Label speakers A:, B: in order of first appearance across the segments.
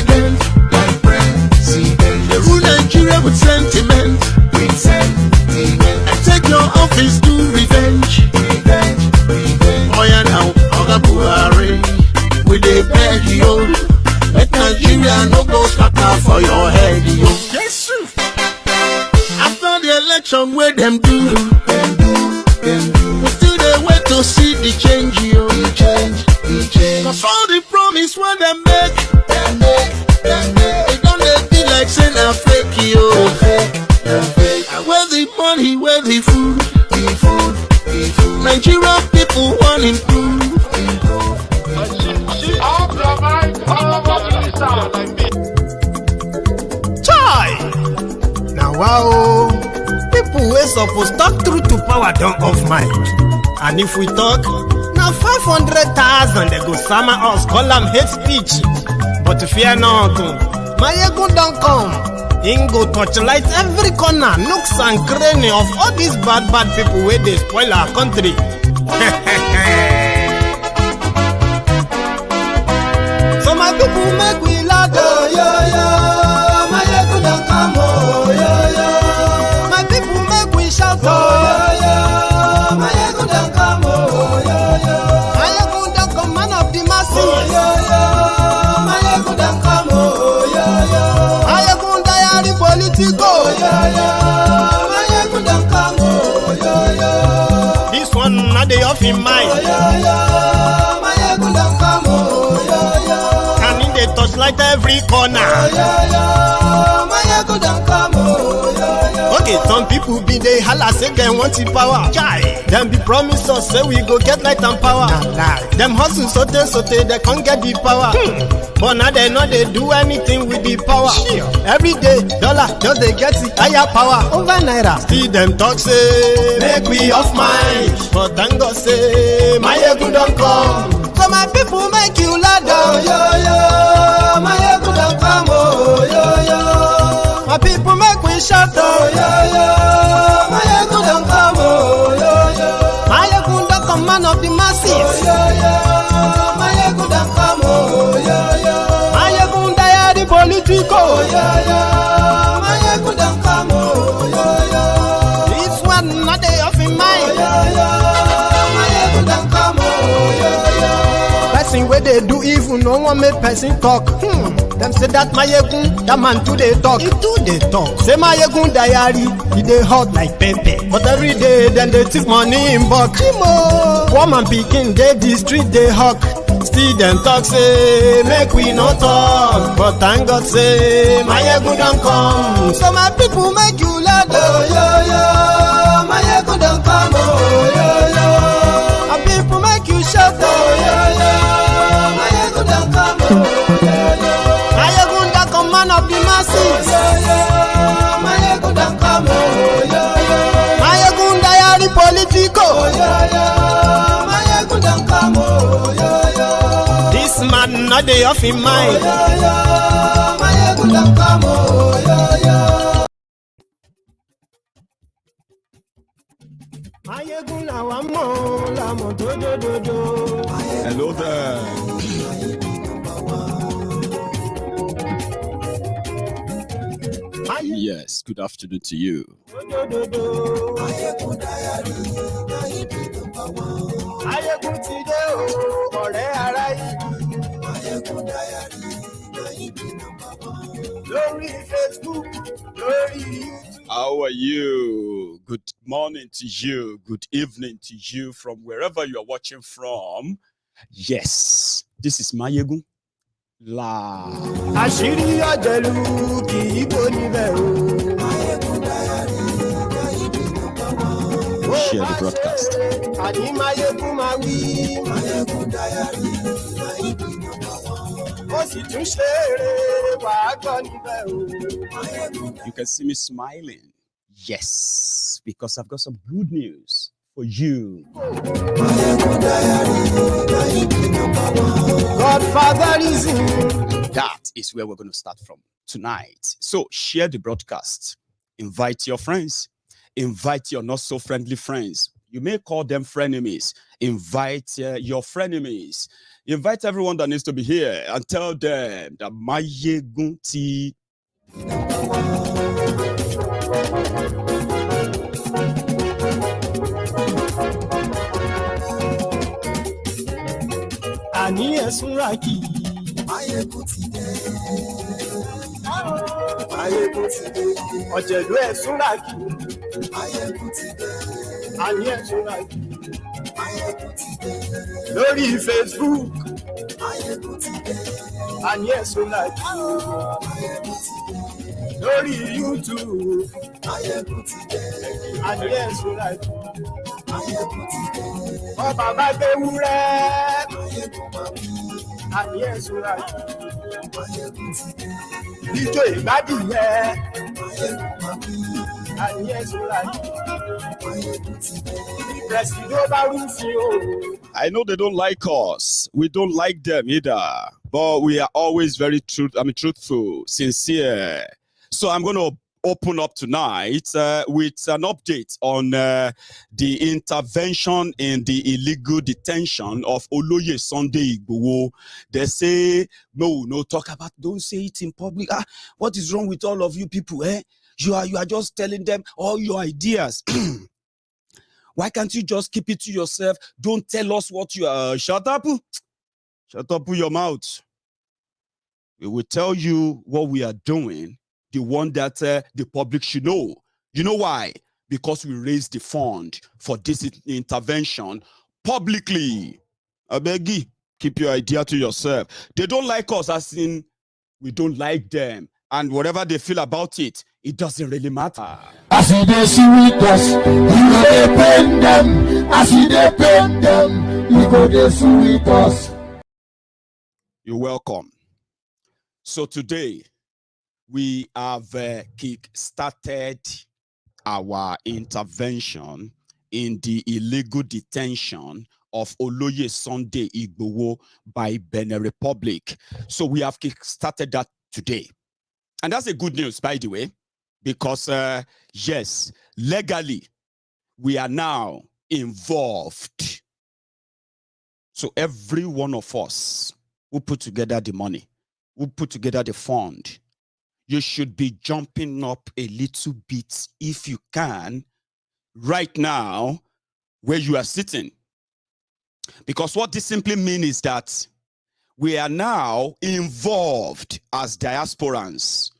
A: president. They rule Nigeria with sentiment. I take your office to revenge. Oh yeah now, Oga Buhari, we dey beg you. Let Nigeria no go scatter for your head, yo. Yes, after the election, where them do, we still dey wait to see the change, yo. Cause all the promise when they make, they don't dey be like saying a fake, yo. Where the money, where the food, Nigeria people want improve.
B: Chai! Now wow, people wey suppose talk truth to power don't off mic. And if we talk, now 500,000 they go summer us, call them hate speech. But fear not, Maiyegun don't come. Him go torchlight every corner, nooks and cranny of all these bad people where they spoil our country. So my people make we laugh, oh yo yo. Maiyegun don't come, oh yo yo. My people make we shout, oh yo yo. Maiyegun don't come, oh yo yo. Maiyegun don't come, man of the masses, oh yo yo. Maiyegun don't come, oh yo yo. Maiyegun diary Politico, yeah, yeah. Maiyegun don't come, oh, yeah, yeah. This one not the off in mind. Oh, yeah, yeah. Maiyegun don't come, oh, yeah, yeah. And in the touchlight every corner. Oh, yeah, yeah. Maiyegun don't come, oh, yeah, yeah. Okay, some people be they holla say they want the power. Chai. Them be promise us say we go get light and power. Nah. Them hustle sote they can't get the power. But now they know they do anything with the power. Sure. Every day, dollar just they get the higher power over naira. Still them talk say make we off mind. But thank God say Maiyegun don't come. So my people make you laugh, oh yo yo. Maiyegun don't come, oh yo yo. My people make we shout, oh yo yo. Maiyegun don't come, oh yo yo. Maiyegun don't come, man of the masses, oh yo yo. Maiyegun don't come, oh yo yo. Maiyegun diary Politico, oh yo yo. Maiyegun don't come, oh yo yo. This one not the off in mind, oh yo yo. Maiyegun don't come, oh yo yo. Person where they do evil, no one make person talk. Them say that Maiyegun, that man too they talk. He too they talk. Say Maiyegun diary, he they hot like pepper. But every day, then they take money in bulk. Woman picking, they the street they hawk. Still them talk say, make we no talk. But thank God say, Maiyegun don't come. So my people make you laugh, oh yo yo. Maiyegun don't come, oh yo yo. My people make you shout, oh yo yo. Maiyegun don't come, oh yo yo. Maiyegun don't come, man of the masses, oh yo yo. Maiyegun don't come, oh yo yo. Maiyegun diary Politico, oh yo yo. Maiyegun don't come, oh yo yo. This man not the off in mind. Oh yo yo. Maiyegun don't come, oh yo yo. Maiyegun la wa mo la mo do do do do.
C: Hello there. Yes, good afternoon to you. How are you? Good morning to you. Good evening to you from wherever you are watching from. Yes, this is Maiyegun. La.
B: Àṣírí ọ̀jẹ̀lú kì í bò níbẹ̀ o.
C: Share the broadcast.
B: Àní Maiyegun máa wí. Ó sì tún ṣe eré wàá gbọ́ níbẹ̀ o.
C: You can see me smiling. Yes, because I've got some good news for you.
B: Godfatherism.
C: That is where we're going to start from tonight. So share the broadcast. Invite your friends. Invite your not so friendly friends. You may call them frenemies. Invite your frenemies. Invite everyone that needs to be here and tell them that Maiyegun tea.
B: Àní ẹ̀sùn ràkì.
A: Maiyegun ti dé.
B: Maiyegun ti dé. Ọ̀jẹ̀lú ẹ̀sùn ràkì.
A: Maiyegun ti dé.
B: Àní ẹ̀sùn ràkì.
A: Maiyegun ti dé.
B: Lórí Facebook.
A: Maiyegun ti dé.
B: Àní ẹ̀sùn ràkì.
A: Maiyegun ti dé.
B: Lórí YouTube.
A: Maiyegun ti dé.
B: Àní ẹ̀sùn ràkì.
A: Maiyegun ti dé.
B: Ọba bá gbé wúrẹ́.
A: Maiyegun máa bí.
B: Àní ẹ̀sùn ràkì.
A: Maiyegun ti dé.
B: Ijó ìgbádùn yẹn.
A: Maiyegun máa bí.
B: Àní ẹ̀sùn ràkì.
A: Maiyegun ti dé.
B: Presido bá rúfin o.
C: I know they don't like us. We don't like them either. But we are always very truthful, sincere. So I'm going to open up tonight with an update on the intervention in the illegal detention of Oloye Sunday Igboho. They say, no, talk about, don't say it in public. What is wrong with all of you people? You are just telling them all your ideas. Why can't you just keep it to yourself? Don't tell us what you are. Shut up. Shut up with your mouth. We will tell you what we are doing, the one that the public should know. You know why? Because we raised the fund for this intervention publicly. I beg you, keep your idea to yourself. They don't like us, as in we don't like them. And whatever they feel about it, it doesn't really matter.
A: As they see with us, we go dey pain them. As they pain them, we go dey see with us.
C: You're welcome. So today, we have kick-started our intervention in the illegal detention of Oloye Sunday Igboho by Benin Republic. So we have kick-started that today. And that's a good news, by the way, because, yes, legally, we are now involved. So every one of us who put together the money, who put together the fund, you should be jumping up a little bit, if you can, right now, where you are sitting. Because what this simply means is that we are now involved as diasporans.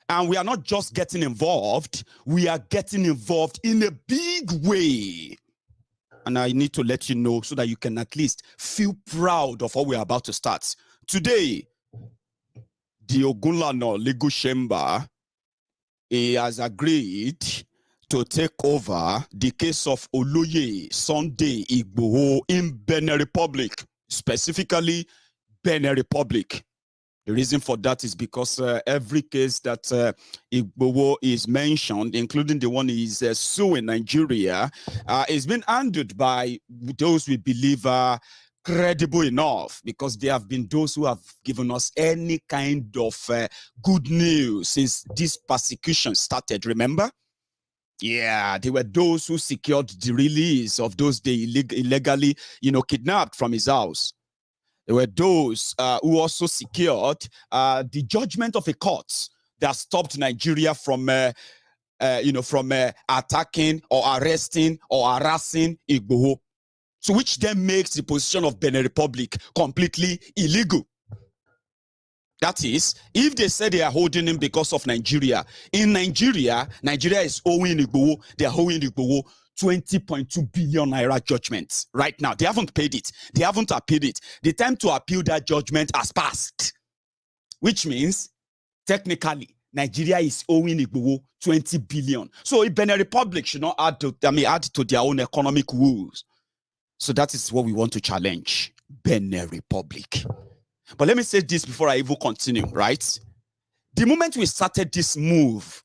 C: And we are not just getting involved, we are getting involved in a big way. And I need to let you know so that you can at least feel proud of what we are about to start. Today, the Ogunlana Legal Chamber has agreed to take over the case of Oloye Sunday Igboho in Benin Republic, specifically Benin Republic. The reason for that is because every case that Igboho is mentioned, including the one he's suing Nigeria, is being handled by those we believe are credible enough, because there have been those who have given us any kind of good news since this persecution started, remember? Yeah, they were those who secured the release of those they illegally, kidnapped from his house. There were those who also secured the judgment of a court that stopped Nigeria from, attacking or arresting or harassing Igboho. So which then makes the position of Benin Republic completely illegal. That is, if they say they are holding him because of Nigeria, in Nigeria is owing Igboho, they are owing Igboho 20.2 billion naira judgment right now. They haven't paid it. They haven't appealed it. The time to appeal that judgment has passed, which means technically Nigeria is owing Igboho 20 billion. So Benin Republic should not add to their own economic woes. So that is what we want to challenge Benin Republic. But let me say this before I even continue, right? The moment we started this move,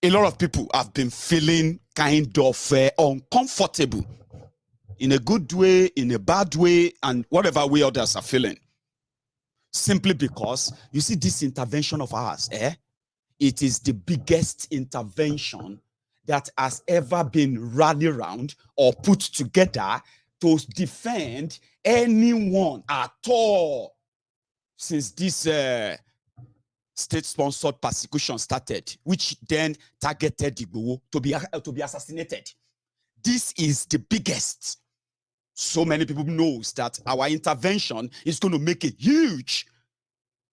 C: a lot of people have been feeling kind of uncomfortable in a good way, in a bad way, and whatever way others are feeling. Simply because, you see, this intervention of ours, it is the biggest intervention that has ever been rallied around or put together to defend anyone at all since this state-sponsored persecution started, which then targeted Igboho to be assassinated. This is the biggest. So many people knows that our intervention is going to make a huge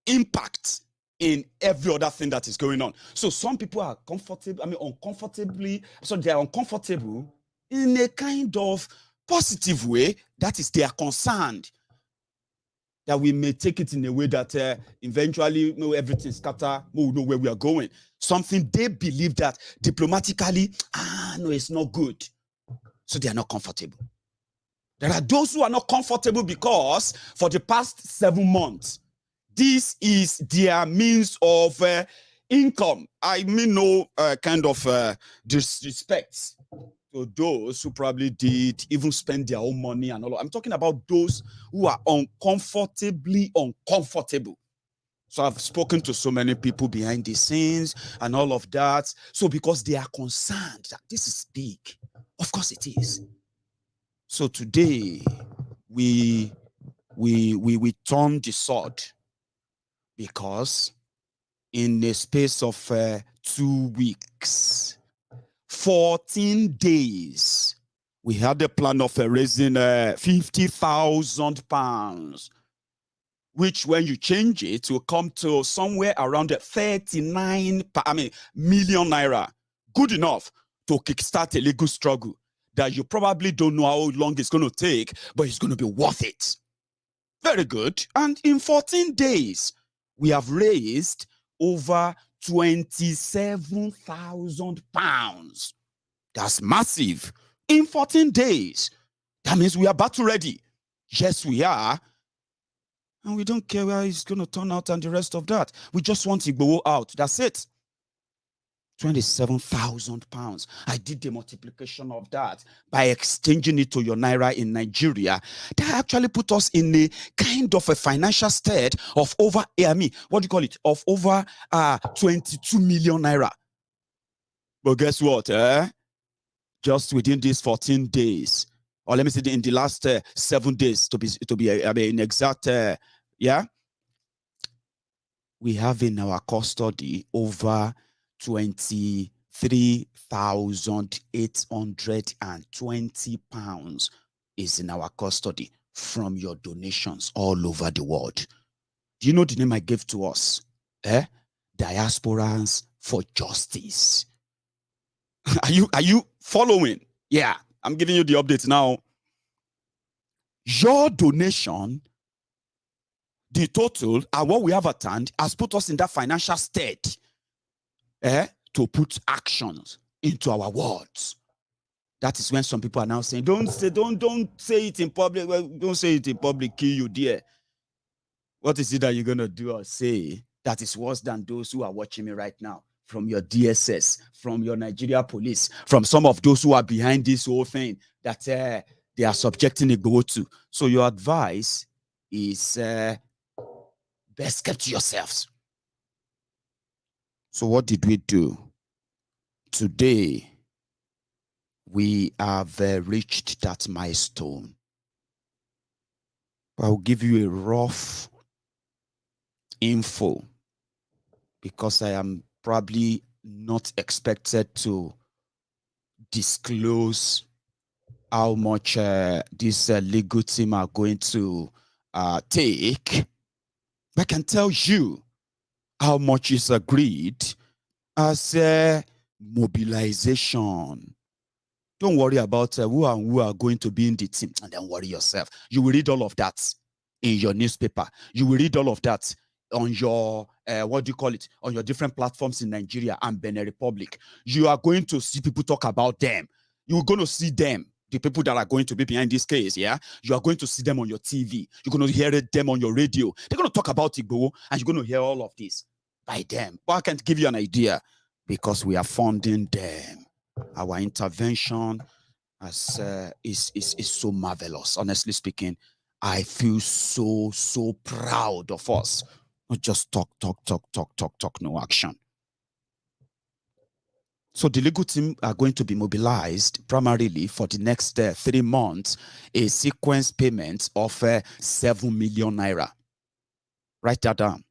C: impact in every other thing that is going on. So some people are comfortable, they are uncomfortable in a kind of positive way. That is, they are concerned that we may take it in a way that eventually everything scatter, we know where we are going. Something they believe that diplomatically, no, it's not good. So they are not comfortable. There are those who are not comfortable because for the past 7 months, this is their means of income. I mean no kind of disrespect to those who probably did even spend their own money and all. I'm talking about those who are uncomfortably uncomfortable. So I've spoken to so many people behind the scenes and all of that. So because they are concerned that this is big, of course it is. So today we turn the sword because in the space of 2 weeks, 14 days, we had a plan of raising 50,000 pounds, which when you change it will come to somewhere around 39 million naira. Good enough to kickstart a legal struggle that you probably don't know how long it's going to take, but it's going to be worth it. Very good. And in 14 days, we have raised over 27,000 pounds. That's massive. In 14 days. That means we are battle ready. Yes, we are. And we don't care where it's going to turn out and the rest of that. We just want Igboho out. That's it. 27,000 pounds. I did the multiplication of that by exchanging it to your naira in Nigeria. That actually put us in a kind of a financial state of over, of over 22 million naira. But guess what? Just within these 14 days, or let me say in the last 7 days to be in exact, we have in our custody over 23,820 pounds is in our custody from your donations all over the world. Do you know the name I gave to us? Diasporans for Justice. Are you following? Yeah, I'm giving you the update now. Your donation, the total and what we have at hand, has put us in that financial state to put actions into our words. That is when some people are now saying, don't say it in public. Well, don't say it in public, kill you dear. What is it that you're gonna do or say that is worse than those who are watching me right now? From your DSS, from your Nigeria police, from some of those who are behind this whole thing that they are subjecting Igboho to. So your advice is best kept to yourselves. So what did we do? Today, we have reached that milestone. I'll give you a rough info because I am probably not expected to disclose how much this legal team are going to take. But I can tell you how much is agreed as mobilization. Don't worry about who are going to be in the team, and then worry yourself. You will read all of that in your newspaper. You will read all of that on your on your different platforms in Nigeria and Benin Republic. You are going to see people talk about them. You're going to see them, the people that are going to be behind this case. Yeah, you are going to see them on your TV. You're going to hear them on your radio. They're going to talk about Igboho, and you're going to hear all of this by them. But I can't give you an idea because we are funding them. Our intervention is so marvelous. Honestly speaking, I feel so proud of us. Not just talk, no action. So the legal team are going to be mobilized primarily for the next 3 months, a sequence payment of 7 million naira. Write that down.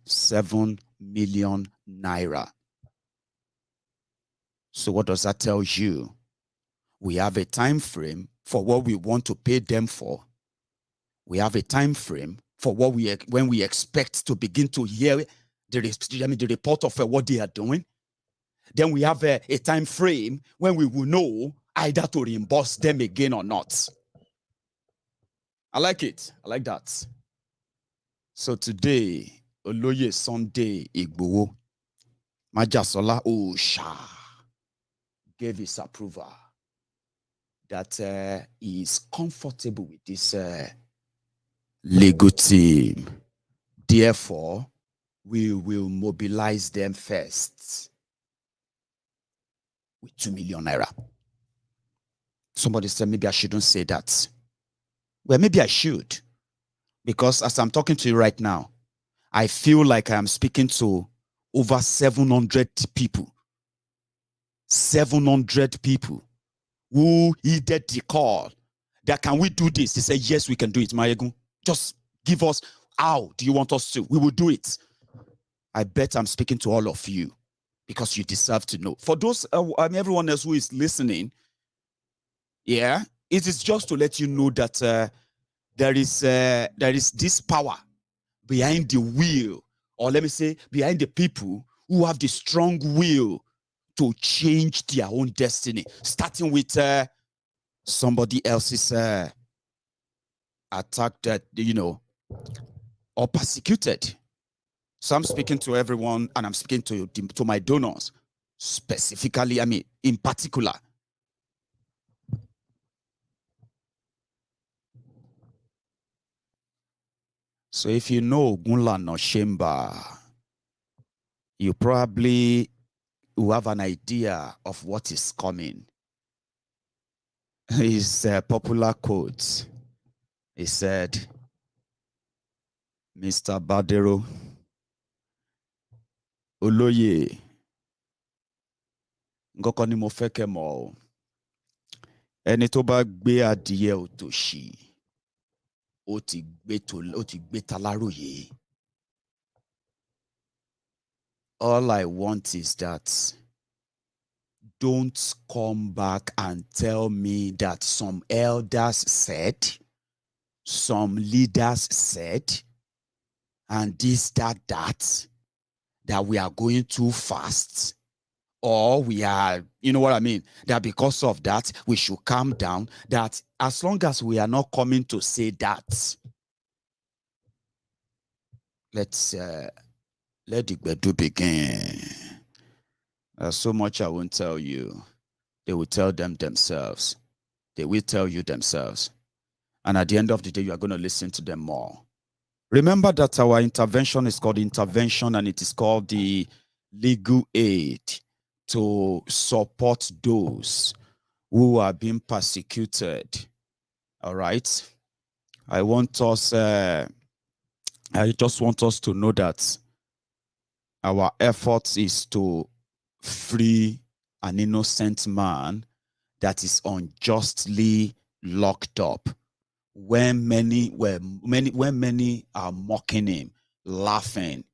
C: 7 million naira. So what does that tell you? We have a time frame for what we want to pay them for. We have a time frame for what when we expect to begin to hear the report of what they are doing. Then we have a time frame when we will know either to reimburse them again or not. I like it. I like that. So today, Oloye Sunday Igboho, Majasola Osha gave his approval that he is comfortable with this legal team. Therefore, we will mobilize them first with 2 million naira. Somebody said, maybe I shouldn't say that. Well, maybe I should. Because as I'm talking to you right now, I feel like I'm speaking to over 700 people. 700 people who heeded the call that can we do this? They said, yes, we can do it, Maiyegun. Just give us, how do you want us to? We will do it. I bet I'm speaking to all of you because you deserve to know. For those, everyone else who is listening, yeah, it is just to let you know that there is this power behind the will, or let me say, behind the people who have the strong will to change their own destiny, starting with somebody else's attack that, or persecuted. So I'm speaking to everyone, and I'm speaking to my donors specifically, in particular. So if you know Gunla no Shemba, you probably will have an idea of what is coming. His popular quote, he said, Mr. Badero, Oloye, ngoko ni mo fẹ́ kẹ́ mọ̀ o. Ẹni tó bá gbé adìyẹ òtòṣì, ó ti gbé taláròyé. All I want is that don't come back and tell me that some elders said, some leaders said, and this, that we are going too fast, or we are, you know what I mean, that because of that, we should calm down, that as long as we are not coming to say that, let's let the Gbedu begin. So much I won't tell you. They will tell them themselves. They will tell you themselves. And at the end of the day, you are going to listen to them more. Remember that our intervention is called intervention, and it is called the legal aid to support those who are being persecuted. All right. I just want us to know that our efforts is to free an innocent man that is unjustly locked up. When many are mocking him, laughing,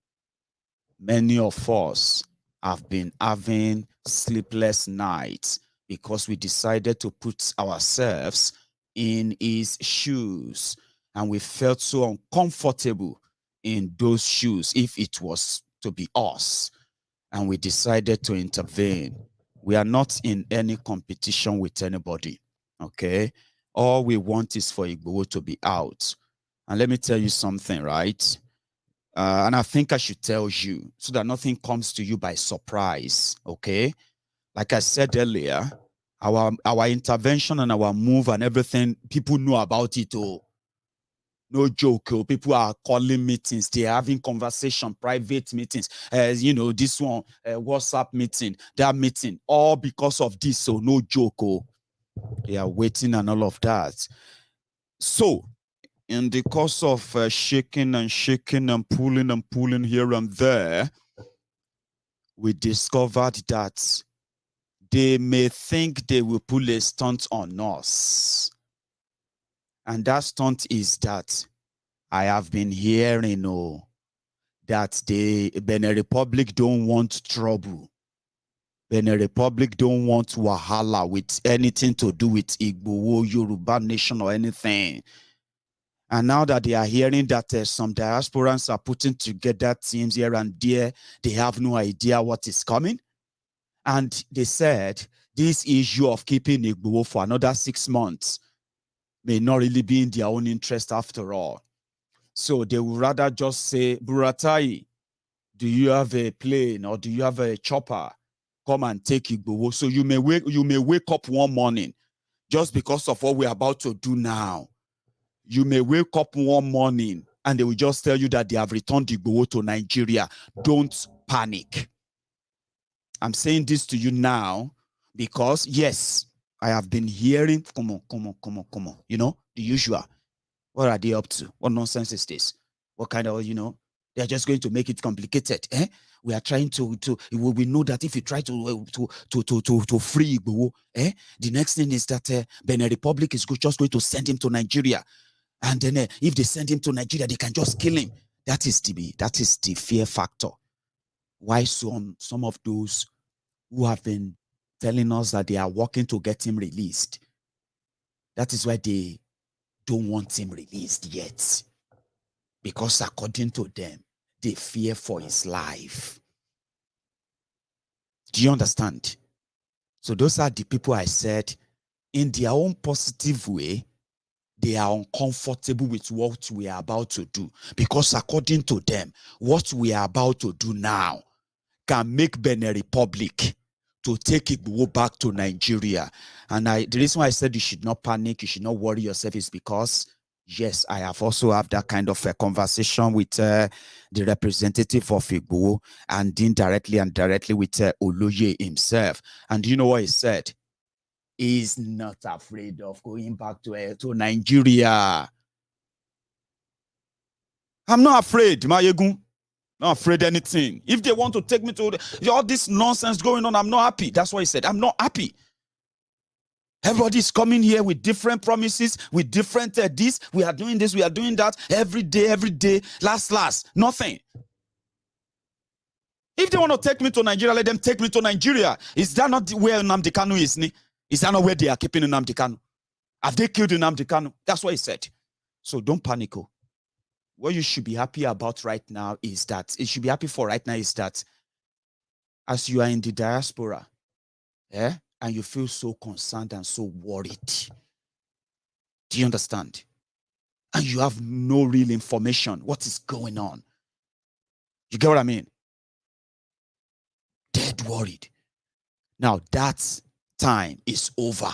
C: many of us have been having sleepless nights because we decided to put ourselves in his shoes, and we felt so uncomfortable in those shoes if it was to be us, and we decided to intervene. We are not in any competition with anybody, okay? All we want is for Igboho to be out. And let me tell you something, right? And I think I should tell you so that nothing comes to you by surprise, okay? Like I said earlier, our intervention and our move and everything, people know about it. Oh, no joke. Oh, people are calling meetings. They're having conversation, private meetings. This one, WhatsApp meeting, that meeting, all because of this. So no joke. Oh, they are waiting and all of that. So in the course of shaking and pulling here and there, we discovered that they may think they will pull a stunt on us. And that stunt is that I have been hearing that the Benin Republic don't want trouble. Benin Republic don't want wahala with anything to do with Igbo, Yoruba nation or anything. And now that they are hearing that some diasporans are putting together teams here and there, they have no idea what is coming. And they said this issue of keeping Igbo for another 6 months may not really be in their own interest after all. So they would rather just say, Buratai, do you have a plane or do you have a chopper? Come and take Igbo. So you may wake up one morning just because of what we're about to do now. You may wake up one morning and they will just tell you that they have returned Igbo to Nigeria. Don't panic. I'm saying this to you now because, yes, I have been hearing, come on, you know, the usual. What are they up to? What nonsense is this? What kind of, you know, they're just going to make it complicated. We are trying to we know that if you try to free Igbo, the next thing is that Benin Republic is just going to send him to Nigeria. And then if they send him to Nigeria, they can just kill him. That is the fear factor. Why some of those who have been telling us that they are working to get him released, that is why they don't want him released yet. Because according to them, they fear for his life. Do you understand? So those are the people I said, in their own positive way, they are uncomfortable with what we are about to do. Because according to them, what we are about to do now can make Benin Republic to take Igbo back to Nigeria. And the reason why I said you should not panic, you should not worry yourself is because, yes, I have also had that kind of a conversation with the representative of Igbo and indirectly and directly with Oloye himself. And you know what he said? He's not afraid of going back to Nigeria. I'm not afraid, Maiyegun. Not afraid anything. If they want to take me to all this nonsense going on, I'm not happy. That's what he said. I'm not happy. Everybody's coming here with different promises, with different this. We are doing this, we are doing that. Every day. Last, nothing. If they want to take me to Nigeria, let them take me to Nigeria. Is that not where Nnamdi Kanu is? Is that not where they are keeping Nnamdi Kanu? Have they killed Nnamdi Kanu? That's what he said. So don't panic. What you should be happy about right now is that, as you are in the diaspora, and you feel so concerned and so worried. Do you understand? And you have no real information. What is going on? You get what I mean? Dead worried. Now that time is over.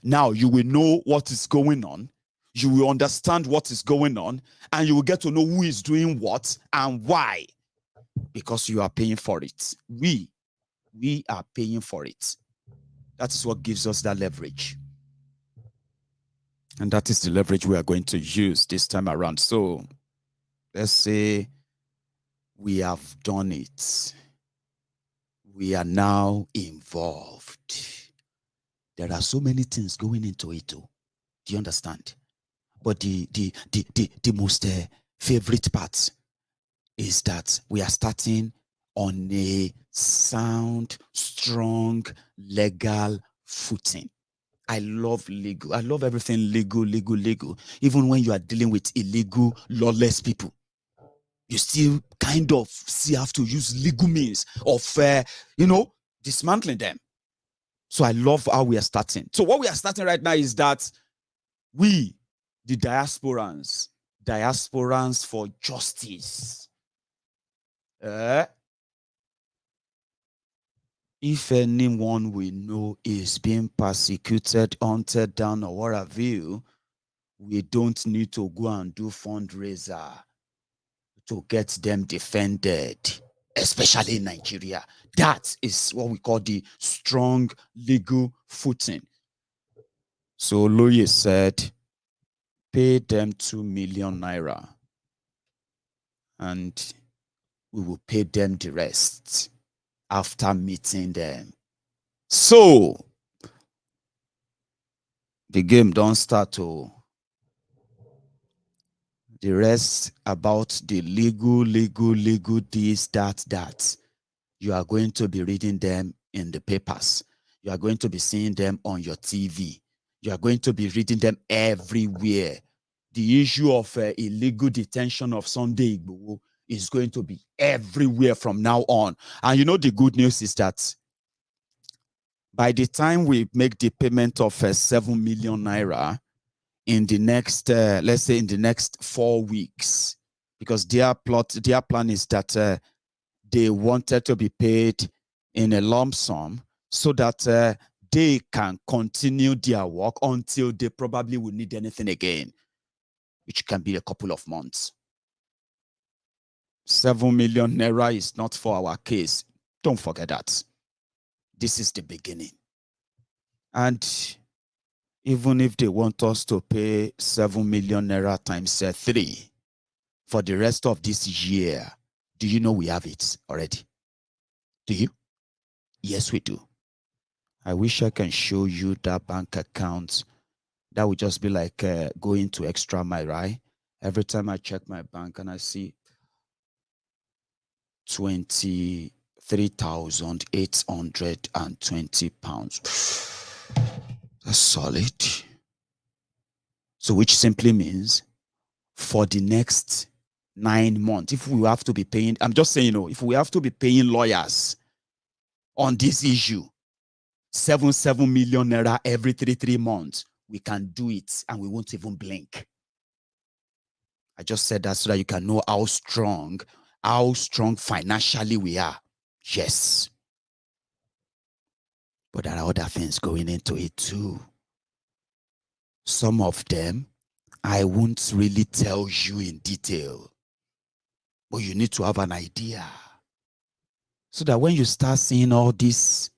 C: Now you will know what is going on. You will understand what is going on. And you will get to know who is doing what and why. Because you are paying for it. We are paying for it. That is what gives us that leverage. And that is the leverage we are going to use this time around. So let's say we have done it. We are now involved. There are so many things going into it. Do you understand? But the most favorite part is that we are starting on a sound, strong, legal footing. I love legal. I love everything legal. Even when you are dealing with illegal, lawless people, you still kind of have to use legal means of, dismantling them. So I love how we are starting. So what we are starting right now is that we, the diasporans for justice, if anyone we know is being persecuted, hunted down, or what have you, we don't need to go and do fundraiser to get them defended, especially in Nigeria. That is what we call the strong legal footing. So Loye said, pay them 2 million naira and we will pay them the rest after meeting them. So the game don't start to the rest about the legal this, that. You are going to be reading them in the papers. You are going to be seeing them on your TV. You are going to be reading them everywhere. The issue of illegal detention of Sunday Igboho is going to be everywhere from now on. And you know, the good news is that by the time we make the payment of 7 million naira in the next, let's say in the next 4 weeks, because their plan is that they wanted to be paid in a lump sum so that they can continue their work until they probably will need anything again, which can be a couple of months. 7 million naira is not for our case. Don't forget that. This is the beginning. And even if they want us to pay 7 million naira times 3 for the rest of this year, do you know we have it already? Do you? Yes, we do. I wish I can show you that bank account. That would just be like going to extra mile, right? Every time I check my bank and I see 23,820 pounds. That's solid. So which simply means for the next 9 months, if we have to be paying, I'm just saying, if we have to be paying lawyers on this issue, 7 million naira every 3 months, we can do it and we won't even blink. I just said that so that you can know how strong financially we are. Yes. But there are other things going into it too. Some of them, I won't really tell you in detail. But you need to have an idea. So that when you start seeing all this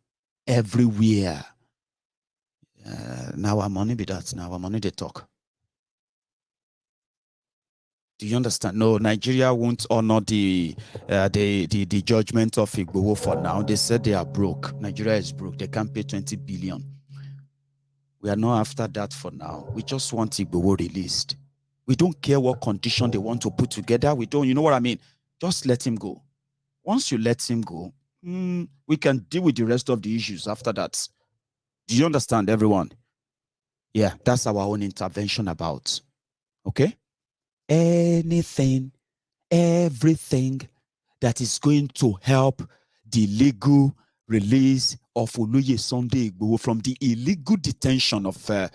C: everywhere, now our money be that. Now our money they talk. Do you understand? No, Nigeria won't honor the judgment of Igboho for now. They said they are broke. Nigeria is broke. They can't pay 20 billion. We are not after that for now. We just want Igboho released. We don't care what condition they want to put together. We don't, you know what I mean? Just let him go. Once you let him go, we can deal with the rest of the issues after that. Do you understand, everyone? Yeah, that's our own intervention about. Okay? Anything, everything that is going to help the legal release of Oluye Sunday Igboho from the illegal detention of the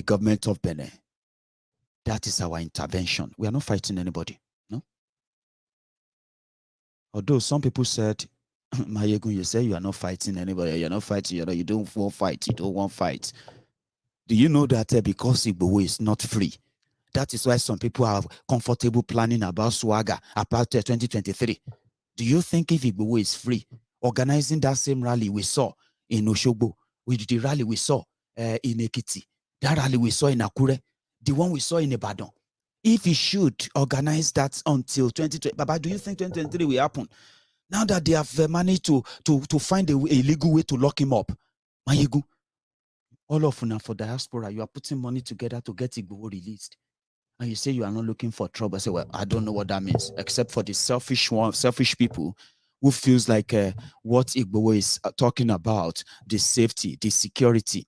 C: government of Benin. That is our intervention. We are not fighting anybody, no? Although some people said, Maiyegun, you say you are not fighting anybody, you're not fighting, you don't want fight, you don't want fight. Do you know that because Igboho is not free, that is why some people are comfortable planning about swagger about 2023. Do you think if Igboho is free, organizing that same rally we saw in Oshogbo, with the rally we saw in Ekiti, that rally we saw in Akure, the one we saw in Ibadan, if he should organize that until 2020, Baba, do you think 2023 will happen? Now that they have managed to find a legal way to lock him up, Maiyegun, all of you for diaspora, you are putting money together to get Igboho released. And you say you are not looking for trouble. I say, well, I don't know what that means, except for the selfish people who feels like what Igboho is talking about, the safety, the security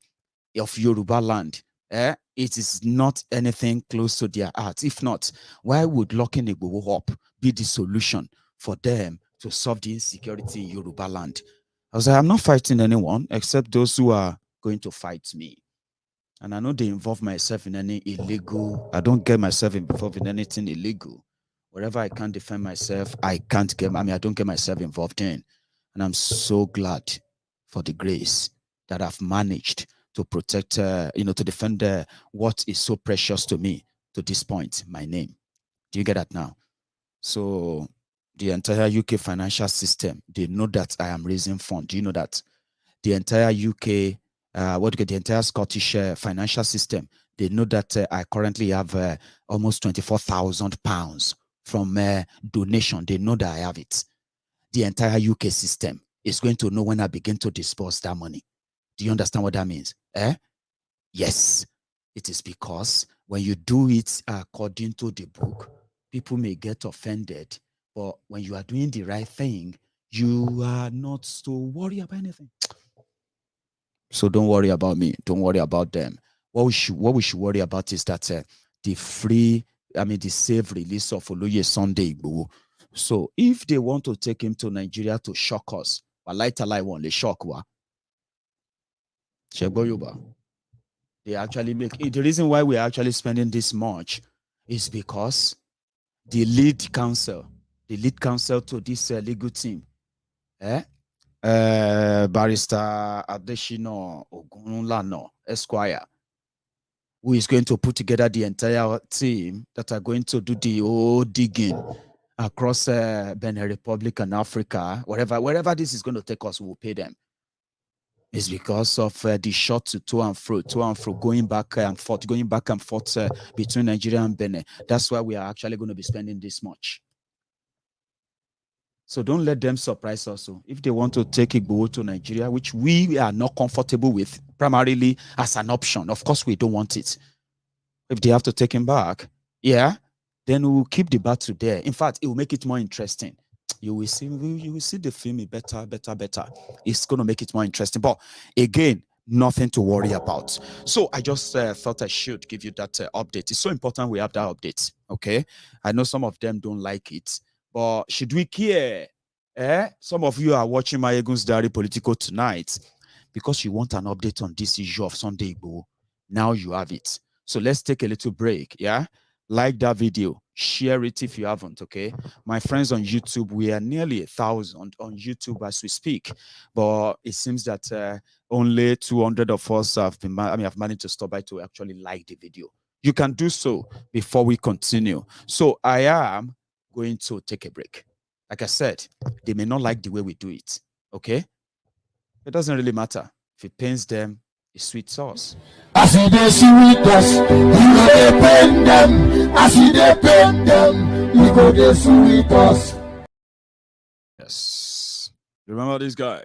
C: of Yoruba land, it is not anything close to their heart. If not, why would locking Igboho up be the solution for them to solve the insecurity in Yoruba land? I was like, I'm not fighting anyone except those who are going to fight me. And I know they involve myself in any illegal. I don't get myself involved in anything illegal. Wherever I can't defend myself, I don't get myself involved in. And I'm so glad for the grace that I've managed to protect, to defend what is so precious to me to this point, my name. Do you get that now? So the entire UK financial system, they know that I am raising funds. Do you know that? The entire UK, the entire Scottish financial system, they know that I currently have almost 24,000 pounds from donation. They know that I have it. The entire UK system is going to know when I begin to disperse that money.
A: Do you understand what that means? Yes, it is because when you do it according to the book, people may get offended. But when you are doing the right thing, you are not so worried about anything. So don't worry about me. Don't worry about them. What we should worry about is that the safe release of Oloye Sunday Igboho. So if they want to take him to Nigeria to shock us, they shock wa. They actually make it. The reason why we are actually spending this much is because the lead counsel to this legal team, Barrister Adeshino Ogunlano Esquire, who is going to put together the entire team that are going to do the whole digging across Benin Republic and Africa, wherever this is going to take us, we'll pay them. It's because of the shot to and fro, going back and forth between Nigeria and Benin. That's why we are actually going to be spending this much. So don't let them surprise us. If they want to take Igboho to Nigeria, which we are not comfortable with, primarily as an option, of course we don't want it. If they have to take him back, then we'll keep the battle there. In fact, it will make it more interesting. You will see the film better. It's going to make it more interesting. But again, nothing to worry about. So I just thought I should give you that update. It's so important we have that update. Okay, I know some of them don't like it, but should we care? Some of you are watching MaiyegunsDiary Politico tonight because you want an update on this issue of Sunday Igboho. Now you have it. So let's take a little break. Like that video, share it if you haven't. Okay, my friends on YouTube, we are nearly 1,000 on YouTube as we speak, but it seems that only 200 of us have managed to stop by to actually like the video. You can do so before we continue. So I am going to take a break. Like I said, they may not like the way we do it. Okay, it doesn't really matter. If it pains them, it's sweet sauce.
B: As they sweet us, you go dey pain them. As they pain them, you go dey sweet us.
C: Yes. Remember this guy?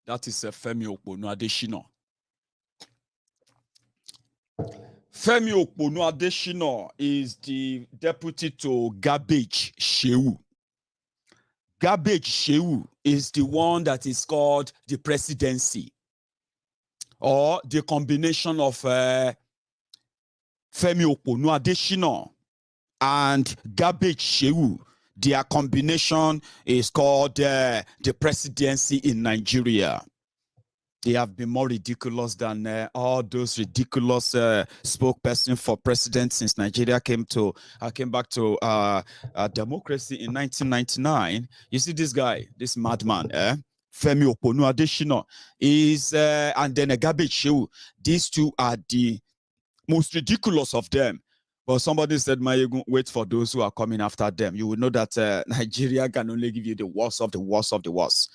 C: That is Femi Okpono Adeshina. Femi Okpono Adeshina is the deputy to Garbage Shehu. Garbage Shehu is the one that is called the presidency, or the combination of Femi Okpono Adeshina and Garbage Shehu. Their combination is called the presidency in Nigeria. They have been more ridiculous than all those ridiculous spokesperson for president since Nigeria came back to democracy in 1999. You see this guy, this madman, Femi Okpono Adeshina is, and then a Garbage Shehu. These two are the most ridiculous of them. But somebody said, Maiyegun, wait for those who are coming after them. You will know that Nigeria can only give you the worst of the worst of the worst.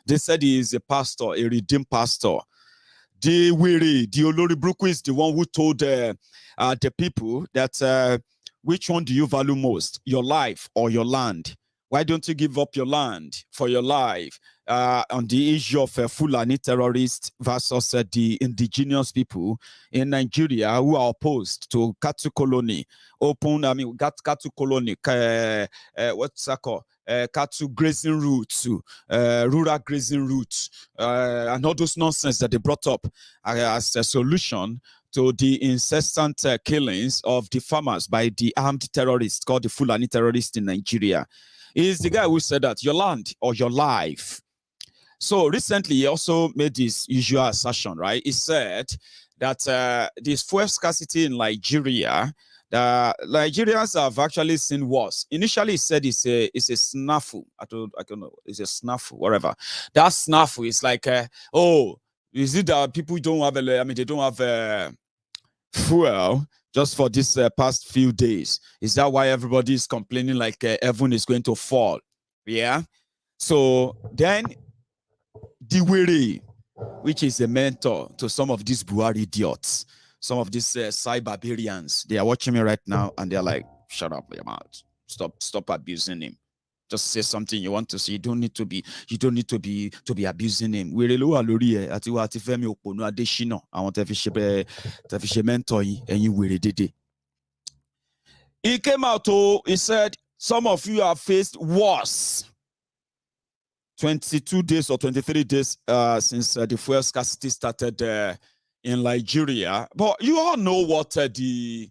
C: They said he is a pastor, a redeemed pastor. The Olori Bruku is the one who told the people that which one do you value most, your life or your land? Why don't you give up your land for your life? On the issue of Fulani terrorists versus the indigenous people in Nigeria who are opposed to Katu colony, Katu colony, what's that called? Cattle grazing routes, rural grazing routes, and all those nonsense that they brought up as a solution to the incessant killings of the farmers by the armed terrorists called the Fulani terrorists in Nigeria. He's the guy who said that your land or your life. So recently, he also made this usual assertion, right? He said that this fuel scarcity in Nigeria, the Nigerians have actually seen worse. Initially, he said it's a snafu. I don't know. It's a snafu, whatever. That snafu is like, is it that people don't have they don't have fuel just for this past few days? Is that why everybody is complaining like heaven is going to fall? Yeah. So then Diwere, which is a mentor to some of these Buhari idiots, some of these cyberbarians, they are watching me right now and they're like, shut up your mouth. Stop abusing him. just say something you want to say. You don't need to be abusing him. We really are lori ati wa ti Femi Oponu Adesina. Àwọn tẹ́ fi ṣe mentor yín, ẹ̀yin wèrè dédé. He came out, he said, some of you have faced worse. 22 days or 23 days since the fuel scarcity started in Nigeria. But you all know what the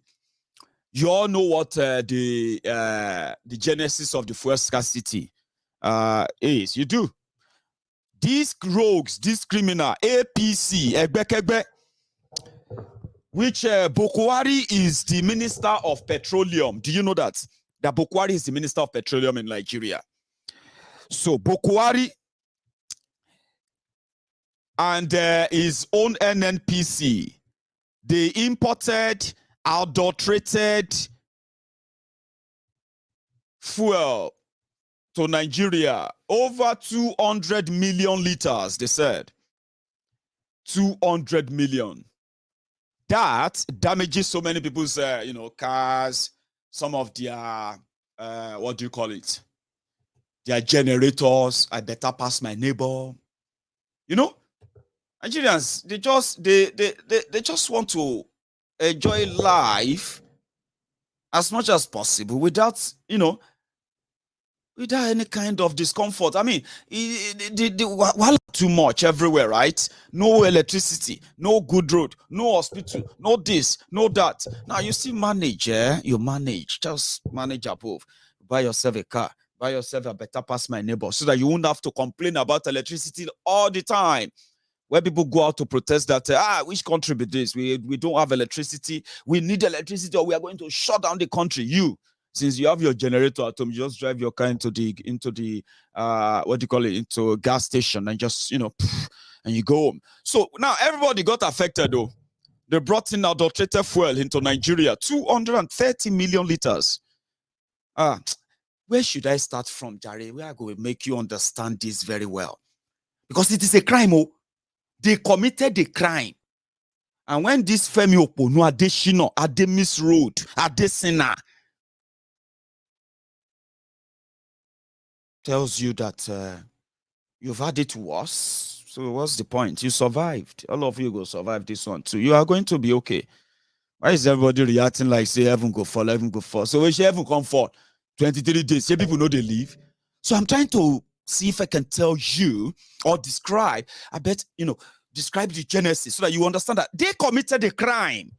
C: genesis of the fuel scarcity is. You do. These rogues, this criminal, APC, Egbekegbe, which Bokwari is the Minister of Petroleum. Do you know that? That Bokwari is the Minister of Petroleum in Nigeria. So Bokwari and his own NNPC, they imported adulterated fuel to Nigeria. Over 200 million liters, they said. 200 million. That damages so many people's, cars, some of their, what do you call it? Their generators. I better pass my neighbor. You know, Nigerians, they just want to enjoy life as much as possible without, without any kind of discomfort. I mean, too much everywhere, right? No electricity, no good road, no hospital, no this, no that. Now you still manage, you manage, just manage above. Buy yourself a car, buy yourself a better pass my neighbor, so that you won't have to complain about electricity all the time. Where people go out to protest that, which country be this? We don't have electricity. We need electricity, or we are going to shut down the country. Since you have your generator at home, you just drive your car into the into a gas station and just, and you go home. So now everybody got affected though. They brought in adulterated fuel into Nigeria, 230 million liters. Where should I start from, Jare? Where I go will make you understand this very well. Because it is a crime, They committed a crime. And when this Femi Oponu Adesina, Ademis Road, Adesina, tells you that you've had it worse. So what's the point? You survived. All of you go survive this one too. You are going to be okay. Why is everybody reacting like, say, heaven go fall, heaven go fall? So when heaven come fall, 23 days, say people know they leave. So I'm trying to see if I can tell you or describe, describe the genesis so that you understand that they committed a crime.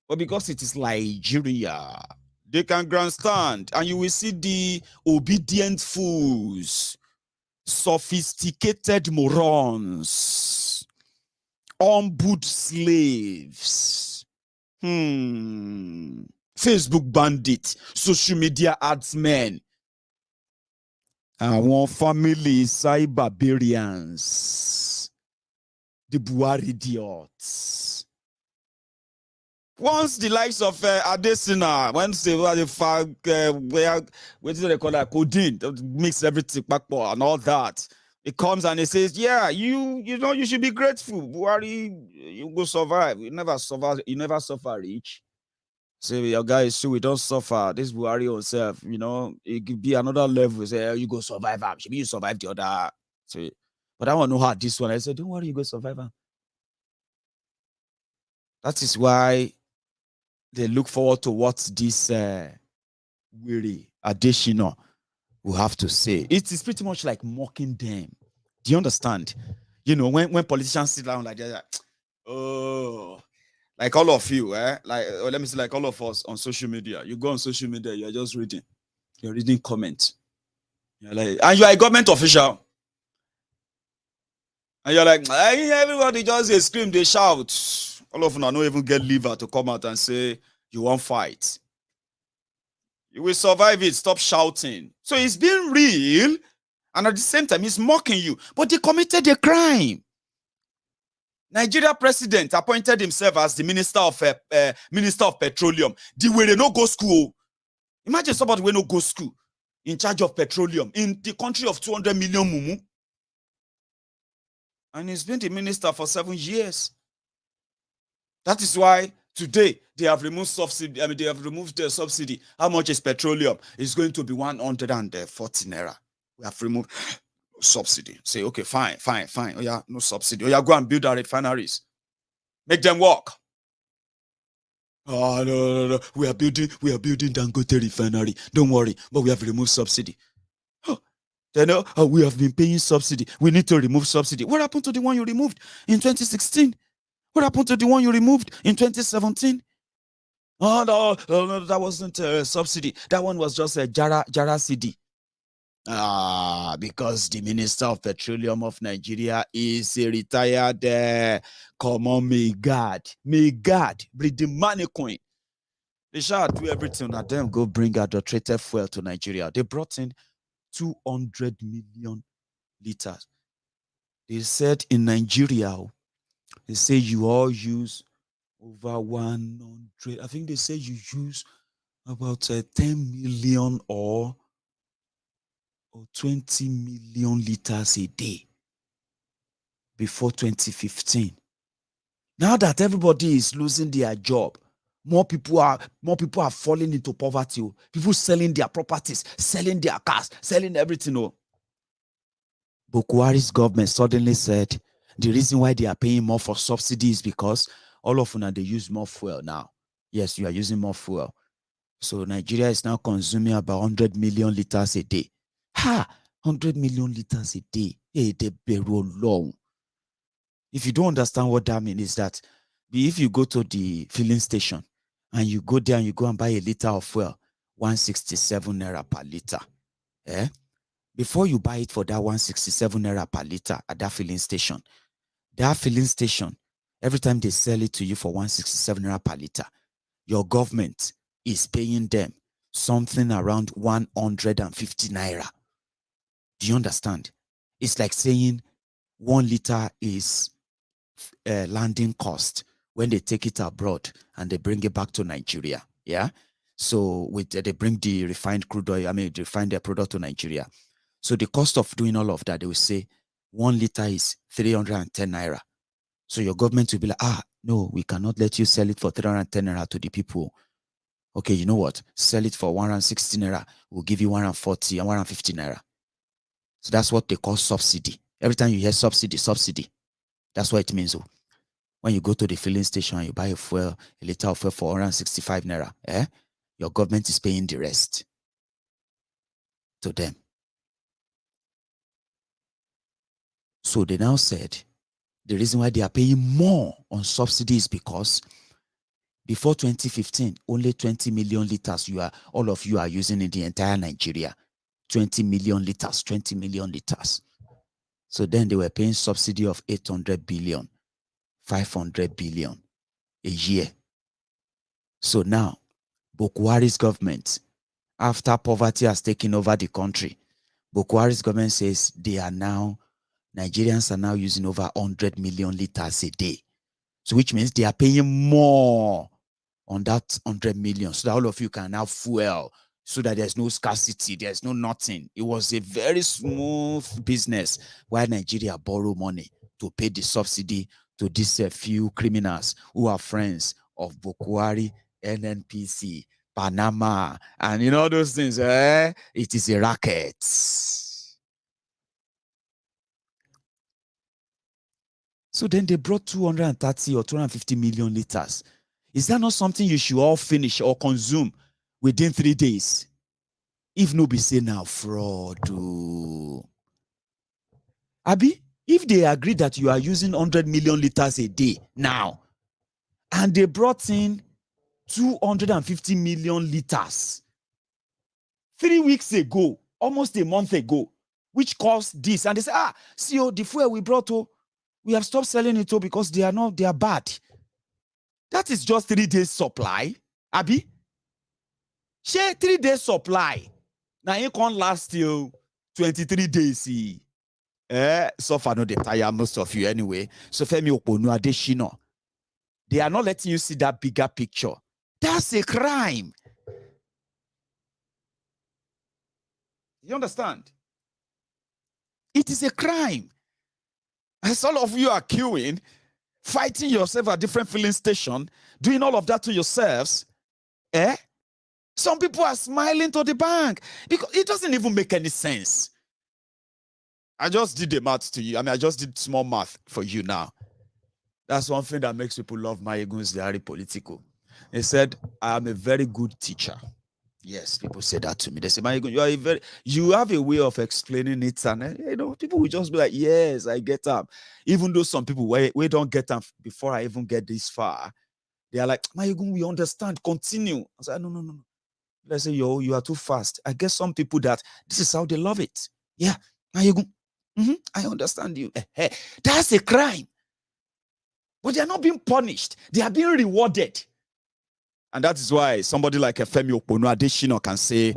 C: But because it is Nigeria, they can grandstand, and you will see the obedient fools, sophisticated morons, on-boot slaves, Facebook bandits, social media adsmen, our family cyberbarians, the Buhari idiots. Once the likes of Adesina, once they were the what do they call that? Codeine, mix everything back and all that. It comes and it says, yeah, you should be grateful. Buhari, you go survive. You never suffer rich. Say your guys, so we don't suffer. This Buhari himself, it could be another level. Say you go survive. Maybe you survive the other. So, but I want to know how this one. I said, don't worry, you go survive. That is why they look forward to what this weary Adesina will have to say. It is pretty much like mocking them. Do you understand? When politicians sit down like that, like all of you, let me say, like all of us on social media. You go on social media, you're just reading. You're reading comments. You're like, and you are a government official. And you're like, everybody just scream, they shout. All of them don't even get liver to come out and say, you won't fight. You will survive it. Stop shouting. So it's being real, and at the same time, he's mocking you. But they committed a crime. Nigeria president appointed himself as the Minister of Petroleum. The way they no go school. Imagine somebody will no go school in charge of petroleum in the country of 200 million mumu. And he's been the minister for 7 years. That is why today they have removed subsidy. I mean, they have removed the subsidy. How much is petroleum? It's going to be 140 naira. We have removed subsidy. Say, okay, fine. Oh yeah, no subsidy. Oh yeah, go and build our refineries. Make them work. Oh no. We are building Dangote refinery. Don't worry, but we have removed subsidy. Then we have been paying subsidy. We need to remove subsidy. What happened to the one you removed in 2016? What happened to the one you removed in 2017? Oh no, that wasn't a subsidy. That one was just a Jara CD. Because the Minister of Petroleum of Nigeria is a retired come on, may God bring the money coin. They shall do everything and then go bring adulterated fuel to Nigeria. They brought in 200 million liters. They said in Nigeria, they say you all use over 100. I think they say you use about 10 million or 20 million liters a day before 2015. Now that everybody is losing their job, more people are falling into poverty. People selling their properties, selling their cars, selling everything. Buhari's government suddenly said the reason why they are paying more for subsidies is because all of them, they use more fuel now. Yes, you are using more fuel. So Nigeria is now consuming about 100 million liters a day. 100 million liters a day. Hey, they beru long. If you don't understand what that means, is that if you go to the filling station and you go there and you go and buy a liter of fuel, 167 naira per liter. Before you buy it for that 167 naira per liter at that filling station, every time they sell it to you for 167 naira per liter, your government is paying them something around 150 naira. Do you understand? It's like saying 1 liter is landing cost when they take it abroad and they bring it back to Nigeria. Yeah. So they bring the refined crude oil, they refine their product to Nigeria. So the cost of doing all of that, they will say 1 liter is 310 naira. So your government will be like, no, we cannot let you sell it for 310 naira to the people. Okay, you know what? Sell it for 160 naira. We'll give you 140 and 150 naira. So that's what they call subsidy. Every time you hear subsidy, that's what it means. When you go to the filling station and you buy a liter of fuel for 165 naira, your government is paying the rest to them. So they now said the reason why they are paying more on subsidy is because before 2015, only 20 million liters all of you are using in the entire Nigeria. 20 million liters. So then they were paying subsidy of 800 billion, 500 billion a year. So now, Buhari's government, after poverty has taken over the country, Buhari's government says Nigerians are now using over 100 million liters a day. So which means they are paying more on that 100 million so that all of you can have fuel, so that there's no scarcity, there's no nothing. It was a very smooth business while Nigeria borrow money to pay the subsidy to these few criminals who are friends of Buhari, NNPC, Panama, and all those things. It is a racket. So then they brought 230 or 250 million liters. Is that not something you should all finish or consume within 3 days? If no be say now fraud. Abi, if they agree that you are using 100 million liters a day now, and they brought in 250 million liters 3 weeks ago, almost a month ago, which caused this, and they say, see, the fuel we brought, we have stopped selling it because they are bad. That is just 3 days supply. Abi, share 3 days supply. Now it can't last till 23 days. So far no they tire most of you anyway. So Femi Oponu Adeshino, they are not letting you see that bigger picture. That's a crime. You understand? It is a crime. As all of you are queuing, fighting yourself at different filling station
D: doing all of that to yourselves, some people are smiling to the bank because it doesn't even make any sense. I just did the math to you. I mean, I just did small math for you now. That's one thing that makes people love MaiyegunsDiary Politico. They said, I am a very good teacher. Yes, people say that to me. They say, Maiyegun, you have a way of explaining it, and people will just be like, yes, I get up. Even though some people we don't get up before I even get this far, they are like, Maiyegun, we understand. Continue. I say, no. Let's say, you are too fast. I guess some people that this is how they love it. Yeah, Maiyegun, I understand you. That's a crime. But they are not being punished. They are being rewarded. And that is why somebody like Femi Adesina can say,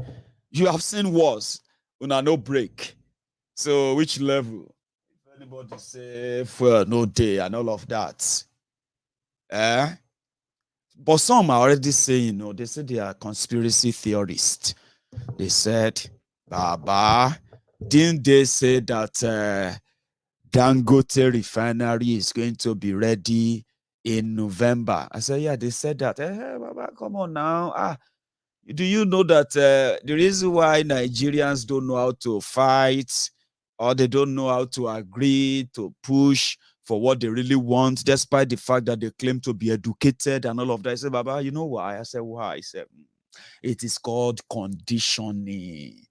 D: you have seen wars, una no break. So which level? If anybody say, for no day and all of that. But some are already saying, they say they are conspiracy theorists. They said, Baba, didn't they say that Dangote refinery is going to be ready in November? I said, yeah, they said that. Baba, come on now. Do you know that the reason why Nigerians don't know how to fight, or they don't know how to agree to push for what they really want, despite the fact that they claim to be educated and all of that? I said, Baba, you know why? I said, why? I said, it is called conditioning.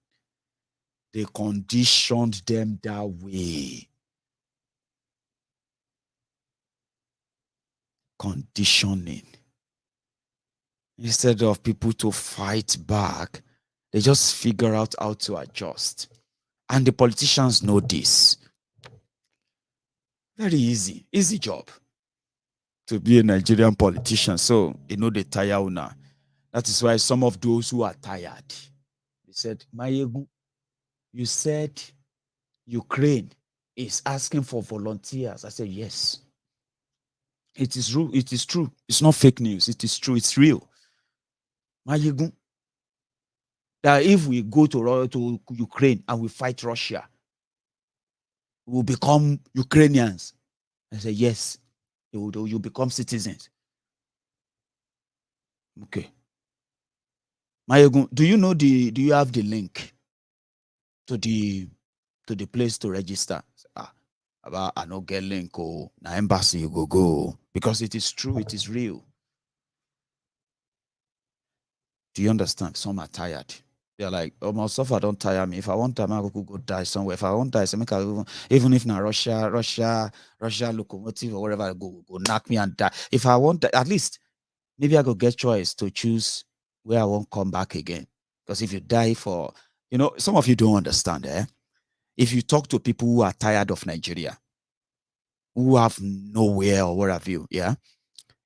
D: They conditioned them that way. Conditioning. Instead of people to fight back, they just figure out how to adjust. And the politicians know this. Very easy job to be a Nigerian politician. So, they tire una. That is why some of those who are tired, they said, Maiyegun, you said Ukraine is asking for volunteers. I said, yes. It is true. It is true. It's not fake news. It is true. It's real. Maiyegun, that if we go to Ukraine and we fight Russia, we will become Ukrainians. I said, yes, you become citizens. Okay. Maiyegun, do you have the link to the place to register? I don't get link na embassy you go because it is true, it is real. Do you understand? Some are tired. They're like, my suffer don't tire me. If I want time, I could go die somewhere. If I want die, even if na Russia locomotive or whatever, go knock me and die. If I want, at least maybe I go get choice to choose where I won't come back again. Because if you die for, some of you don't understand, If you talk to people who are tired of Nigeria, who have nowhere or what have you,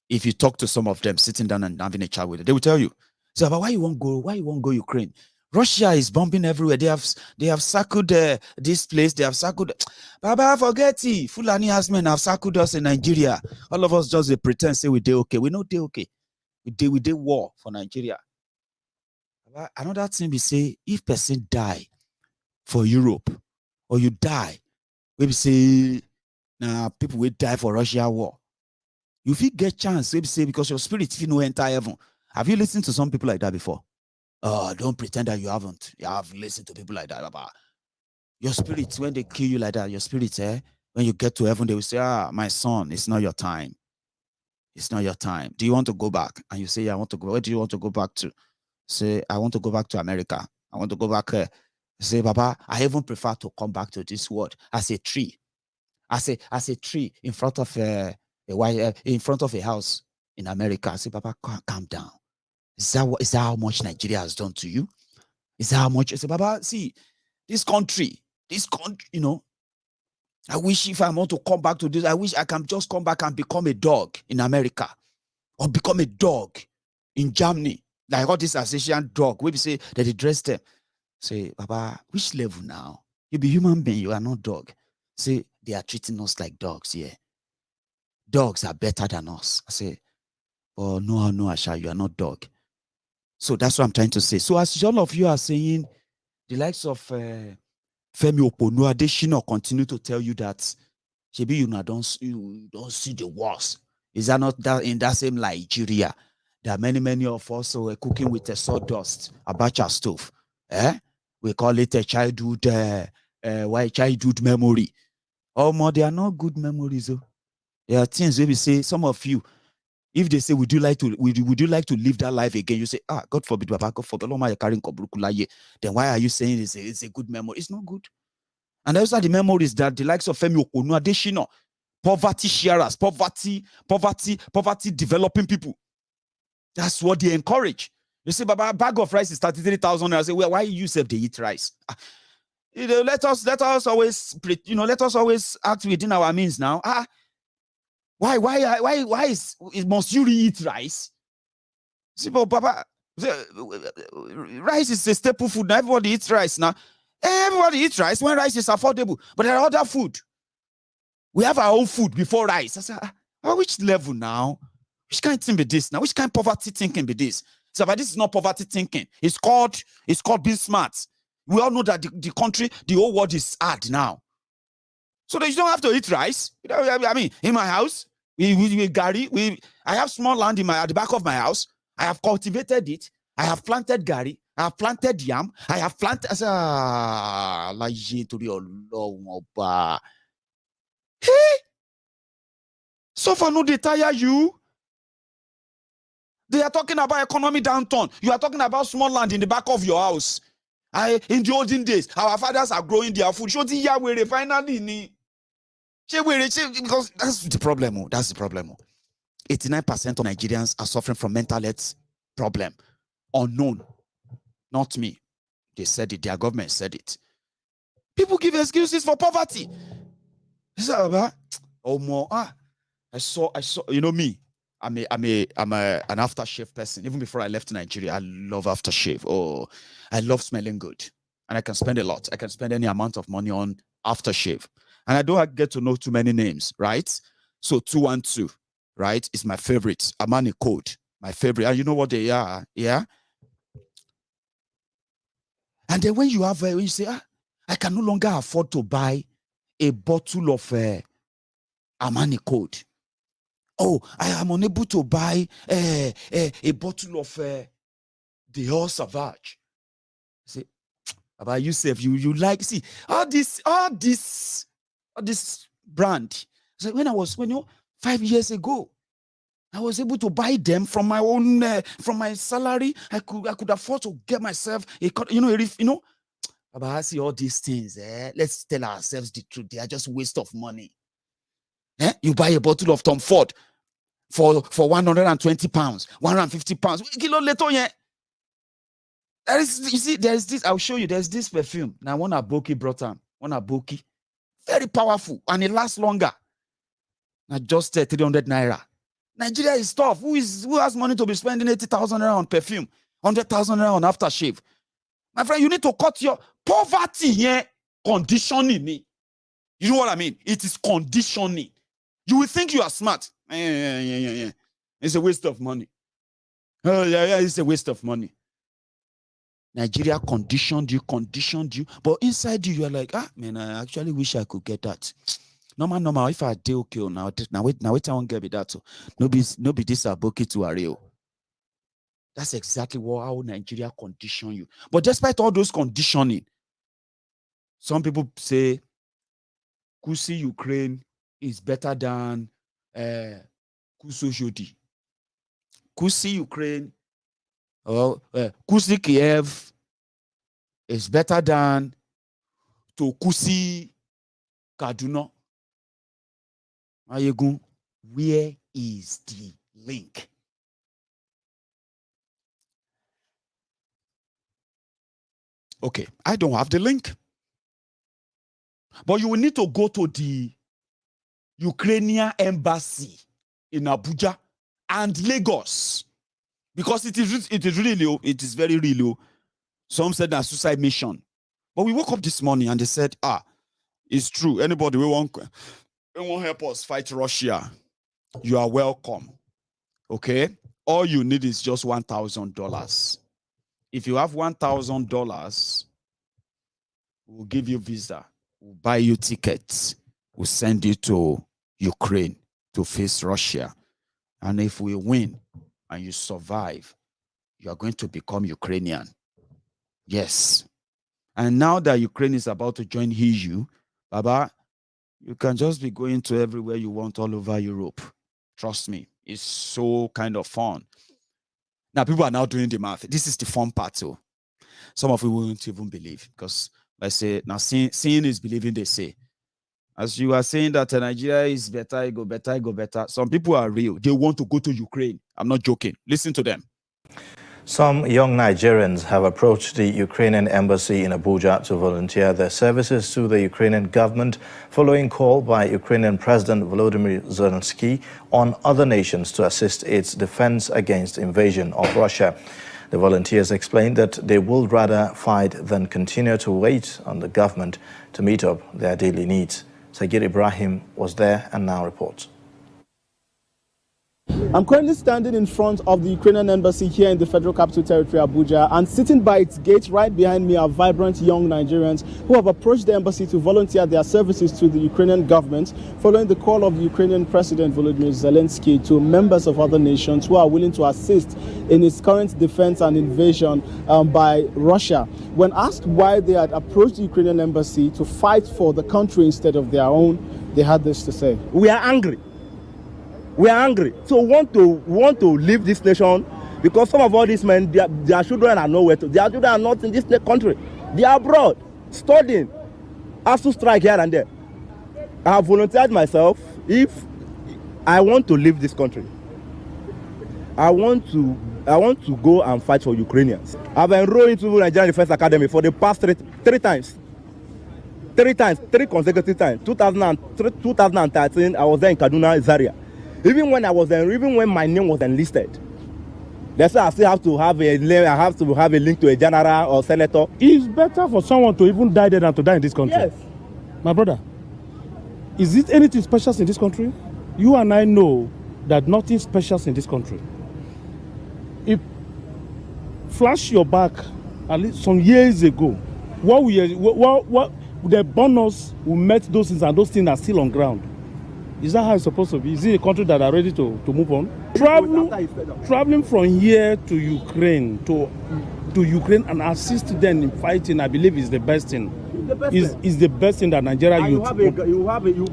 D: if you talk to some of them sitting down and having a chat with them, they will tell you, so, but why you won't go Ukraine? Russia is bombing everywhere. They have circled this place. They have circled. Baba, forget it. Fulani Hasmen have circled us in Nigeria. All of us just pretend say we did okay. We know they okay. We did war for Nigeria. Another thing we say, if person die for Europe or you die, we say people will die for Russia war. You feel get chance, we say, because your spirit if you know enter heaven. Have you listened to some people like that before? Don't pretend that you haven't. You have listened to people like that. Baba. Your spirit, when they kill you like that, your spirit, when you get to heaven, they will say, my son, it's not your time. It's not your time. Do you want to go back? And you say, yeah, I want to go. Where do you want to go back to? Say, I want to go back to America. I want to go back here. Say, Baba, I even prefer to come back to this world as a tree. As a tree in front of in front of a house in America. I say, Baba, calm down. Is that how much Nigeria has done to you? Is that how much? I say, Baba, see, this country, I wish if I want to come back to this, I wish I can just come back and become a dog in America or become a dog in Germany. Like all this Assasian dog, where we say that they dress them. Say, Baba, which level now? You be human being, you are not dog. Say, they are treating us like dogs, yeah. Dogs are better than us. I say, oh, no, Asha, you are not dog. So that's what I'm trying to say. So as all of you are saying, the likes of Femi Adesina continue to tell you that maybe you don't see the worst. Is that not that in that same Nigeria? There are many of us who are cooking with a sawdust, abacha stove. We call it a childhood memory. Oh, more, they are not good memories. Oh. There are things where we say, some of you, if they say, would you like to live that life again? You say, God forbid, Baba, God forbid, then why are you saying it's a good memory? It's not good. And those are the memories that the likes of Femi Okonu Adesina, poverty sharers, poverty developing people. That's what they encourage. You say, Baba, a bag of rice is 33,000. I say, well, why you say they eat rice? Let us always, let us always act within our means now. Why must you eat rice? See, but Baba, rice is a staple food. Now everybody eats rice now. Everybody eats rice when rice is affordable. But there are other food. We have our own food before rice. I said, which level now? Which kind of thing be this now? Which kind of poverty thinking be this? So, but this is not poverty thinking. It's called being smart. We all know that the country, the whole world is hard now. So that you don't have to eat rice. I mean, in my house, I have small land at the back of my house. I have cultivated it. I have planted gari. I have planted yam. I have planted. So far, no, they tire you. They are talking about economy downturn. You are talking about small land in the back of your house. In the olden days, our fathers are growing their food. Finally, because that's the problem. That's the problem. 89% of Nigerians are suffering from mental health problem. Unknown. Not me. They said it. Their government said it. People give excuses for poverty. I saw. You know me. I'm an aftershave person. Even before I left Nigeria, I love aftershave. Oh, I love smelling good, and I can spend a lot. I can spend any amount of money on aftershave, and I don't get to know too many names, right? So 212, right, is my favorite. Amani Code, my favorite. And you know what they are, yeah. And then when you say, I can no longer afford to buy a bottle of Amani Code. Oh, I am unable to buy a bottle of the Savage. See, about yourself, you like, see, all this brand. So when 5 years ago, I was able to buy them from my own, from my salary. I could afford to get myself about I see all these things. Let's tell ourselves the truth. They are just waste of money. You buy a bottle of Tom Ford for 120 pounds, 150 pounds. Kilo later, yeah. There's this. I'll show you. There's this perfume. Now, one Aboki brought on. One Aboki, very powerful, and it lasts longer. Now, just 300 naira. Nigeria is tough. Who has money to be spending 80,000 naira on perfume, 100,000 naira on aftershave? My friend, you need to cut your poverty here. Conditioning me. You know what I mean? It is conditioning. You will think you are smart. Yeah. It's a waste of money. Oh, yeah, it's a waste of money. Nigeria conditioned you, but inside you, are like, man, I actually wish I could get that. Normal, if I do okay, now wait, I won't get me that. So no be this aboki to a real. That's exactly how Nigeria condition you. But despite all those conditioning, some people say Kusi Ukraine is better than Kuso Jodi. Kusi Ukraine or Kusi Kiev is better than to Kusi Kaduna. Maiyegun, where is the link? Okay, I don't have the link. But you will need to go to the Ukrainian embassy in Abuja and Lagos, because it is very real. Some said that suicide mission. But we woke up this morning and they said, it's true. Anybody who won't help us fight Russia, you are welcome. Okay? All you need is just $1,000. If you have $1,000, we'll give you visa. We'll buy you tickets. We'll send you to Ukraine to face Russia. And if we win and you survive, you are going to become Ukrainian. Yes. And now that Ukraine is about to join EU, Baba, you can just be going to everywhere you want all over Europe. Trust me, it's so kind of fun. Now, people are now doing the math. This is the fun part, too. Some of you won't even believe, because I say, now seeing is believing, they say. As you are saying that Nigeria is better, it go better, it go better. Some people are real. They want to go to Ukraine. I'm not joking. Listen to them.
E: Some young Nigerians have approached the Ukrainian embassy in Abuja to volunteer their services to the Ukrainian government following call by Ukrainian President Volodymyr Zelensky on other nations to assist its defense against invasion of Russia. The volunteers explained that they would rather fight than continue to wait on the government to meet up their daily needs. Sagir Ibrahim was there and now reports.
F: I'm currently standing in front of the Ukrainian embassy here in the Federal Capital Territory, Abuja, and sitting by its gate right behind me are vibrant young Nigerians who have approached the embassy to volunteer their services to the Ukrainian government following the call of the Ukrainian President Volodymyr Zelensky to members of other nations who are willing to assist in its current defense and invasion by Russia. When asked why they had approached the Ukrainian embassy to fight for the country instead of their own, they had this to say.
G: We are angry. We are angry. So we want to leave this nation because some of all these men, their children are nowhere to. Their children are not in this country. They are abroad, studying, have to strike here and there. I have volunteered myself. If I want to leave this country, I want to go and fight for Ukrainians. I've enrolled into Nigerian Defense Academy for the past three times. Three consecutive times. 2013, I was there in Kaduna, Zaria. Even when my name was enlisted, that's why I still have to have a link to a general or senator.
H: It's better for someone to even die there than to die in this country.
G: Yes.
H: My brother, is it anything special in this country? You and I know that nothing special in this country. If flash your back at least some years ago, what the bonus we met those things and those things are still on ground. Is that how it's supposed to be? Is it a country that are ready to move on? Traveling from here to Ukraine and assist them in fighting, I believe is the best thing. Is the best thing that Nigeria youth.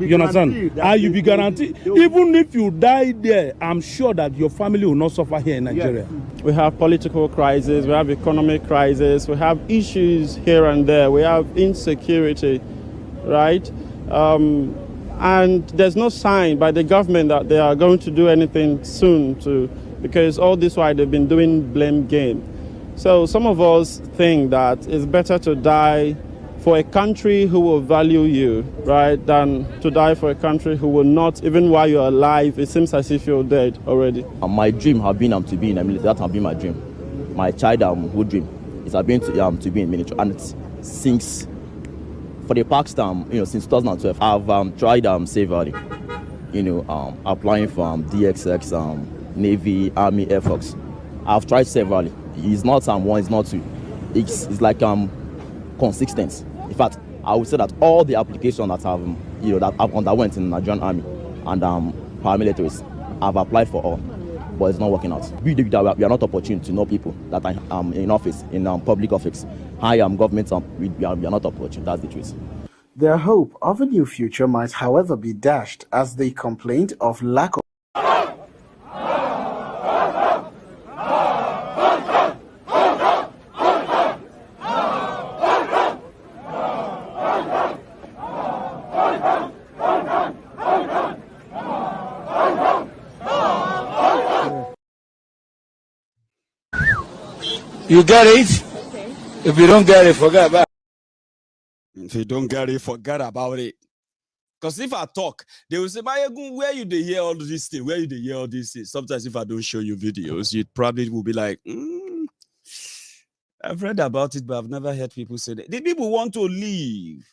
H: You understand? You'll be guaranteed. Even if you die there, I'm sure that your family will not suffer here in Nigeria.
I: Yes. We have political crisis, we have economic crisis, we have issues here and there, we have insecurity, right? And there's no sign by the government that they are going to do anything soon because all this while they've been doing blame game. So some of us think that it's better to die for a country who will value you, right, than to die for a country who will not, even while you're alive, it seems as if you're dead already.
J: My dream has been to be in the military. That has been my dream. My childhood dream is I've been to be in military. And since for the past since 2012, I've tried severally, applying for DXX, Navy, Army, Air Force. I've tried severally. It's not one, it's not two. It's like consistent. In fact, I would say that all the applications that I've underwent in the Nigerian Army and paramilitaries, I've applied for all, but it's not working out. We are not opportune to know people that are in office, in public office. High government, we are not opportune. That's the truth.
F: Their hope of a new future might, however, be dashed as they complained of lack of.
K: You get it? Okay. If you don't get it, forget about it.
C: If you don't get it, forget about it. Because if I talk, they will say, Maiyegun, where you dey hear all these things? Where you dey hear all these things? Sometimes if I don't show you videos, you probably will be like, I've read about it, but I've never heard people say that. The people want to leave.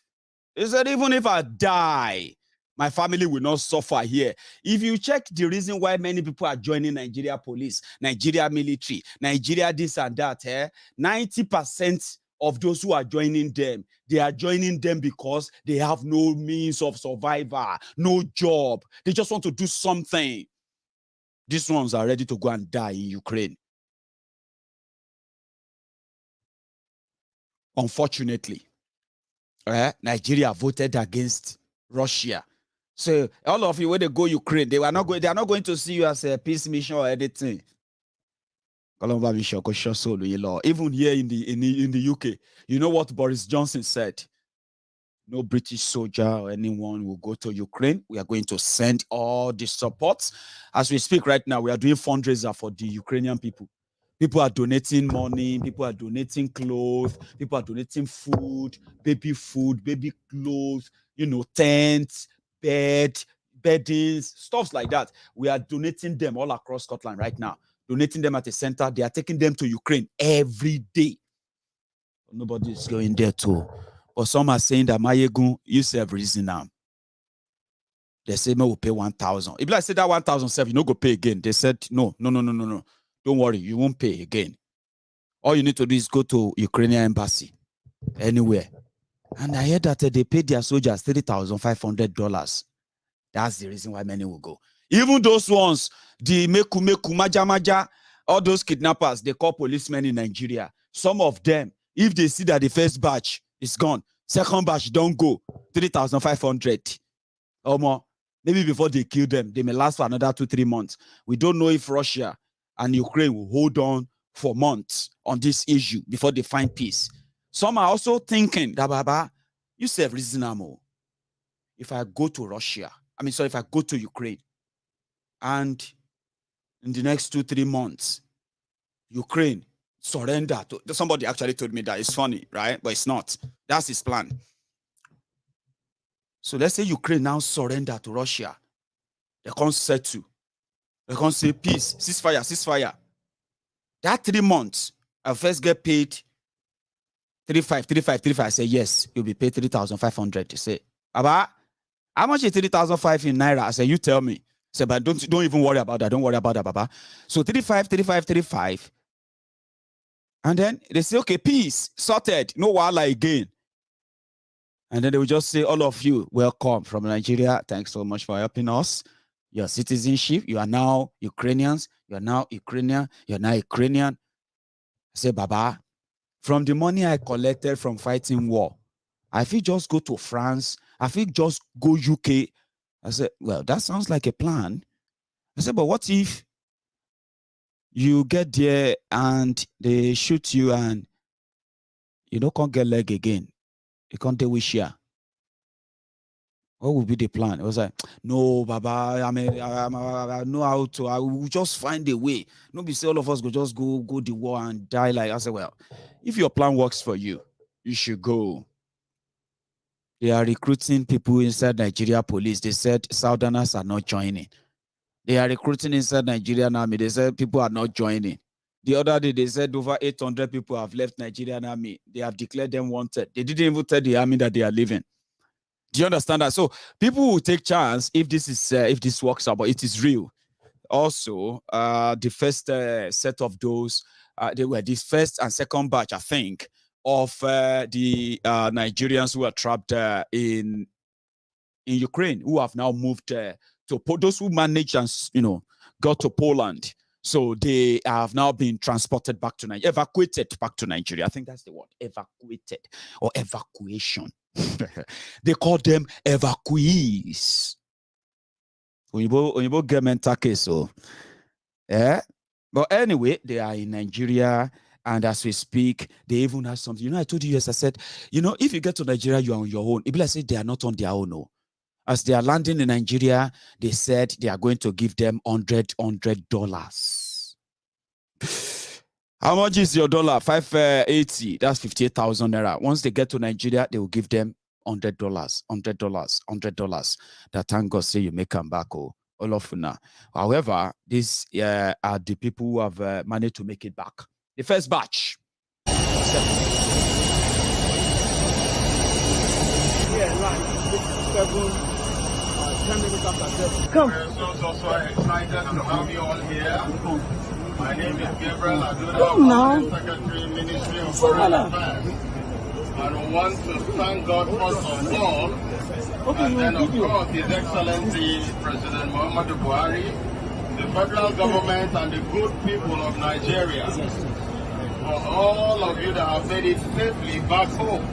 C: They said, even if I die, my family will not suffer here. If you check the reason why many people are joining Nigeria police, Nigeria military, Nigeria this and that, 90% of those who are joining them, they are joining them because they have no means of survival, no job. They just want to do something.
D: These ones are ready to go and die in Ukraine. Unfortunately, Nigeria voted against Russia. So all of you, when they go Ukraine, they are not going to see you as a peace mission or anything. Even here in the UK, you know what Boris Johnson said? No British soldier or anyone will go to Ukraine. We are going to send all the support. As we speak right now, we are doing fundraiser for the Ukrainian people. People are donating money. People are donating clothes. People are donating food, baby clothes, tents, beddings, stuff like that. We are donating them all across Scotland right now. Donating them at a center. They are taking them to Ukraine every day. Nobody is going there too. But some are saying that Maiyegun, you serve reason now. They say, no, we'll pay 1,000. If I say that 1,007, you no go pay again. They said, no. Don't worry, you won't pay again. All you need to do is go to Ukrainian embassy, anywhere. And I heard that they paid their soldiers $3,500. That's the reason why many will go. Even those ones, the meku, maja, all those kidnappers, they call policemen in Nigeria. Some of them, if they see that the first batch is gone, second batch don't go, 3,500 or more. Maybe before they kill them, they may last for another 2-3 months. We don't know if Russia and Ukraine will hold on for months on this issue before they find peace. Some are also thinking that, Baba, you say reasonable. If I go to if I go to Ukraine, and in the next 2-3 months, Ukraine surrender to somebody actually told me that. It's funny, right? But it's not. That's his plan. So let's say Ukraine now surrender to Russia. They can't settle. They can't say peace, ceasefire. That 3 months, I first get paid 35. I say, yes, you'll be paid 3,500. They say, Aba, how much is 3,500 in Naira? I say, you tell me. I say, but don't even worry about that. Don't worry about that, Baba. So 35. And then they say, okay, peace, sorted, no wala again. And then they will just say, all of you, welcome from Nigeria. Thanks so much for helping us. Your citizenship, you are now Ukrainians. You are now Ukrainian. You are now Ukrainian. I say, Baba, from the money I collected from fighting war, I feel just go to France. I feel just go UK. I said, well, that sounds like a plan. I said, but what if you get there and they shoot you and you can't get leg again? You can't do wish here. What would be the plan? It was like, no, Baba, I know how to. I will just find a way. Nobody say all of us go just go the war and die. Like I said, well, if your plan works for you, you should go. They are recruiting people inside Nigeria police. They said Southerners are not joining. They are recruiting inside Nigerian army. They said people are not joining. The other day, they said over 800 people have left Nigerian army. They have declared them wanted. They didn't even tell the army that they are leaving. Do you understand that? So people will take chance if this works out, but it is real. Also, the first set of those, they were this first and second batch, I think, of the Nigerians who are trapped in Ukraine, who have now moved to those who managed and got to Poland. So they have now been transported back to Nigeria, evacuated back to Nigeria. I think that's the word, evacuated or evacuation. They call them evacuees. Oyibo get mental case, so but anyway, they are in Nigeria, and as we speak, they even have something. I told you, yes, I said, if you get to Nigeria, you are on your own. If I say they are not on their own, no. As they are landing in Nigeria, they said they are going to give them $100. How much is your dollar? 580. That's 58,000 naira. Once they get to Nigeria, they will give them $100. That thank God say you may come back, all of now. However, these are the people who have managed to make it back. The first batch.
L: Come. We're so excited to have you all here. My name is Gabriel Aduda, Secretary, Ministry of Foreign Affairs. And we want to thank God first of all, and then of course His Excellency President Muhammadu Buhari the federal government and the good people of Nigeria, for all of you that have made it safely back home.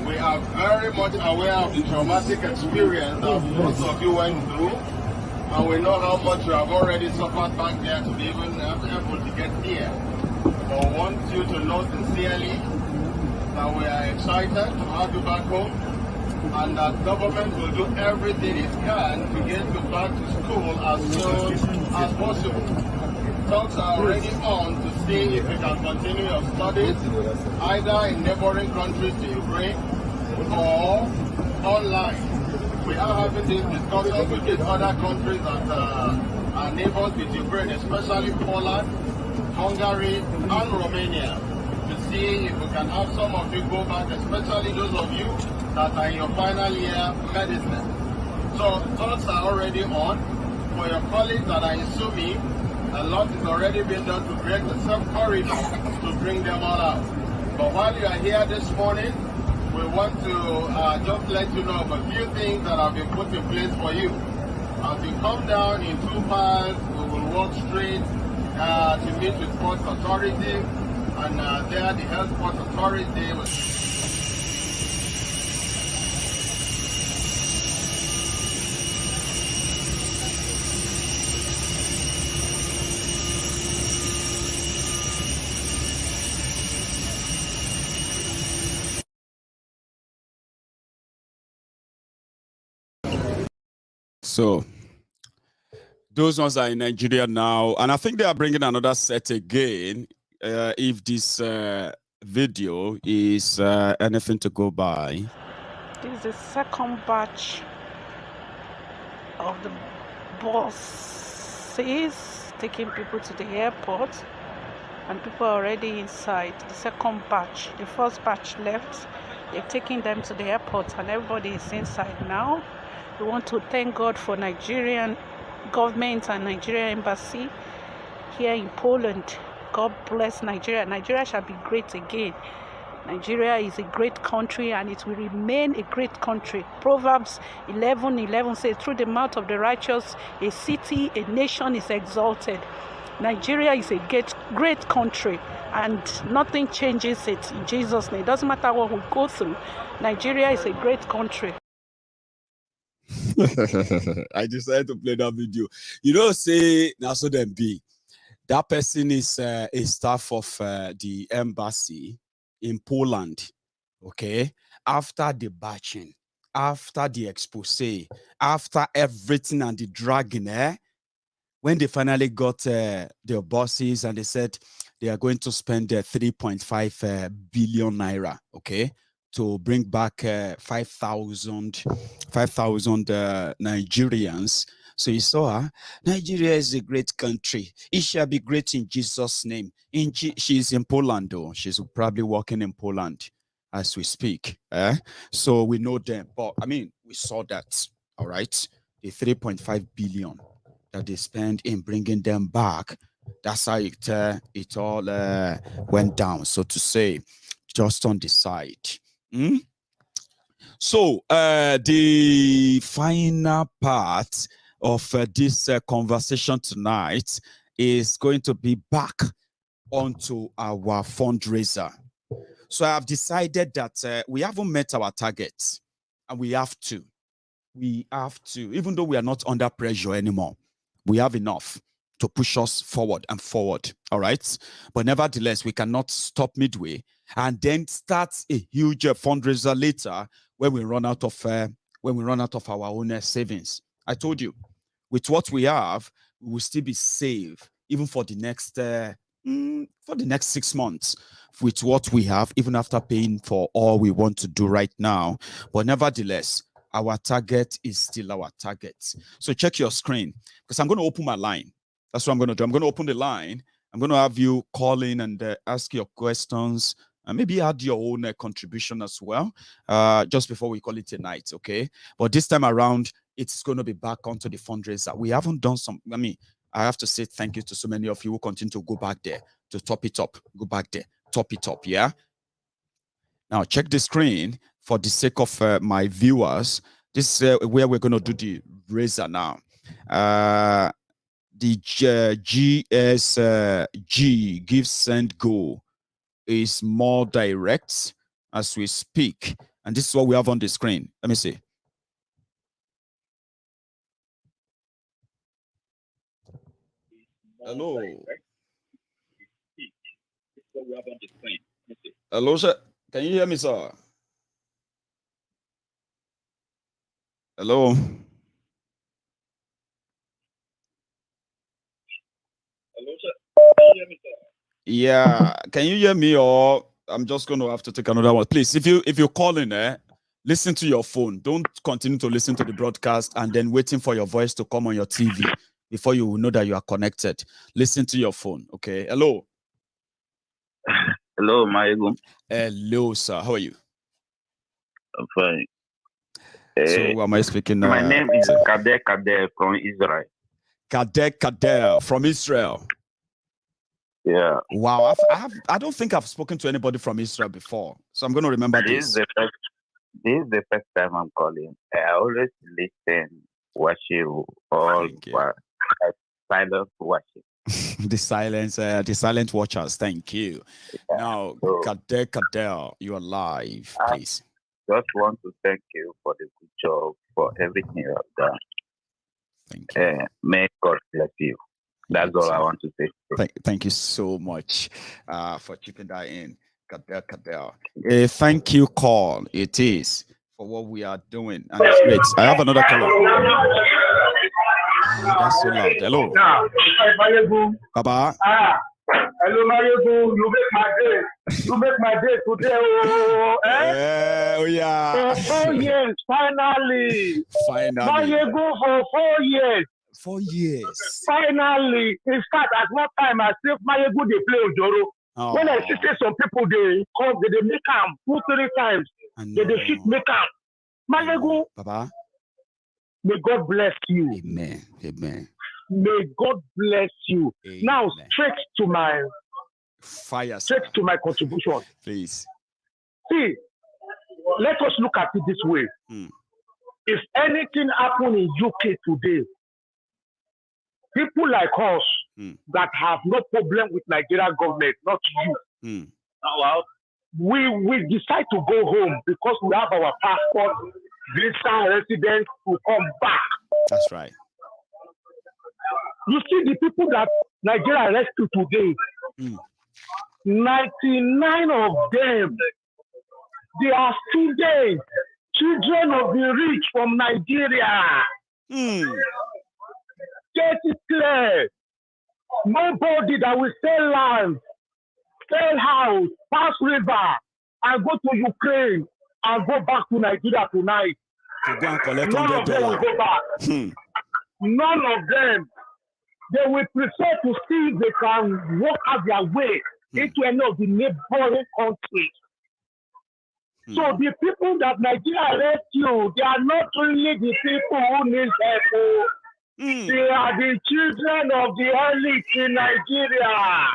L: We are very much aware of the traumatic experience that most of you went through, and we know how much you have already suffered back there to be even able to get here. But I want you to know sincerely that we are excited to have you back home, and that government will do everything it can to get you back to school as soon as possible. Talks are already on to see if you can continue your studies either in neighboring countries to Ukraine or online. We are having these discussions with these other countries that are neighbors with Ukraine, especially Poland, Hungary, and Romania, to see if we can have some of you go back, especially those of you that are in your final year medicine. So talks are already on. For your colleagues that are in Sumi, a lot is already been done to create a safe corridor to bring them all out. But while you are here this morning, we want to just let you know of a few things that have been put in place for you. As you come down in 2 paths, we will walk straight to meet with Sports Authority, and there the Health Sports Authority will...
C: So those ones are in Nigeria now, and I think they are bringing another set again. If this video is anything to go by.
M: This is the second batch of the buses taking people to the airport, and people are already inside. The second batch, the first batch left, they're taking them to the airport, and everybody is inside now. We want to thank God for Nigerian government and Nigerian embassy here in Poland. God bless Nigeria. Nigeria shall be great again. Nigeria is a great country, and it will remain a great country. Proverbs 11:11 says, through the mouth of the righteous, a city, a nation is exalted. Nigeria is a great country, and nothing changes it in Jesus' name. It doesn't matter what we go through. Nigeria is a great country.
C: I decided to play that video. You know, say now so then be that person is a staff of the embassy in Poland. Okay, after the batching, after the expose, after everything and the dragging, when they finally got their bosses and they said they are going to spend 3.5 billion naira. Okay, to bring back 5,000 Nigerians. So you saw, Nigeria is a great country. It shall be great in Jesus' name. She's in Poland, though. She's probably working in Poland as we speak. So we know them. But, I mean, we saw that, all right? The 3.5 billion that they spend in bringing them back, that's how it all went down, so to say, just on the side. So the final part of this conversation tonight is going to be back onto our fundraiser. So I have decided that we haven't met our targets, and we have to, even though we are not under pressure anymore, we have enough to push us forward and forward. All right. But nevertheless, we cannot stop midway and then start a huge fundraiser later when we run out of our own savings. I told you, with what we have, we will still be safe even for the next 6 months with what we have, even after paying for all we want to do right now. But nevertheless, our target is still our target. So check your screen, because I'm going to open my line. That's what I'm going to do. I'm going to open the line. I'm going to have you call in and ask your questions, and maybe add your own contribution as well, just before we call it a night, okay? But this time around, it's going to be back onto the fundraiser. We haven't done some, I have to say thank you to so many of you who continue to go back there to top it up. Go back there, top it up, yeah? Now, check the screen for the sake of my viewers. This is where we're going to do the raiser now. the GSG give send go is more direct as we speak, and this is what we have on the screen. Let me see. Hello. Hello, sir. Can you hear me, sir? Hello. Hello, sir. Can you hear me, sir? Yeah. Can you hear me, or I'm just going to have to take another one? Please, if you're calling, listen to your phone. Don't continue to listen to the broadcast and then waiting for your voice to come on your TV before you know that you are connected. Listen to your phone. Okay. Hello.
N: Hello, Maiyegun.
C: Hello, sir. How are you?
N: I'm fine.
C: So who am I speaking?
N: My name is Kader from Israel.
C: Kader from Israel.
N: Yeah.
C: Wow. I don't think I've spoken to anybody from Israel before, so I'm going to remember this.
N: This is the first time I'm calling. I always listen, worship, all silent worship.
C: The silent watchers. Thank you. Yeah. Now, so, Kader, you are live, please.
N: I just want to thank you for the good job, for everything you have done.
C: Thank you.
N: May God bless you. That's all I want to say.
C: Thank you so much for chipping that in, Kader. Thank you, call. It is for what we are doing, and it's great. I have another caller. That's so loud. Hello. Baba.
O: Hello, Maiyegun. You make my day. You make my day today.
C: Oh, yeah.
O: For 4 years, finally. Maiyegun for 4 years.
C: 4 years.
O: Finally. In fact, at one time, I see Maiyegun they play Ojoro.
C: Oh.
O: When I see some people, they come, they make them 2-3 times. They defeat make them. Maiyegun.
C: Baba.
O: May God bless you.
C: Amen. Amen.
O: May God bless you. Amen. Now, straight to my contribution.
C: Please.
O: See, let us look at it this way. If anything happened in UK today, people like us that have no problem with Nigerian government, not you, we decide to go home because we have our passport, visa, residence to come back.
C: That's right.
O: You see the people that Nigeria rescued today, 99 of them, they are students, children of the rich from Nigeria. Get it clear. Nobody that will sell land, sell house, pass river, and go to Ukraine and go back to Nigeria tonight. None of them will go back. None of them. They will prefer to see if they can walk out their way into any of the neighboring countries. So the people that Nigeria rescue, they are not really the people who need help. They are the children of the elite in Nigeria.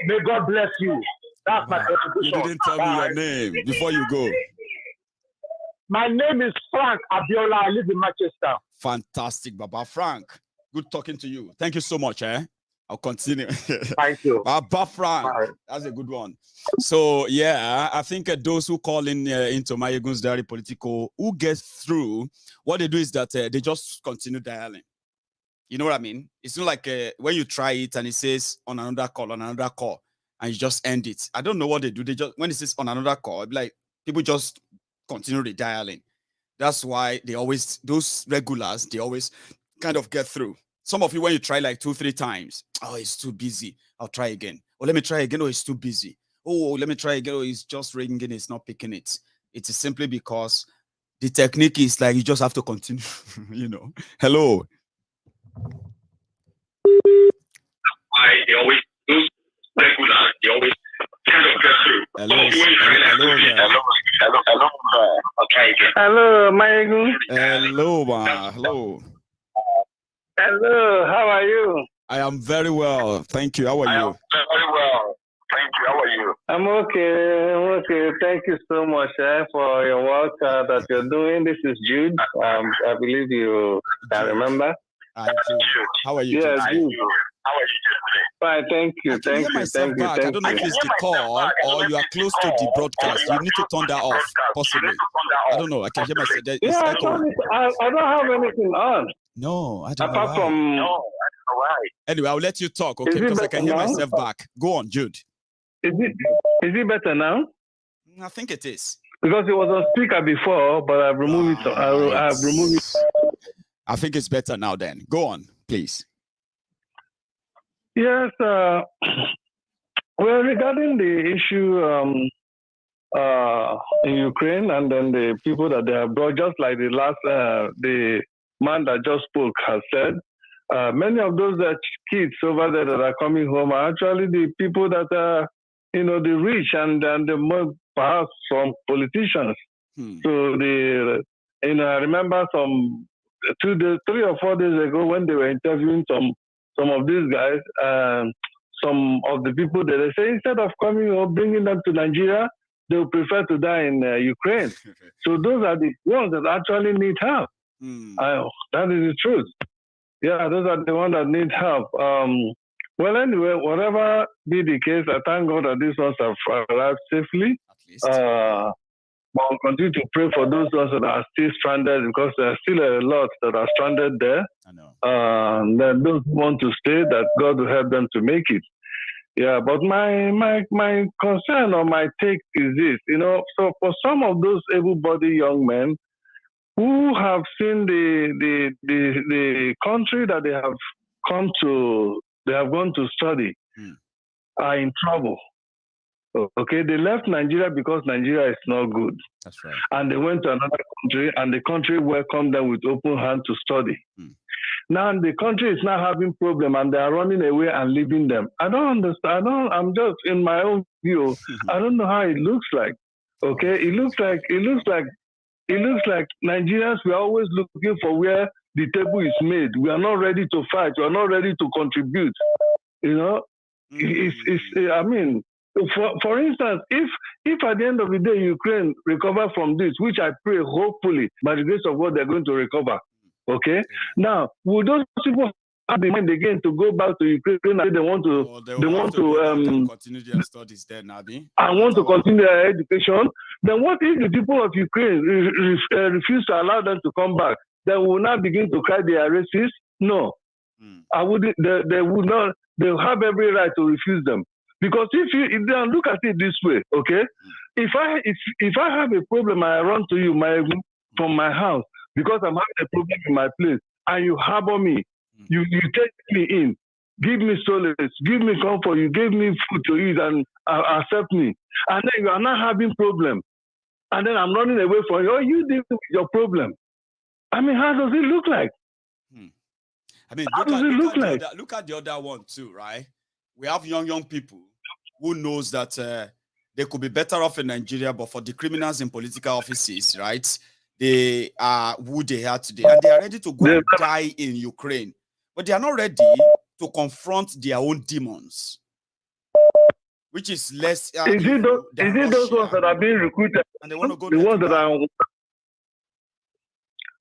O: May God bless you. That's my contribution.
C: You didn't tell me your name before you go.
O: My name is Frank Abiola. I live in Manchester.
C: Fantastic, Baba Frank. Good talking to you. Thank you so much. I'll continue.
O: Thank you.
C: Baba Frank. That's a good one. So, yeah, I think those who call in into MaiyegunsDiary Politico, who gets through, what they do is that they just continue dialing. You know what I mean? It's not like when you try it and it says on another call, and you just end it. I don't know what they do. They just, when it says on another call, it'd be like people just continue redialing. That's why they always, those regulars, they always kind of get through. Some of you, when you try like 2-3 times, oh, it's too busy, I'll try again. Oh, let me try again, oh, it's too busy. Oh, let me try again, oh, it's just ringing, it's not picking it. It is simply because the technique is like you just have to continue, you know. Hello.
O: They always, those regulars, they always kind of get through.
P: Hello, Maiyegun.
C: Hello, ma. Hello.
P: Hello, how are you?
C: I am very well. Thank you. How are you?
P: Very well. Thank you. How are you? I'm okay. Thank you so much for your work that you're doing. This is Jude. I believe you can remember.
C: How are you?
P: Yeah,
C: Jude?
P: good. How are you today? Fine, thank you.
C: I can hear myself back. I don't know if it's the call or you are close to the broadcast. You need to turn that off, possibly. I don't know. I can hear myself.
P: Yeah, I don't have anything on.
C: No, I don't know
P: Apart
C: why.
P: from no, I don't know why.
C: Anyway, I'll let you talk, okay?
P: Is it
C: Because I
P: better
C: can hear
P: now?
C: myself back. Go on, Jude.
P: Is it better now?
C: I think it is.
P: Because it was on speaker before, but I've removed it. I've removed it.
C: I think it's better now. Then go on, please.
P: Yes. Well, regarding the issue in Ukraine, and then the people that they have brought, just like the last the man that just spoke has said, many of those kids over there that are coming home are actually the people that are, the rich and the more perhaps some politicians. So I remember 3 or 4 days ago when they were interviewing some of these guys, some of the people that they say instead of coming or bringing them to Nigeria, they would prefer to die in Ukraine. So those are the ones that actually need help. That is the truth. Yeah, those are the ones that need help. Well, anyway, whatever be the case, I thank God that these ones have arrived safely. But we'll continue to pray for those ones that are still stranded, because there are still a lot that are stranded there.
C: I know.
P: That don't want to stay, that God will help them to make it. Yeah, but my concern or my take is this, so for some of those able-bodied young men who have seen the country that they have gone to study are in trouble. Okay, they left Nigeria because Nigeria is not good.
C: That's right.
P: And they went to another country, and the country welcomed them with open hand to study. Now the country is now having problem, and they are running away and leaving them. I don't understand. I'm just in my own view. I don't know how it looks like. Okay, it looks like Nigerians, we are always looking for where the table is made. We are not ready to fight. We are not ready to contribute. For instance, if at the end of the day Ukraine recover from this, which I pray, hopefully by the grace of God they're going to recover. Okay. Now, will those people have the mind again to go back to Ukraine and they want to
C: continue their studies there, Nabi?
P: I want to continue their education. Then what if the people of Ukraine refuse to allow them to come back? Then we will not begin to cry they are racist? No. They would not. They have every right to refuse them. Because if they look at it this way, okay, if I have a problem, I run to you, Maiyegun, from my house because I'm having a problem in my place, and you harbor me, you take me in, give me solace, give me comfort, you give me food to eat and accept me, and then you are not having problem, and then I'm running away from you. You deal with your problem. I mean, how does it look like?
C: I mean, look at the other one too, right? We have young people who knows that they could be better off in Nigeria, but for the criminals in political offices, right? They are who they are today, and they are ready to go and die in Ukraine, but they are not ready to confront their own demons, which is less.
P: Is it those ones that are being recruited?
C: And they want to go.
P: The ones that are.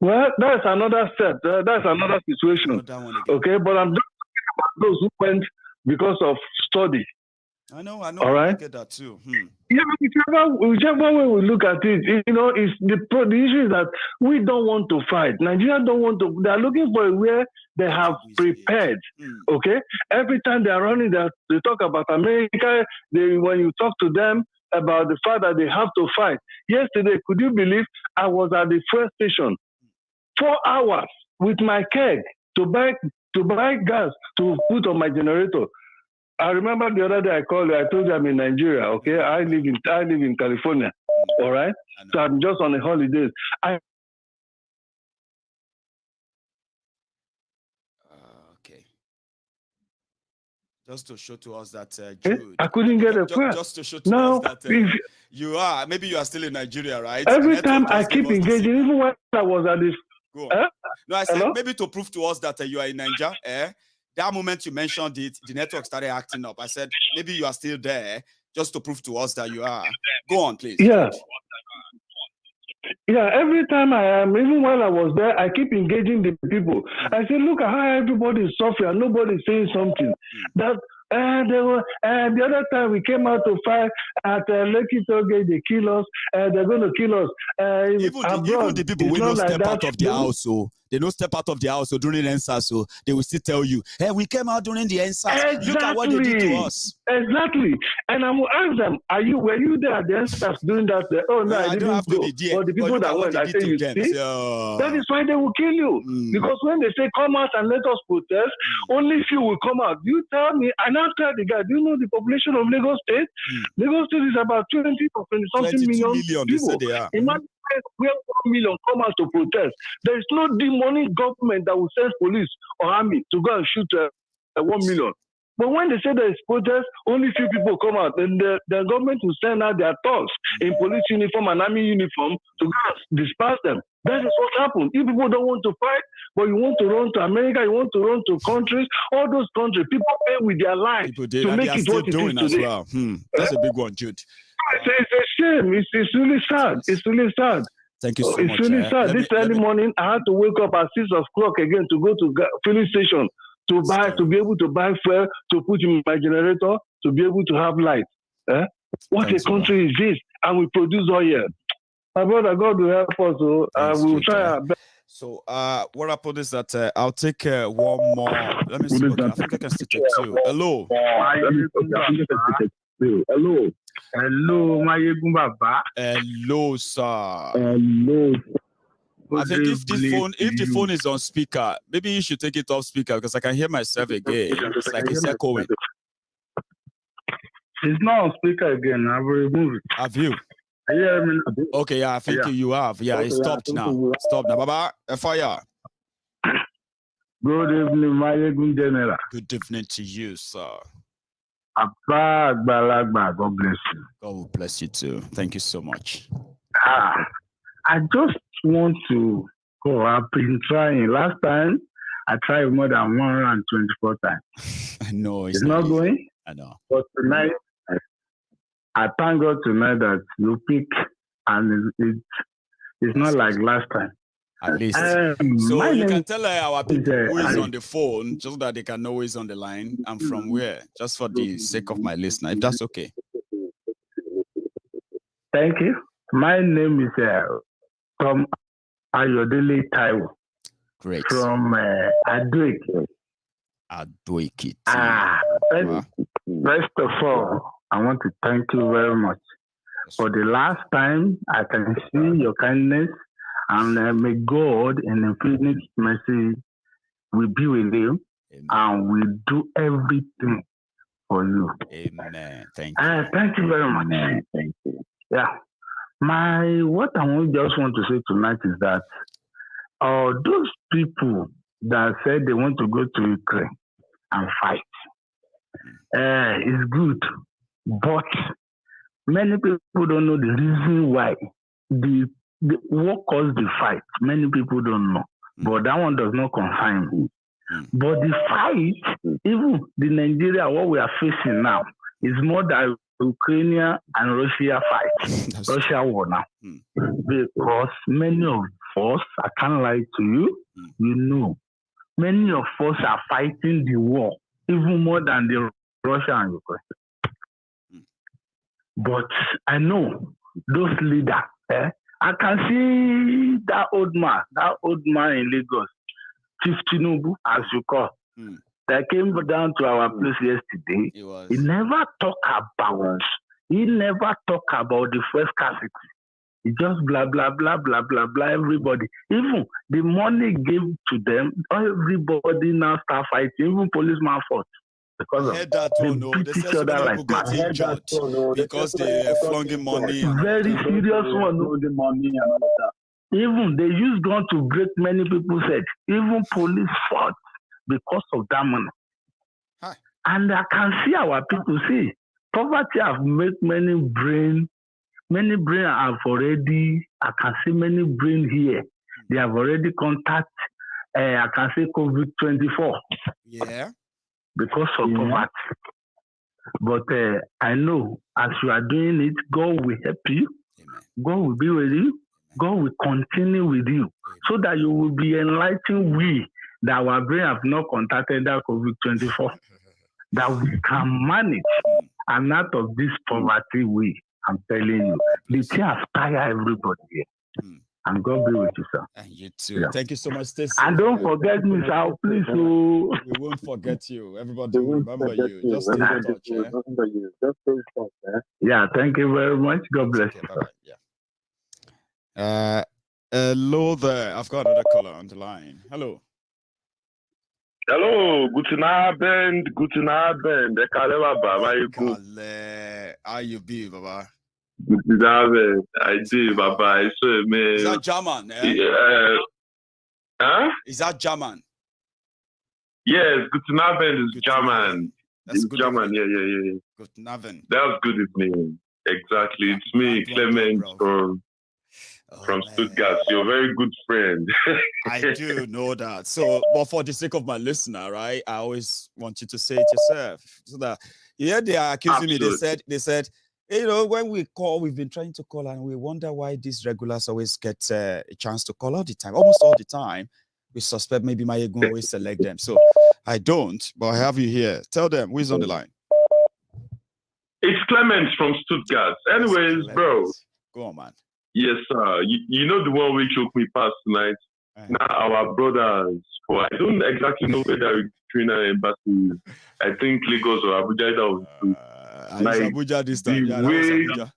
P: Well, that's another step. That's another situation. Okay, but I'm just talking about those who went because of study.
C: I know.
P: All right.
C: I get that too.
P: Yeah, whichever way we look at it, it's the issue is that we don't want to fight. Nigeria don't want to. They are looking for where they have prepared. Okay. Every time they are running, they talk about America. When you talk to them about the fact that they have to fight. Yesterday, could you believe I was at the fuel station 4 hours with my keg to buy gas to put on my generator. I remember the other day I called you. I told you I'm in Nigeria. Okay, I live in California. All right, so I'm just on the holidays.
C: Okay. Just to show to us that Jude,
P: I couldn't get a fuel.
C: Just to show to us that you are still in Nigeria, right?
P: Every time I keep engaging, even when I was at this.
C: No, I said maybe to prove to us that you are in Nigeria. That moment you mentioned it, the network started acting up. I said maybe you are still there, just to prove to us that you are. Go on, please.
P: Yeah. Yeah, every time I am, even while I was there, I keep engaging the people. I say, look at how everybody is suffering and nobody is saying something. That the other time we came out to fight at Lekki Toge, they kill us. They're going to kill us.
C: Even the people will not step out of the house, so they don't step out of the house. So during the NSAS, so they will still tell you, "Hey, we came out during the NSAS.
P: Exactly.
C: Look at what they did to us."
P: Exactly. And I will ask them, were you there at the NSAS during that? Oh no, I didn't go. Or the people that went, I say, you see, that is why they will kill you. Because when they say come out and let us protest, only few will come out. You tell me, and I'll tell the guy, do you know the population of Lagos State? Lagos State is about 20 or 20 something million people.
C: They say they are.
P: Imagine where 1 million come out to protest. There is no demonic government that will send police or army to go and shoot 1 million. But when they say there is protest, only few people come out. And the government will send out their thugs in police uniform and army uniform to go and disperse them. That is what happened. If people don't want to fight, but you want to run to America, you want to run to countries, all those countries, people pay with their lives to make it what it is today.
C: Well. That's a big one, Jude.
P: It's a shame. It's really sad. It's really sad.
C: Thank you so much.
P: It's really sad. This early morning, I had to wake up at 6 o'clock again to go to filling station to be able to buy fuel to put in my generator to be able to have light. What a country is this? And we produce oil. My brother, God will help us. So we will try our best.
C: So what happened is that I'll take one more. Let me see. Okay, I think I can still take two. Hello.
O: Hello. Hello, Maiyegun Baba.
C: Hello, sir.
O: Hello.
C: I think if the phone is on speaker, maybe you should take it off speaker because I can hear myself again. It's like it's echoing.
O: It's not on speaker again. I've removed it.
C: Have you?
O: Yeah,
C: okay, yeah, I think you have. Yeah, it stopped now. Stop now. Baba, fire.
O: Good evening, Maiyegun General.
C: Good evening to you, sir.
O: God bless you.
C: God will bless you too. Thank you so much.
O: I just want to go. I've been trying. Last time, I tried more than 124 times.
C: I know.
O: It's not going.
C: I know.
O: But tonight, I thank God tonight that you pick, and it's not like last time.
C: At least. So you can tell our people who is on the phone, just that they can know who is on the line and from where, just for the sake of my listener, if that's okay.
O: Thank you. My name is Tom Ayodele Taiwo.
C: Great.
O: From Adoekiti.
C: Adoekiti.
O: First of all, I want to thank you very much. For the last time, I can see your kindness, and may God in infinite mercy will be with you. Amen. And will do everything for you.
C: Amen. Thank you.
O: Thank you very much. Thank you. Yeah. What I just want to say tonight is that those people that said they want to go to Ukraine and fight, it's good. But many people don't know the reason why. What caused the fight? Many people don't know. But that one does not concern me. But the fight, even the Nigeria, what we are facing now, is more than Ukraine and Russia fight. Russia war now. Because many of us, I can't lie to you, many of us are fighting the war, even more than the Russia and Ukraine. But I know those leaders, I can see that old man in Lagos, Chief Tinubu, as you call, that came down to our place yesterday. He never talked about the first scarcity. He just blah, blah, blah, blah, blah, blah, everybody. Even the money gave to them, everybody now start fighting, even policeman fought. Because
C: I heard that they said so many people got injured because they flunging money.
O: Very serious one. The money and all that. Even they used gun to break many people's heads. Even police fought because of that money. Huh. And I can see our people poverty have made many brain have already, I can see many brain here. They have already contact, I can say COVID-24.
C: Yeah.
O: Because of poverty. But I know as you are doing it, God will help you. Amen. God will be with you. God will continue with you so that you will be enlightened. We that our brain have not contacted that COVID-24, that we can manage. And out of this poverty way, I'm telling you, the thing has tired everybody here. And God be with you, sir.
C: And you too.
O: Yeah.
C: Thank you so much, Stacy.
O: And don't forget me, sir. Please. Oh.
C: We won't forget you. Everybody will remember you. Just stay in touch.
O: Yeah, thank you very much. God bless you.
C: Bye-bye. Yeah. Hello there. I've got another caller on the line. Hello.
P: Hello, guten Abend, guten Abend.
C: How you be, Baba?
P: Guten Abend. I do, Baba. I saw me.
C: Is that German?
P: Huh?
C: Is that German?
P: Yes, guten Abend is German.
C: That's good
P: German, yeah.
C: Guten Abend.
P: That's good evening. Exactly. It's me, Clement from Stuttgart. You're a very good friend.
C: I do know that. So, but for the sake of my listener, right, I always want you to say it yourself. So that they are accusing me. They said, you know, when we call, we've been trying to call and we wonder why these regulars always get a chance to call all the time. Almost all the time. We suspect maybe Maiyegun always select them. So I don't, but I have you here. Tell them who is on the line.
P: It's Clement from Stuttgart. Anyways, bro.
C: Go on, man.
P: Yes, sir. You know the one we took me past tonight? Now our brothers, who I don't exactly know where they're between our embassies. I think Lagos or Abuja.
C: Like, Abuja this time. Yeah, Abuja.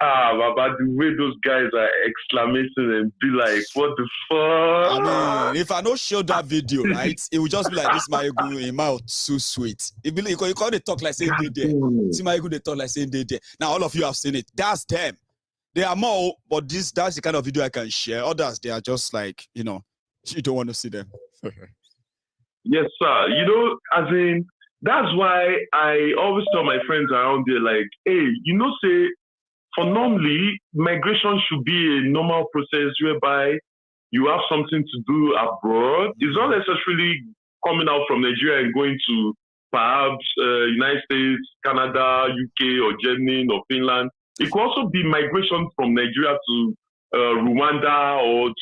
P: Baba, the way those guys are exclamating and be like, what the fuck?
C: I mean, if I don't show that video, right, it would just be like this Maiyegun in mouth so sweet. It be like, you call they talk like saying they there. See Maiyegun, they talk like saying they there. Now all of you have seen it. That's them. They are more, but that's the kind of video I can share. Others, they are just like, you know, you don't want to see them.
P: Yes, sir. You know, as in, that's why I always tell my friends around there, like, hey, you know, say, for normally, migration should be a normal process whereby you have something to do abroad. It's not necessarily coming out from Nigeria and going to perhaps United States, Canada, UK, or Germany, or Finland. It could also be migration from Nigeria to Rwanda or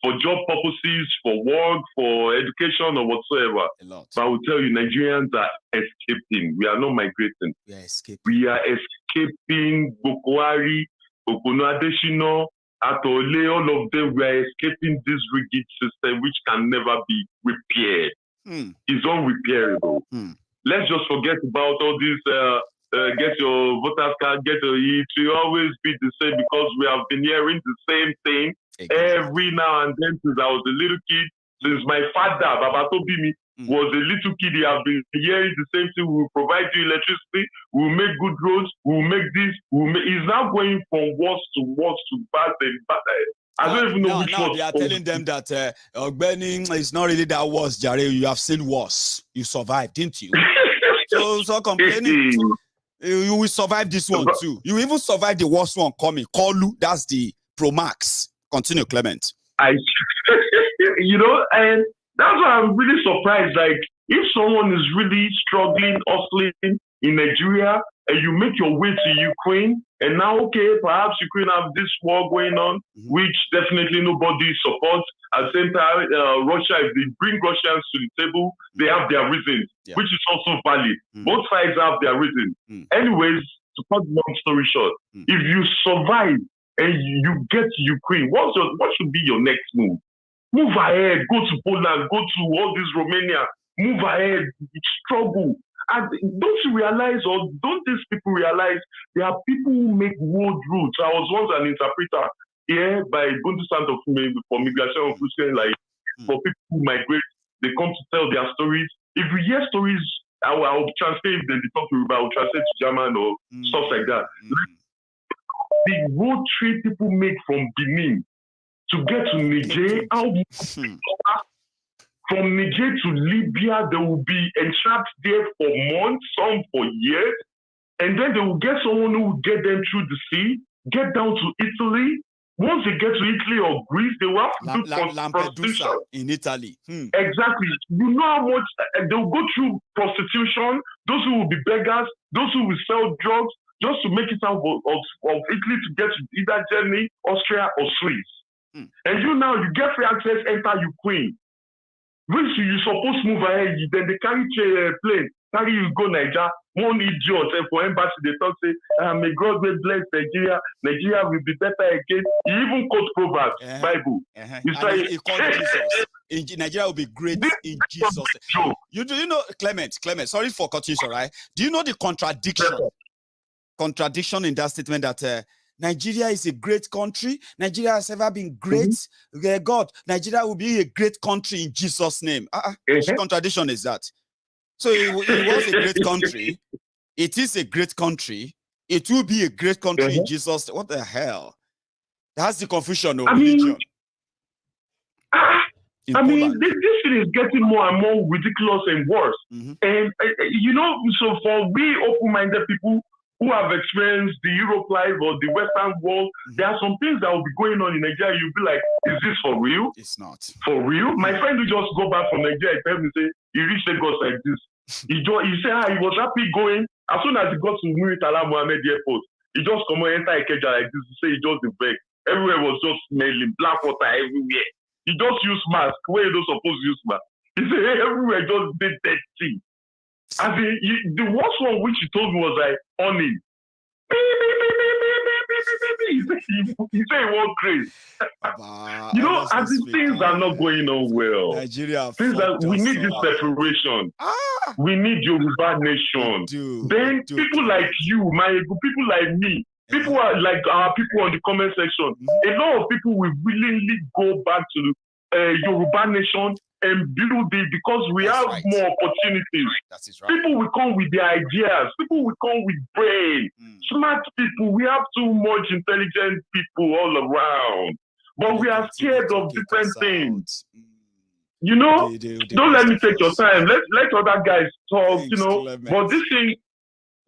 P: for job purposes, for work, for education, or whatsoever. But I will tell you, Nigerians are escaping. We are not migrating. We are escaping Bokwari, Okono Adeshino, Atole, all of them. We are escaping this rigid system which can never be repaired. It's unrepairable. Let's just forget about all this. Get your voter card, get your it will always be the same because we have been hearing the same thing every now and then since I was a little kid. Since my father, Baba Tobimi, was a little kid, he have been hearing the same thing. We will provide you electricity, we will make good roads, we will make this, He's now going from worse to bad and bad. I don't even know which one.
C: Now they are telling them that Ogbeni is not really that worse, Jare. You have seen worse. You survived, didn't you? so complaining. You will survive this one too. You even survive the worst one coming. Kolu, that's the Pro Max. Continue, Clement.
P: You know, and that's why I'm really surprised. Like, if someone is really struggling, hustling in Nigeria, and you make your way to Ukraine, and now, okay, perhaps Ukraine have this war going on, which definitely nobody supports. At the same time, Russia, if they bring Russians to the table, they have their reasons, which is also valid. Both sides have their reasons. Anyways, to cut the long story short, if you survive and you get to Ukraine, what should be your next move? Move ahead, go to Poland, go to all this Romania, move ahead, struggle. And don't you realize, or don't these people realize, there are people who make road routes. I was once an interpreter here by Bundesland for Migration, like for people who migrate, they come to tell their stories. If you hear stories, I'll translate them, they talk to you about, I'll translate to German or stuff like that. The road trip people make from Benin to get to Niger, from Niger to Libya, they will be entrapped there for months, some for years, and then they will get someone who will get them through the sea, get down to Italy. Once they get to Italy or Greece, they will have to do prostitution.
C: In Italy.
P: Exactly. You know how much they will go through prostitution, those who will be beggars, those who will sell drugs,
O: just to make it out of Italy to get to either Germany, Austria, or Swiss. And you now, you get free access, enter Ukraine. Which you supposed to move ahead, then they carry plane, carry you go Nigeria. One idiot for embassy, they talk, say, may God will bless Nigeria. Nigeria will be better again. He even quote Proverbs, Bible.
C: He called Jesus. Nigeria will be great in Jesus. You know, Clement, sorry for cutting you, right? Do you know the contradiction in that statement that Nigeria is a great country? Nigeria has ever been great. God, Nigeria will be a great country in Jesus' name. Which contradiction is that? So it was a great country. It is a great country. It will be a great country in Jesus. What the hell? That's the confusion of religion.
O: I mean, this thing is getting more and more ridiculous and worse. And, you know, so for we open-minded people who have experienced the Europe life or the Western world, there are some things that will be going on in Nigeria. You'll be like, is this for real?
C: It's not.
O: For real? My friend who just got back from Nigeria, tell me, say, he reached Lagos like this. He said he was happy going. As soon as he got to Muritala Mohammed Airport, he just come and enter Ikeja like this. He said he just the beg. Everywhere was just smelling, black water everywhere. He just used mask where you don't supposed to use mask. He said, hey, everywhere just did that thing. I mean, the worst one which he told me was like, honey. He said he won't crazy. You know, as the things are not going on well.
C: Nigeria,
O: we need this separation. We need Yoruba nation. Then people like you, Maiyegun, people like me, people are like our people on the comment section. A lot of people will willingly go back to Yoruba nation and build it because we have more opportunities. People will come with their ideas. People will come with brain. Smart people. We have too much intelligent people all around. But we are scared of different things. You know, don't let me take your time. Let other guys talk, you know. Clement. But this thing,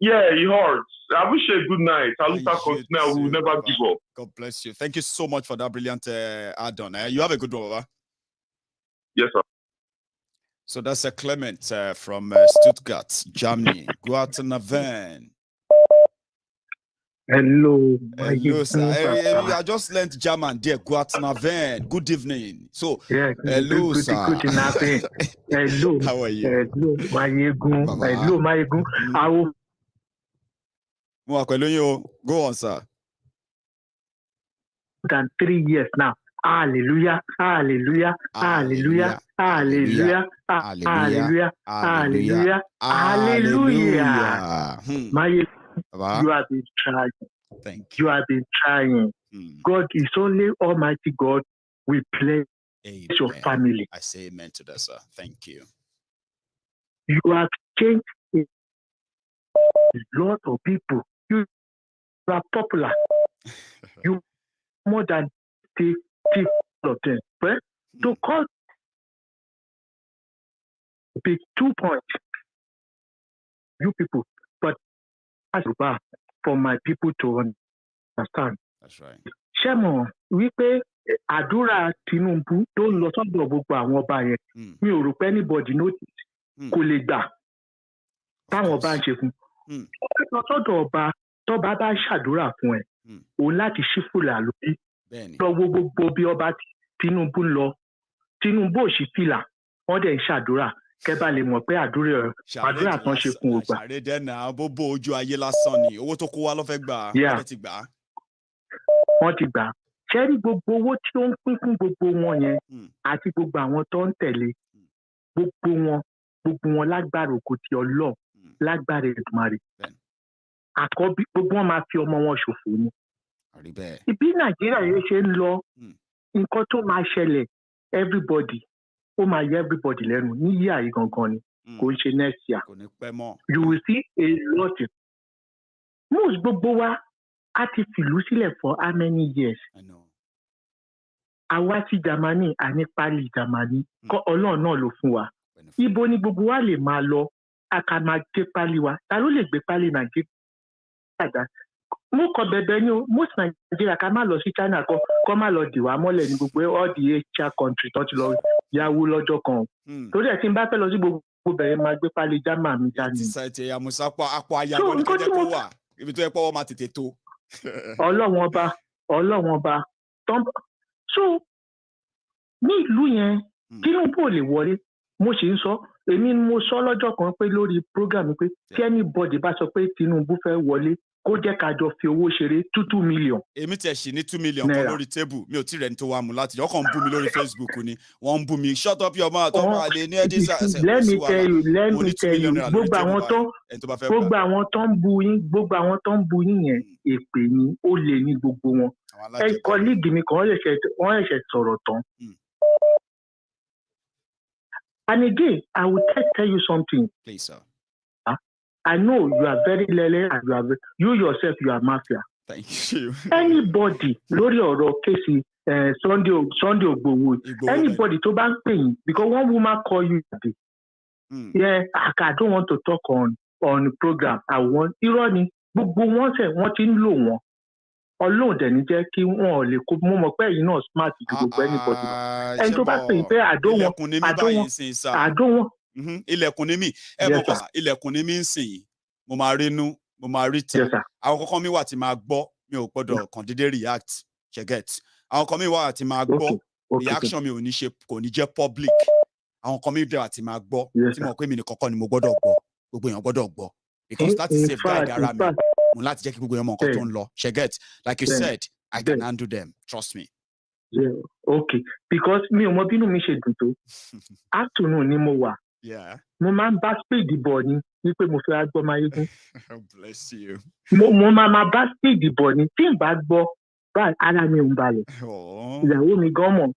O: yeah, it hurts. I wish you a good night. Saluta continue. We will never give up.
C: God bless you. Thank you so much for that brilliant add-on. You have a good one, Baba.
O: Yes, sir.
C: So that's a Clement from Stuttgart, Germany. Guatemala.
Q: Hello.
C: Hello, sir. I just learned German there. Guatemala. Good evening. So, hello, sir.
Q: Good evening. Hello.
C: How are you?
Q: Hello, Maiyegun. Hello, Maiyegun. I will.
C: Go on, sir.
Q: Than 3 years now. Hallelujah, hallelujah, hallelujah, hallelujah, hallelujah, hallelujah, hallelujah. Maiyegun, you have been trying.
C: Thank
Q: you. You have been trying. God is only Almighty God. We bless your family.
C: I say amen to that, sir. Thank you.
Q: You have changed a lot of people. You are popular. You more than 50 of them. Well, to call big 2 points. You people, but as for my people to understand.
C: That's right.
Q: Shemo, we pay àdúrà Tinubu tó ń lọ sọ́dọ̀ gbogbo àwọn ọba yẹn. Mi ò rò pé anybody notice. Kò lè gbà. Táwọn ọba ń ṣe fún. Lọ sọ́dọ̀ ọba tọ́ba bá ṣàdúrà fún ẹ. Òun láti ṣí fìlà lórí. Lọ wo gbogbo bí ọba Tinubu lọ. Tinubu ò ṣí fìlà. Wọ́n dẹ̀ ń ṣàdúrà. Kẹ́ bá lè mọ̀ pé àdúrà tán ṣe fún ògbà.
C: Ṣàrédé náà bóbó ojú ayé lásán ni. Owó tó kó wá ló fẹ́ gbà. Wọ́n ti gbà.
Q: Wọ́n ti gbà. Ṣẹ́rí gbogbo owó tí ó ń pín fún gbogbo wọn yẹn àti gbogbo àwọn tó ń tẹ̀lé gbogbo wọn lágbára òkú ti Ọlọ́run lágbára Èdùmàrè. Àkọ́bí gbogbo wọn máa fi ọmọ wọn ṣòfò ni. Ibi Nàìjíríà yẹn ṣe ń lọ nǹkan tó máa ṣẹlẹ̀ everybody ó máa yẹ everybody lẹ́nu ní yíyà yìí gangan ni kò ń ṣe next year. You will see a lot. Most gbogbo wa a ti fìlú sílẹ̀ for how many years? Àwa sí Germany àní pálí Germany kọ́ Ọlọ́run náà ló fún wa. Ibo ni gbogbo wa lè máa lọ a ká máa gbé pálí wa. Ta ló lè gbé pálí Nàìjíríà? Mo kọ bẹ̀bẹ̀ ni o, most Nigeria ká má lọ sí China kọ́ má lọ dìwà mọ́lẹ̀ ní gbogbo all the Asia country tó ti lọ yáwó lọ́jọ́ kan. Torí ẹ̀ tí n bá fẹ́ lọ sí gbogbo bẹ̀rẹ̀ máa gbé pálí German mi dání.
C: Ti sẹ́ẹ̀tì àmúṣapọ̀ apọ̀ ayáwó ní kẹ́jẹ́ kó wà. Ibi tó yẹ pé wọ́n máa tètè tó.
Q: Ọlọ́run ọba. So, ní ìlú yẹn, Tinubu ò lè wọlé. Mo ṣe ń sọ, èmi ni mo sọ lọ́jọ́ kan pé lórí program pé tí anybody bá sọ pé Tinubu fẹ́ wọlé, kó jẹ́ ká jọ fi owó ṣeré 2 million.
C: Èmi tẹ̀ ṣì ní 2 million kan lórí table. Mi ò tí rẹ̀ ní tó wá mú láti. Ọkàn ń bú mi lórí Facebook ni. Wọ́n ń bú mi. Shut up your mouth. Ọmọ àlè ní ẹdí sá.
Q: Let me tell you. Gbogbo àwọn tó ń bú yín yẹn, èpè ni, ó lè ní gbogbo wọn. Colleague mi kan wọ́n ẹ̀ṣẹ̀ sọ̀rọ̀ tán. And again, I will tell you something.
C: Please, sir.
Q: I know you are very lele and you yourself, you are mafia.
C: Thank you.
Q: Anybody, lórí ọ̀rọ̀ kéèsì Sunday Ogbowo, anybody tó bá ń pè yín, because one woman call you today. Yeah, I don't want to talk on program. I want, irọ́ ni, gbogbo wọn sẹ̀ wọ́n ti ń lò wọ́n. Ọlọ́run dẹ̀ ní jẹ́ kí wọ́n lè kó mọ́ pé ẹ̀yin náà smart ju gbogbo anybody lọ. Ẹni tó bá pè yín pé àdóhùn.
C: Ilẹ̀kùn ni mí. Ẹ mọ̀ kọ́ ilẹ̀kùn ni mí ń sìn yìí. Mo máa rí inú, mo máa rí tán. Àwọn kọ̀ọ̀kan mi wà tí máa gbọ́, mi ò gbọ́dọ̀ kàn déédéé react, ṣẹ̀gẹ̀t. Àwọn kan mi wà tí máa gbọ́, reaction mi ò ní ṣe, kò ní jẹ́ public. Àwọn kan mi wà tí máa gbọ́, tí mo pé mi ní kọ̀ọ̀kan ni mo gbọ́dọ̀ gbọ́. Gbogbo èèyàn gbọ́dọ̀ gbọ́. Because that is safeguard ara mi. Mo láti jẹ́ kí gbogbo èèyàn mọ̀ nǹkan tó ń lọ. Ṣẹ̀gẹ̀t, like you said, I can handle them. Trust me.
Q: Yeah, okay. Because mi ò mọ bínú mi ṣe dùn tó. Afternoon ni mo wà.
C: Yeah.
Q: Mo máa ń bá speed bọ̀ ni wípé mo fẹ́ gbọ́ Maiyegun.
C: Bless you.
Q: Mo máa bá speed bọ̀ ni tí n bá gbọ́ báyìí ara mi ò ń balẹ̀. Ìyàwó mi gan mọ̀.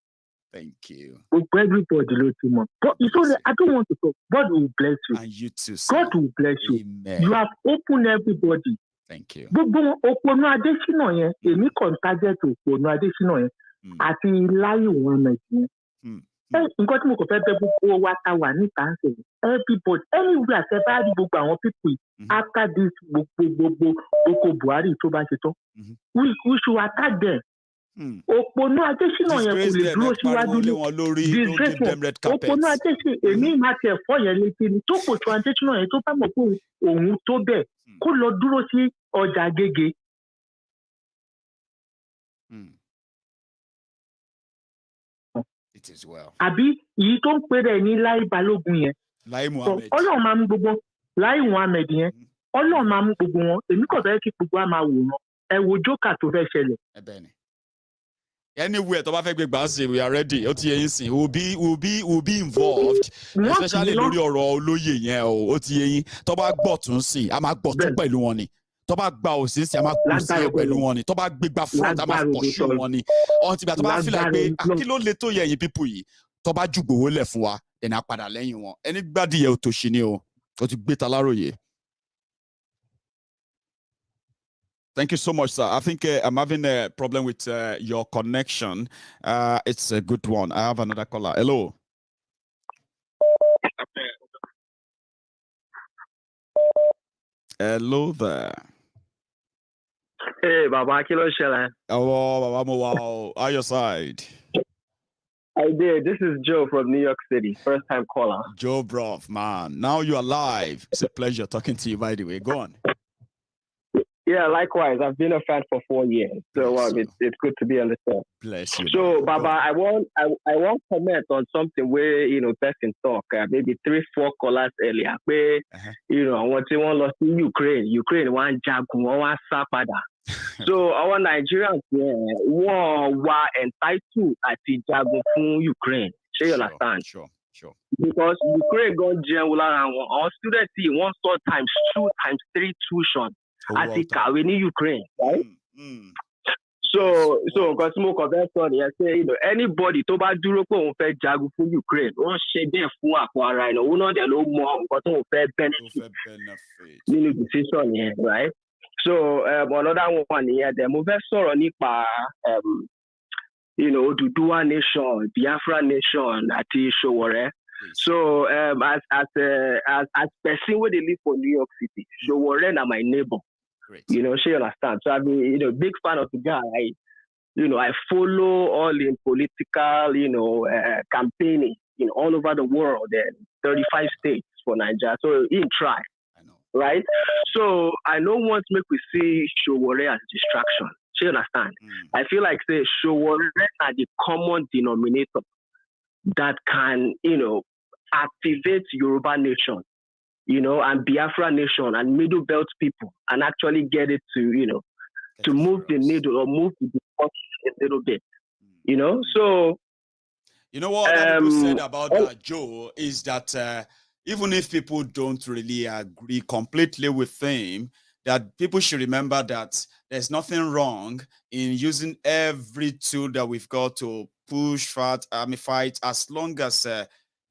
C: Thank you.
Q: Gbogbo everybody ló ti mọ̀. But it's only, I don't want to talk. God will bless you.
C: And you too, sir.
Q: God will bless you.
C: Amen.
Q: You have opened everybody.
C: Thank you.
Q: Gbogbo òpònú Adésínà yẹn, èmi kàn target òpònú Adésínà yẹn àti Láyé Muhammed yẹn. Nǹkan tí mo kò fẹ́ bẹ̀ gbogbo wa ta wà níta ń sè everybody anywhere ṣe bá rí gbogbo àwọn people after this gbogbo Buhari tó bá ṣe tán we should attack them. Òpònú Adésínà yẹn kò lè dúró síwájú ní òpònú Adésínà èmi máa tẹ̀ fọ́ yẹn létí ni tó pòtù Adésínà yẹn tó bá mọ̀ pé òun tó bẹ̀ kó lọ dúró sí ọjà Agége.
C: It is well.
Q: Àbí èyí tó ń pè rẹ̀ ní Láì Balógun yẹn.
C: Láì Muhammed.
Q: Ọlọ́run máa mú gbogbo Láì Muhammed yẹn. Ọlọ́run máa mú gbogbo wọn. Èmi kò fẹ́ kí gbogbo wa máa wò wọn. Ẹ wo jókà tó fẹ́ ṣẹlẹ̀.
C: Ẹ bẹ́ẹ̀ ni. Anywhere tó bá fẹ́ gbé gbàǹsì we are ready. Ó ti yẹ yín sìn. We'll be involved. Especially lórí ọ̀rọ̀ olóyè yẹn o. Ó ti yẹ yín. Tó bá gbọ́ tún sí, a máa gbọ́ tún pẹ̀lú wọn ni. Tó bá gba òsì sí, a máa kú sí pẹ̀lú wọn ni. Tó bá gbégbá front, a máa pọ̀ sí wọn ni. Ọ̀hún ti gbà tó bá fi láì pé kí ló lè tó yẹ ẹ̀yin pípù yìí. Tó bá ju gbòwó lẹ̀ fún wa, ẹni á padà lẹ́yìn wọn. Ẹni gbádìyẹ òtòṣì ni o. Ó ti gbé ta láròyé. Thank you so much, sir. I think I'm having a problem with your connection. It's a good one. I have another caller. Hello. Hello there.
R: Hey, Baba, kilo shela.
C: Oh, Baba, wow. Are your side?
R: I did. This is Joe from New York City. First time caller.
C: Joe, bro, man. Now you are live. It's a pleasure talking to you, by the way. Go on.
R: Yeah, likewise. I've been a fan for 4 years, so it's good to be on the show.
C: Bless you.
R: So, Baba, I want comment on something where person talk maybe 3-4 callers earlier. Where I want to lost in Ukraine one jagun one sapada. So our Nigerians were entitled to jagun from Ukraine. You understand?
C: Sure.
R: Because Ukraine gone jail and our students see 1 times 2 times 3 tuition. At the kàwé ní Ukraine, right? So nǹkan tí mo kàn fẹ́ sọ nìyẹn ṣe anybody tó bá dúró pé òun fẹ́ jagun fún Ukraine wọ́n ṣe bẹ́ẹ̀ fún àpò ara ẹ̀ òun náà dẹ̀ ló mọ nǹkan tó ń fẹ́ benefit nínú decision yẹn, right? So another one nìyẹn dẹ̀ mo fẹ́ sọ̀rọ̀ nípa Oduduwa nation, Biafra nation àti Sowore. So as person where they live for New York City, Sowore na my neighbor.
C: Great.
R: She understand. So I mean, big fan of the guy. I follow all in political, campaigning, all over the world and 35 states for Nigeria. So he try. right? So I don't want to make we see Showore as distraction. Do you understand? I feel like say Showore are the common denominator that can, activate Yoruba nation, and Biafra nation and Middle Belt people and actually get it to, to move the needle or move the discussion a little bit, So,
C: you know what other people said about that, Joe, is that even if people don't really agree completely with him, that people should remember that there's nothing wrong in using every tool that we've got to push fight, as long as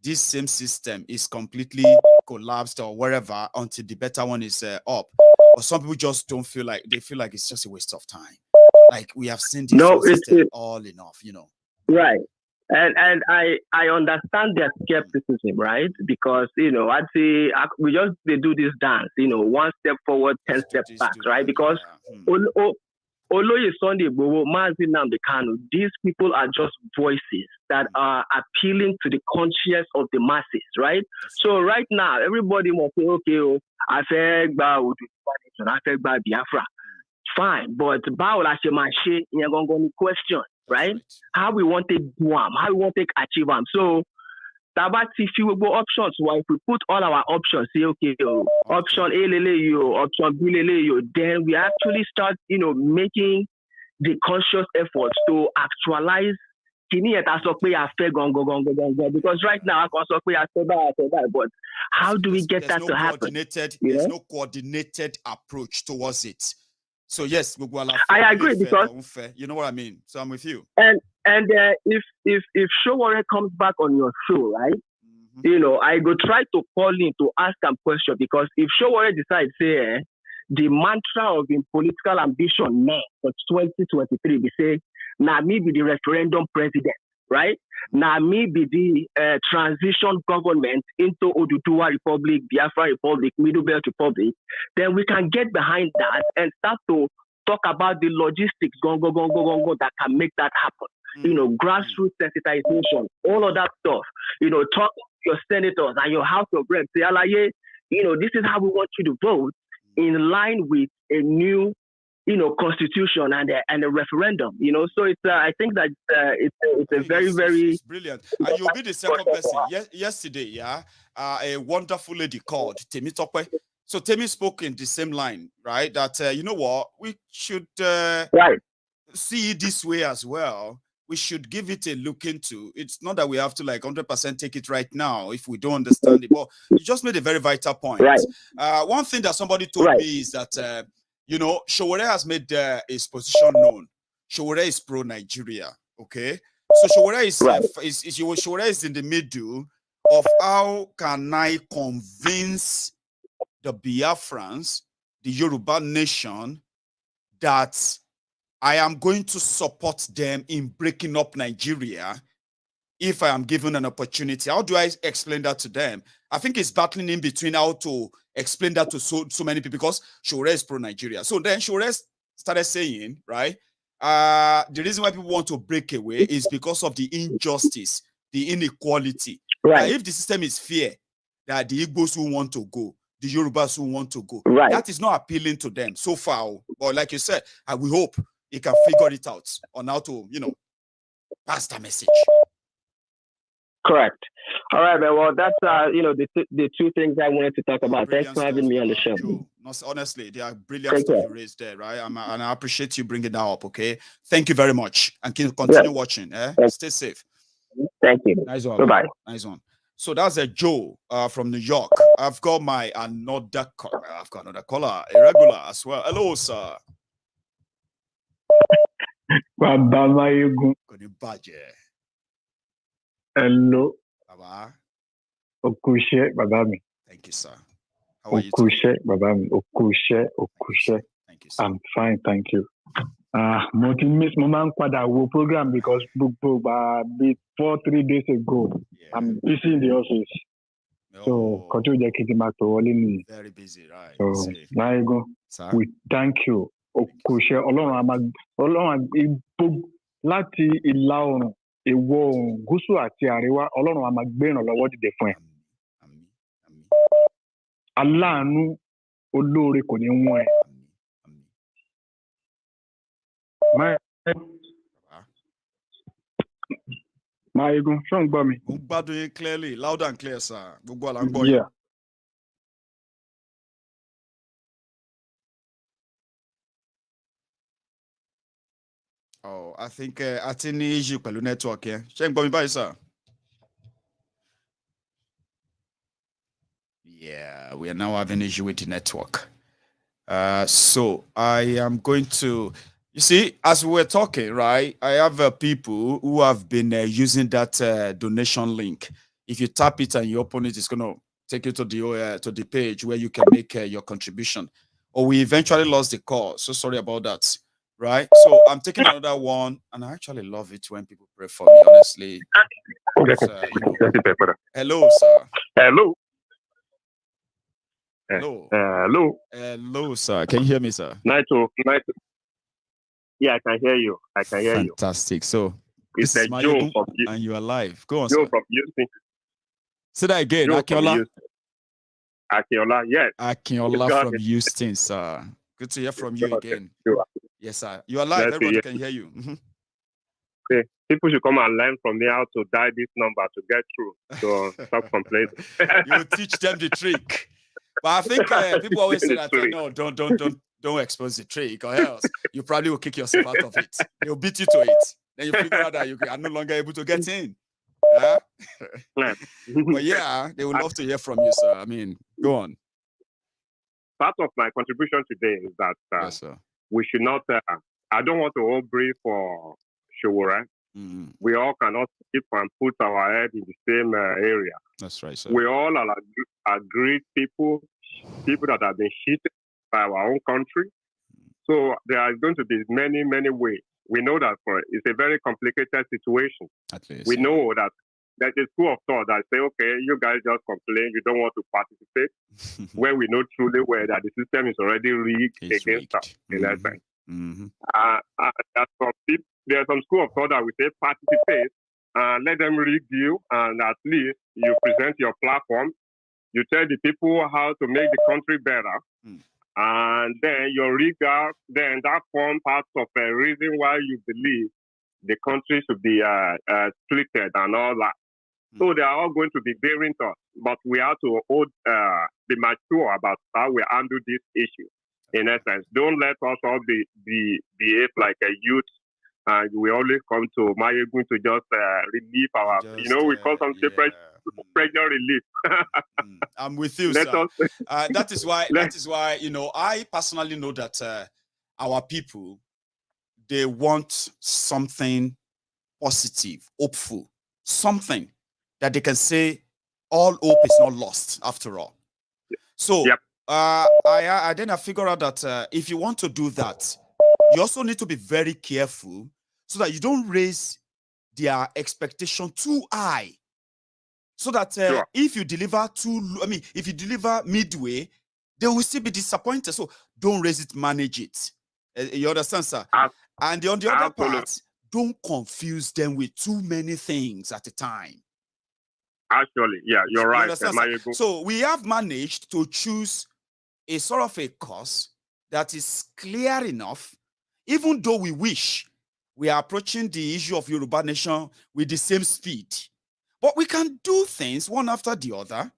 C: this same system is completely collapsed or wherever until the better one is up. But some people just don't feel like, they feel like it's just a waste of time. Like we have seen this system all enough,
R: Right. And I understand their skepticism, right? Because, I'd say they do this dance, one step forward, 10 steps back, right? Because Oloye Sunday Igboho, Mazi Nnamdi Kanu, these people are just voices that are appealing to the conscience of the masses, right? So right now, everybody must say, okay, I fẹ́ gba Oduduwa, I fẹ́ gba Biafra. Fine, but báwo la ṣe máa ṣe ìyẹn gangan ni question, right? How we want to do them, how we want to achieve them. So, Tabati few options. Well, if we put all our options, say okay, option A lele option B lele then we actually start, making the conscious efforts to actualize. Because right now, but how do we get that to happen?
C: There's no coordinated approach towards it. So yes,
R: I agree because
C: you know what I mean. So I'm with you.
R: And if Showore comes back on your show, right? I go try to call in to ask him question because if Showore decides say the mantra of his political ambition now for 2023, we say now me be the referendum president, right? Now me be the transition government into Oduduwa Republic, Biafra Republic, Middle Belt Republic, then we can get behind that and start to talk about the logistics that can make that happen. Grassroots sensitization, all of that stuff. Talk to your senators and your House of Reps. Say, this is how we want you to vote in line with a new, constitution and a referendum. So it's I think that it's a very, very
C: it's brilliant. And you'll be the second person. Yesterday, a wonderful lady called Temi Tokwe. So Temi spoke in the same line, right? That you know what, we should see it this way as well. We should give it a look into. It's not that we have to 100% take it right now if we don't understand it. But you just made a very vital point. One thing that somebody told me is that Showore has made his position known. Showore is pro-Nigeria. Okay, so Showore is in the middle of how can I convince the Biafrans, the Yoruba nation, that I am going to support them in breaking up Nigeria if I am given an opportunity. How do I explain that to them? I think it's battling in between how to explain that to so many people because Showore is pro-Nigeria. So then Showore started saying, right, the reason why people want to break away is because of the injustice, the inequality. If the system is fair, that the Igbos who want to go, the Yorubas who want to go, that is not appealing to them so far. But like you said, we hope he can figure it out on how to, pass the message.
R: Correct. All right, man. Well, that's the two things I wanted to talk about. Thanks for having me on the show.
C: Honestly, they are brilliant stuff you raised there, right? And I appreciate you bringing that up. Okay, thank you very much, and continue watching. Stay safe.
R: Thank you.
C: Nice one.
R: Bye-bye.
C: Nice one. So that's a Joe from New York. I've got another caller, a regular as well. Hello, sir.
S: Baba Maiyegun. Hello.
C: Baba.
S: Okushe, Baba mi.
C: Thank you, sir. How are you?
S: Okushe, Baba mi. Okushe.
C: Thank you, sir.
S: I'm fine, thank you. Miss Maman Kwada program because before 3 days ago, I'm busy in the office. So continue to
C: very busy, right?
S: So Maiyegun, we thank you. Okushe, Ọlọ́run láti ìlà oòrùn, ìwọ̀ oòrùn, gúúsù àti àríwá, Ọlọ́run a máa gbé ìrànlọ́wọ́ dìde fún ẹ. Aláàánú olóore kò ní wọ́n ẹ. Maiyegun, ṣé ò ń gbọ́ mi?
C: Mo ń gbádùn yín clearly, loud and clear, sir. Gbogbo àlà ń gbọ́ yín.
S: Yeah.
C: Oh, I think a ti ní issue pẹ̀lú network yẹn. Ṣé ń gbọ́ mi báyìí, sir? Yeah, we are now having issue with the network. So I am going to, you see, as we were talking, right, I have people who have been using that donation link. If you tap it and you open it, it's going to take you to the page where you can make your contribution. Or we eventually lost the call. So sorry about that, right? So I'm taking another one, and I actually love it when people pray for me, honestly. Hello, sir.
T: Hello.
C: Hello.
T: Hello.
C: Hello, sir. Can you hear me, sir?
T: Nice. Yeah, I can hear you.
C: Fantastic. So
T: It's
C: this is
T: Joe
C: Maiyegun,
T: from
C: and you are live. Go on,
T: Joe
C: sir.
T: from Houston.
C: Say that again.
T: Joe from
C: Akinola.
T: Houston. Akinola, yes.
C: Akinola from Houston, sir. Good to hear from you again. Yes, sir. You are live.
T: Nice to
C: Everybody
T: hear
C: can hear you. Mhm.
T: Okay. People should come and learn from me how to dial this number to get through. So stop complaining.
C: You will teach them the trick. But I think people always say that no, don't expose the trick, or else you probably will kick yourself out of it. They'll beat you to it. Then you figure out that you are no longer able to get in. Yeah? But yeah, they would love to hear from you, sir. I mean, go on.
T: Part of my contribution today is that
C: Yes, sir.
T: we should not, I don't want to all breathe for Showore. We all cannot keep and put our head in the same area.
C: That's right, sir.
T: We all are agreed people that have been cheated by our own country. So there are going to be many, many ways. We know that it's a very complicated situation.
C: At least,
T: we know that there's a school of thought that say, okay, you guys just complain, you don't want to participate, when we know truly well that the system is already rigged against us in that sense. There's some school of thought that we say participate, let them rig you, and at least you present your platform, you tell the people how to make the country better, and then you rig out, then that forms part of a reason why you believe the country should be splitted and all that. So they are all going to be bearing us, but we have to be mature about how we handle this issue. In essence, don't let us all behave like a youth. And we always come to Maiyegun to just relieve our, we call some pressure relief.
C: I'm with you, sir. That is why, I personally know that our people, they want something positive, hopeful, something that they can say all hope is not lost after all. So I then figure out that if you want to do that, you also need to be very careful so that you don't raise their expectation too high. So that if you deliver if you deliver midway, they will still be disappointed. So don't raise it, manage it. You understand, sir? And on the other part, don't confuse them with too many things at a time.
T: Actually, yeah, you're right.
C: So we have managed to choose a sort of a course that is clear enough, even though we wish we are approaching the issue of Yoruba nation with the same speed. But we can do things one after the other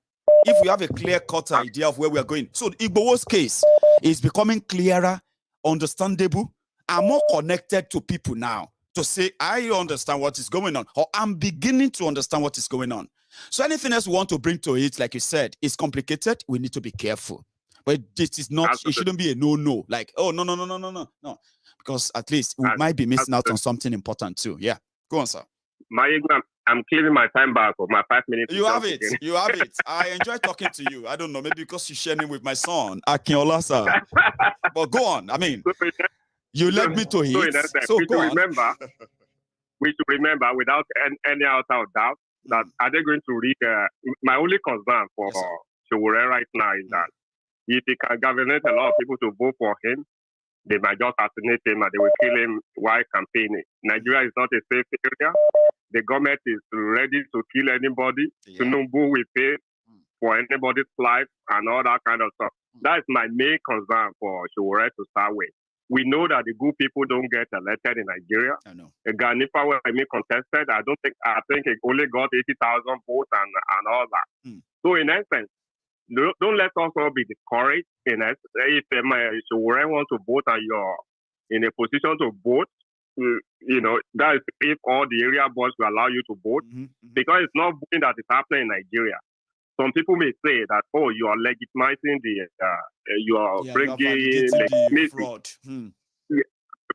C: if we have a clear-cut idea of where we are going. So Igbo's case is becoming clearer, understandable, and more connected to people now to say, I understand what is going on, or I'm beginning to understand what is going on. So anything else we want to bring to it, like you said, is complicated. We need to be careful. But this is not, it shouldn't be a no. Like, oh, no. Because at least we might be missing out on something important too. Yeah. Go on, sir.
T: Maiyegun, I'm clearing my time back for my 5 minutes.
C: You have it. You have it. I enjoy talking to you. I don't know, maybe because you're sharing with my son, Akinola, sir. But go on. I mean, you led me to it. So go on.
T: We should remember without any doubt that are they going to read? My only concern for Showore right now is that if he can governate a lot of people to vote for him, they might just assassinate him and they will kill him while campaigning. Nigeria is not a safe area. The government is ready to kill anybody. Tinubu will pay for anybody's life and all that kind of stuff. That's my main concern for Showore to start with. We know that the good people don't get elected in Nigeria.
D: I know.
T: Ganifa, when I contested, I think it only got 80,000 votes and all that. So in essence, don't let us all be discouraged. If Showore wants to vote and you're in a position to vote, that is if all the area boards will allow you to vote, because it's not voting that is happening in Nigeria. Some people may say that, oh, you are legitimizing you are bringing
D: the fraud.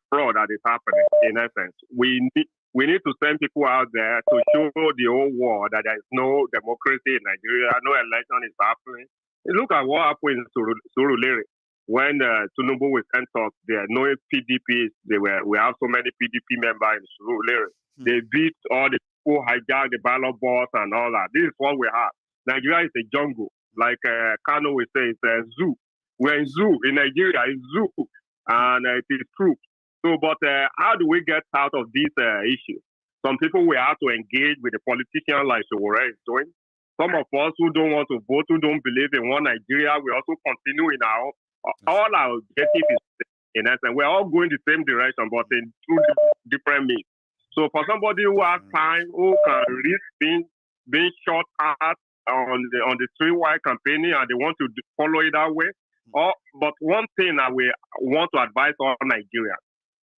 T: Fraud that is happening. In essence, we need to send people out there to show the whole world that there is no democracy in Nigeria, no election is happening. Look at what happened in Surulere when Tinubu was sent us there. No PDP. We have so many PDP members in Surulere. They beat all the people, hijack the ballot box and all that. This is what we have. Nigeria is a jungle. Like Kano will say, it's a zoo. We're in zoo. In Nigeria, it's zoo. And it is true. So, but how do we get out of this issue? Some people will have to engage with the politicians like Showore is doing. Some of us who don't want to vote, who don't believe in one Nigeria, we also continue in all our objectives is in essence. We're all going the same direction, but in two different means. So for somebody who has time, who can risk being shot at on the streetwide campaigning and they want to follow it that way. But one thing I will want to advise all Nigerians: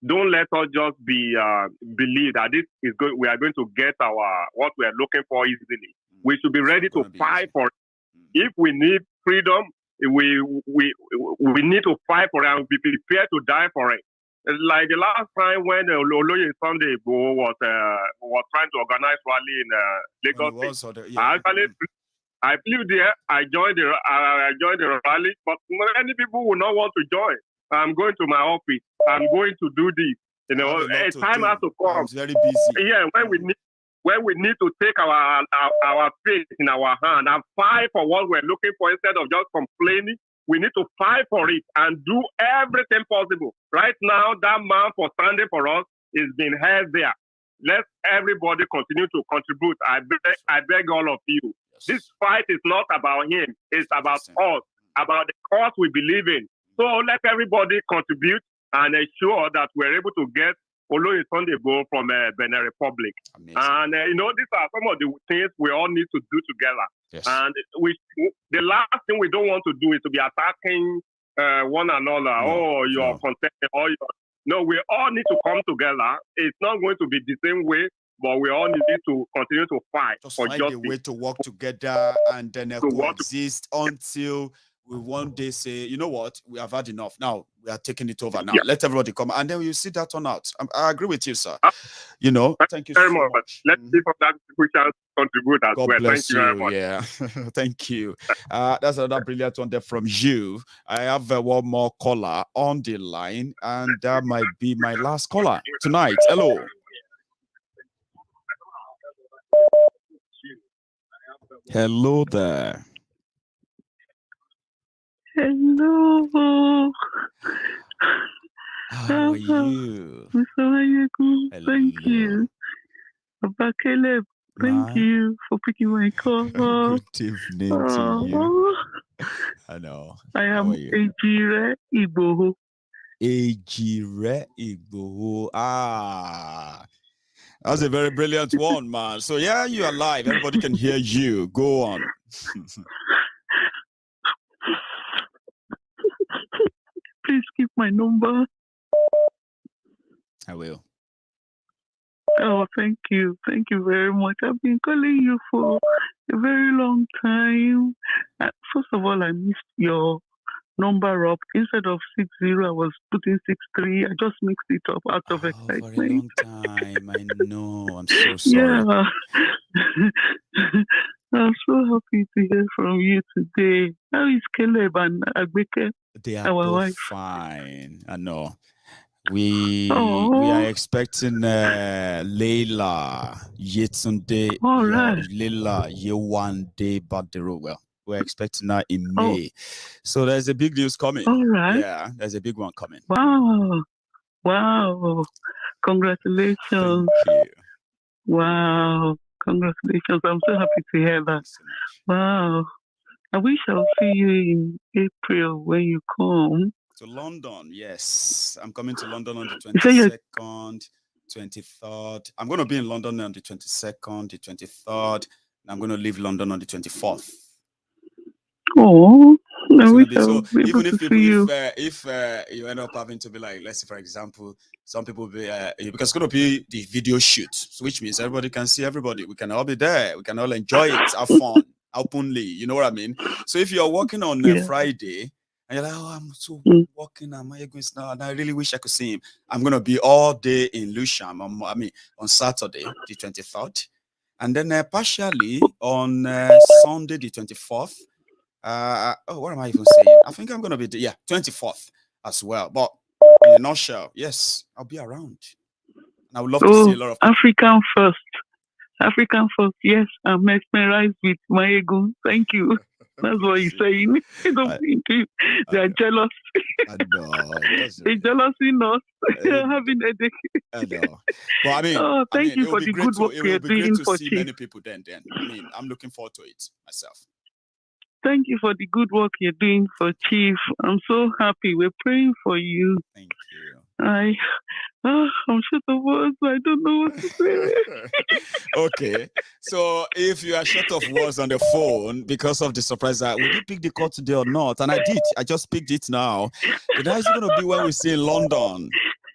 T: don't let us just believe that this is good. We are going to get what we are looking for easily. We should be ready to fight for it. If we need freedom, we need to fight for it and be prepared to die for it. Like the last time when Oloye Sunday was trying to organize rally in Lagos, I flew there. I joined the rally, but many people will not want to join. I'm going to my office. I'm going to do this. A time has to come.
D: I was very busy.
T: Yeah, when we need to take our faith in our hand and fight for what we're looking for instead of just complaining. We need to fight for it and do everything possible. Right now, that man for standing for us is being held there. Let everybody continue to contribute. I beg all of you. This fight is not about him. It's about us, about the cause we believe in. So let everybody contribute and ensure that we're able to get Oloye Sunday from Benin Republic.
D: Amazing.
T: And, these are some of the things we all need to do together.
D: Yes.
T: And the last thing we don't want to do is to be attacking one another. You're contesting. No, we all need to come together. It's not going to be the same way, but we all need to continue to fight for
D: find
T: justice.
D: a way to work together and then coexist until we one day say, you know what, we have had enough. Now we are taking it over. Now let everybody come, and then you see that turn out. I agree with you, sir. Thank you
T: very
D: so
T: much. Let's see if that people shall contribute as
D: God
T: well.
D: bless
T: Thank you very much.
D: Yeah, thank you. That's another brilliant one there from you. I have one more caller on the line, and that might be my last caller tonight. Hello. Hello there.
U: Hello.
D: How are you?
U: Mr. Maiyegun, thank you. Papa Caleb, thank you for picking my call.
D: Good evening to you. I know.
U: I am Ejire Igboho.
D: Ejire Igboho. That's a very brilliant one, man. So yeah, you're alive. Everybody can hear you. Go on.
U: Please keep my number.
D: I will.
U: Oh, thank you. Thank you very much. I've been calling you for a very long time. First of all, I missed your number up. Instead of 60, I was putting 63. I just mixed it up out of excitement.
D: For a long time. I know. I'm so sorry.
U: Yeah. I'm so happy to hear from you today. How is Caleb and Agbeke?
D: They are
U: our
D: both
U: wife?
D: fine. I know. We are expecting Leila Yetunde.
U: All right.
D: Leila Yewande Badero. Well, we're expecting her in May. So there's a big news coming.
U: All right.
D: Yeah, there's a big one coming.
U: Wow. Congratulations.
D: Thank you.
U: Wow. Congratulations. I'm so happy to hear that. Wow. And we shall see you in April when you come.
C: To London, yes. I'm coming to London on the
U: You say you're
C: 22nd, 23rd. I'm going to be in London on the 22nd, the 23rd, and I'm going to leave London on the 24th.
U: Oh,
C: It's
U: we
C: gonna be
U: shall
C: so.
U: be able
C: Even
U: to see you.
C: if you end up having to be like, let's say for example, some people be because it's gonna be the video shoot, so which means everybody can see everybody. We can all be there. We can all enjoy it, have fun openly. You know what I mean? So if you're working on Friday and you're like, oh, I'm so working, Maiyegun now, and I really wish I could see him. I'm gonna be all day in Lusham. On Saturday the 23rd, and then partially on Sunday the 24th. What am I even saying? I think I'm gonna be 24th as well. But in a nutshell, yes, I'll be around. And I would love to see a lot of people.
U: African first. Yes, I'm mesmerized with Maiyegun. Thank you. That's what he's saying. They're jealous. They're jealous in us. They're having a day.
C: I know. But I mean,
U: thank you for the good work you're doing for
C: see
U: Chief.
C: Many people then. I mean, I'm looking forward to it myself.
U: Thank you for the good work you're doing for Chief. I'm so happy. We're praying for you.
C: Thank you.
U: I'm short of words. I don't know what to say.
C: Okay. So if you are short of words on the phone because of the surprise, will you pick the call today or not? And I did. I just picked it now. How is it going to be when we see in London?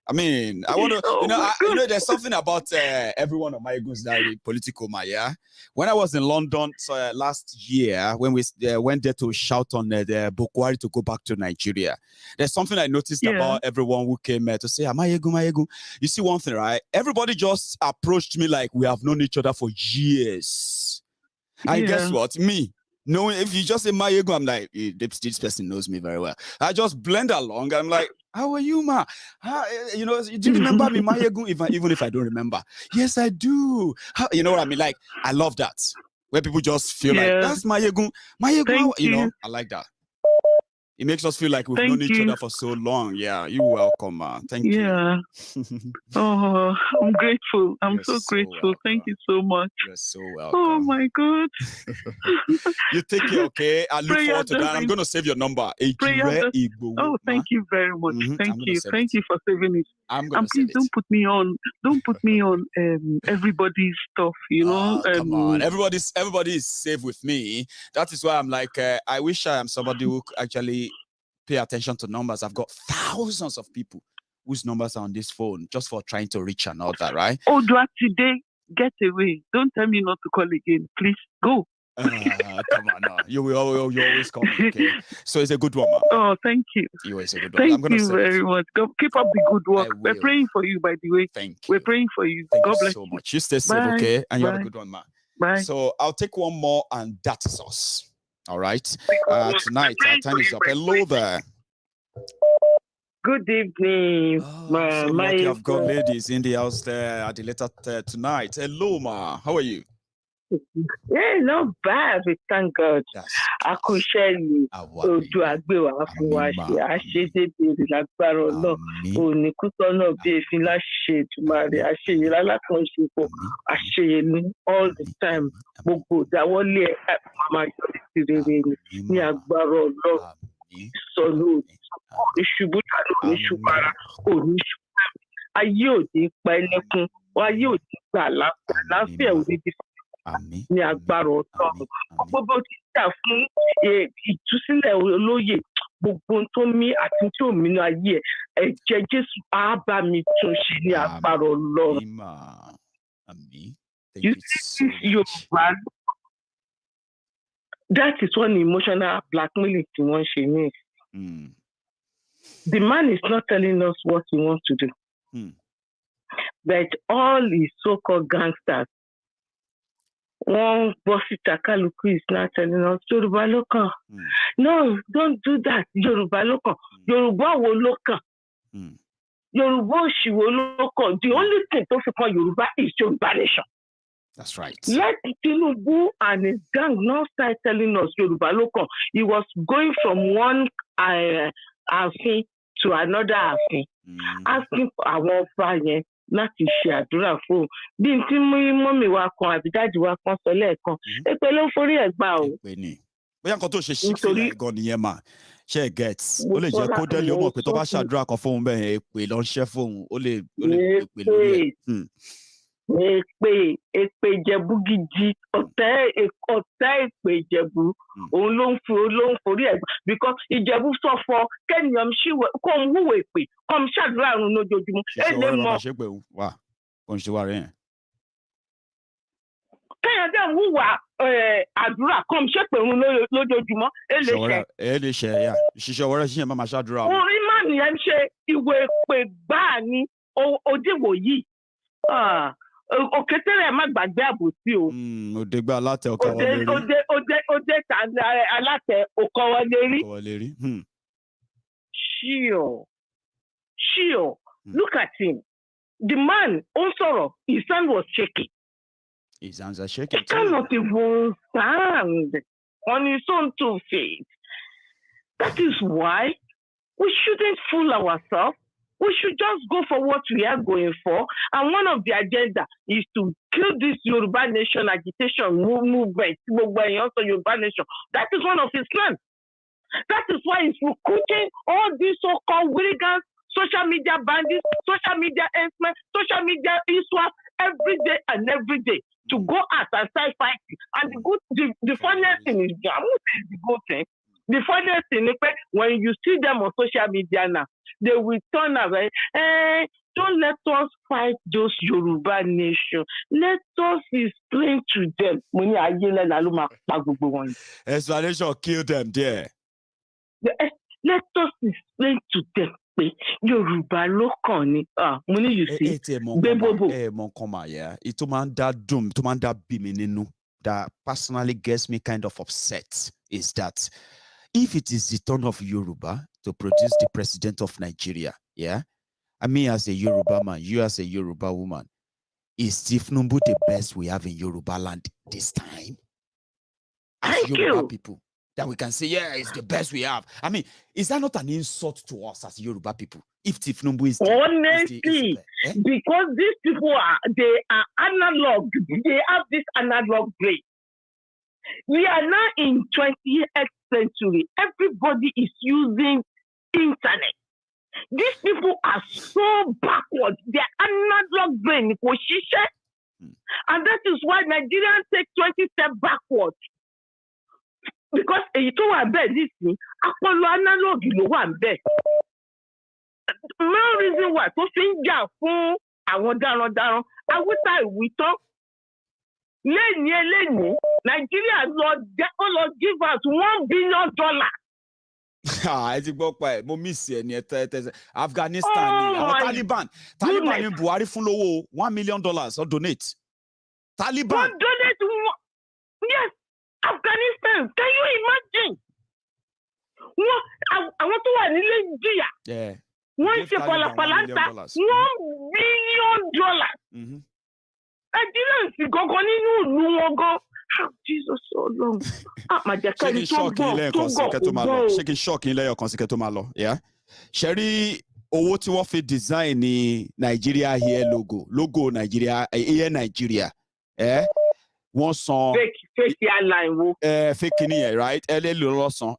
C: I mean, I want to, there's something about everyone on MaiyegunsDiary, Politico, yeah. When I was in London last year, when we went there to shout on the Bukwari to go back to Nigeria, there's something I noticed about everyone who came to say, Maiyegun. You see one thing, right? Everybody just approached me like we have known each other for years. And guess what? Me. No, if you just say Maiyegun, I'm like, this person knows me very well. I just blend along. I'm like, how are you, ma? Do you remember me, Maiyegun? Even if I don't remember, yes, I do. You know what I mean? Like, I love that. Where people just feel like that's Maiyegun. Maiyegun, I like that. It makes us feel like we've known each other for so long. Yeah, you're welcome, man. Thank you.
U: Oh, I'm grateful. I'm so grateful. Welcome. Thank you so much.
C: You're so welcome.
U: Oh my God.
C: You take care, okay? I look forward to that. I'm going to save your number.
U: Oh, thank you very much. Thank you. Thank you for saving it. Please don't put me on. Don't put me on everybody's stuff.
C: Come on. Everybody is safe with me. That is why I'm like, I wish I am somebody who actually pay attention to numbers. I've got thousands of people whose numbers are on this phone just for trying to reach and all that, right?
U: Oh, do I today? Get away. Don't tell me not to call again. Please go.
C: Come on now. You always call me, okay? So it's a good one, man.
U: Oh, thank you.
C: You always a good one.
U: Thank you very much. Keep up the good work. We're praying for you, by the way.
C: Thank you.
U: We're praying for you.
C: Thank
U: God
C: you
U: bless
C: so
U: you.
C: much. You stay safe, okay? And you have a good one, man.
U: Bye.
C: So I'll take one more, and that is us. All right. Tonight, our time is up. Hello there.
A: Good evening,
C: so lucky I've got ladies in the house there at the later tonight. Hello, ma. How are you?
A: Yeah, not bad. We thank God. I could share you. Ojú àgbéwà fún wa ṣe àṣedédé lágbára Ọlọ́run. Òníkútọ́ náà bí èéfín láṣẹ ìtumàrè àṣeyẹ lálákànṣepọ̀ àṣeyẹ ní all the time. Gbogbo ìdáwọ́lé ẹ̀ máa yọrí sí rere ní agbára Ọlọ́run. Sọ̀rọ̀ ìṣubú tàbí oníṣubára oníṣubá. Ayé òde pa ẹlẹ́kùn, ayé òde gbà láfíà òde ti ní agbára Ọlọ́run. Gbogbo ti jà fún ìtúsílẹ̀ olóyè, gbogbo tó mí àti tí ò mí ní ayé ẹ̀ ẹ̀jẹ̀ Jésù á bá mi tún ṣe ní agbára Ọlọ́run. You see this Yorùbá. That is one emotional blackmailing tí wọ́n ṣe ní. The man is not telling us what he wants to do. But all his so-called gangsters, one bossy Takaluku is not telling us, Yoruba lokan. No, don't do that. Yoruba lokan. Yoruba wo lokan. Yoruba shiwo lokan. The only thing to support Yoruba is Yoruba nation.
C: That's right.
A: Let Tinubu and his gang now start telling us Yoruba lokan. He was going from one ààfin to another ààfin, asking for àwọn ọba yẹn láti ṣe àdúrà fún un. Bí n tí mọ́mì wa kan àbí dáàdì wa kan sọ lẹ́ẹ̀kan, èpè ló forí ẹ̀ gbà o.
D: bóyá nǹkan tó ṣe ṣí sílẹ̀ gan nìyẹn mà ṣe gets ó lè jẹ́ kó délé ó mọ̀ pé tó bá ṣàdúrà kan fóun bẹ́ẹ̀ èpè ló ń ṣẹ́ fóun ó lè èpè lórí ẹ̀.
A: èpè ìjẹ̀bú gidi ọ̀tẹ̀ èpè ìjẹ̀bú òun ló ń forí ẹ̀ because ìjẹ̀bú sọ̀fọ̀ kẹ́nìyàn kó ń hùwà èpè kó ń ṣàdúrà àrùn lójoojúmọ́ ẹ lè mọ̀.
D: ṣe pé wà kò ń ṣe wà rẹ̀ yẹn.
A: kẹ́yìn dẹ̀ ń hùwà àdúrà kó ń ṣèpè òun lójoojúmọ́
D: ẹ lè ṣe ẹ̀yà ṣiṣẹ́ ọwọ́ rẹ̀ ṣiṣẹ́ máa ṣàdúrà.
A: orí má nìyẹn ṣe ìwé èpè gbáà ní òdiwọ̀ yìí. Òkétéré má gbàgbé àbòsí o.
D: Òde gba alátẹ ọkọ wọlé rí.
A: Òde alátẹ ọkọ wọlé rí. Sure. Look at him. The man also, his hand was shaking.
D: His hands are shaking.
A: He cannot even stand on his own 2 feet. That is why we shouldn't fool ourselves. We should just go for what we are going for. And one of the agenda is to kill this Yoruba Nation agitation movement. Also Yoruba Nation. That is one of his plans. That is why he's recruiting all these so-called hooligans, social media bandits, social media henchmen, social media issuers every day and every day to go out and start fighting. And the funniest thing is, I won't say the good thing. The funniest thing is when you see them on social media now, they will turn around. Don't let us fight those Yoruba nation. Let us explain to them.
D: Explanation kill them there.
A: Let us explain to them. Yoruba ló kàn ni. Mo ní you see.
D: It man that doom, to man that be me nínú, that personally gets me kind of upset is that if it is the turn of Yoruba to produce the president of Nigeria, yeah? I mean, as a Yoruba man, you as a Yoruba woman, is Tifnumbu the best we have in Yoruba land this time? As Yoruba people, that we can say, yeah, it's the best we have. I mean, is that not an insult to us as Yoruba people? If Tifnumbu is
A: honestly, because these people they are analog, they have this analog brain. We are now in 20th century. Everybody is using internet. These people are so backward. Their analog brain, and that is why Nigerians take 20 steps backward. Because you don't bet this thing, Apollo analog you one bet. Main reason why to finger fún àwọn darandaran, I would say we talk. Lẹ́ni Nigeria Lord give us $1 billion.
D: I think mo miss ẹ Afghanistan Taliban ni Buhari fún lówó $1 million or donate. Taliban
A: donate yes, Afghanistan. Can you imagine? Àwọn tó wà nílé jìyà. Wọ́n ṣe palapalanta $1 billion. Nigerians gangan nínú ìlú wọn gan. Jesus so long.
D: Ṣé kí n ṣọ́ọ̀kì ilé ọkàn sí kẹ́ tó máa lọ? Ṣé rí owó tí wọ́n fi design ní Nigeria here logo Nigeria here Nigeria. Wọ́n san
A: fake airline wo.
D: Fake ni yẹn right? Ló lọ́sàn.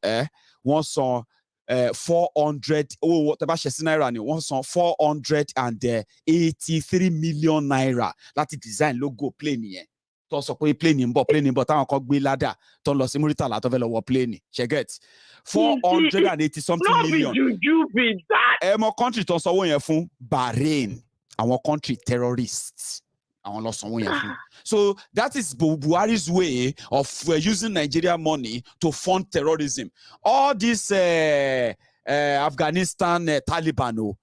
D: Wọ́n san 400 owó tẹ́ bá ṣe sí náírà ni wọ́n san 483 million naira láti design logo plane yẹn. Tó sọ pé plane ń bọ̀ táwọn kan gbé ládà tó ń lọ sí Muritala tó fẹ́ lọ wọ plane. Ṣé get 480 something million. Mo country tó sanwó yẹn fún Bahrain, àwọn country terrorists. Àwọn lọ sanwó yẹn fún. So that is Buhari's way of using Nigeria money to fund terrorism. All this Afghanistan Taliban,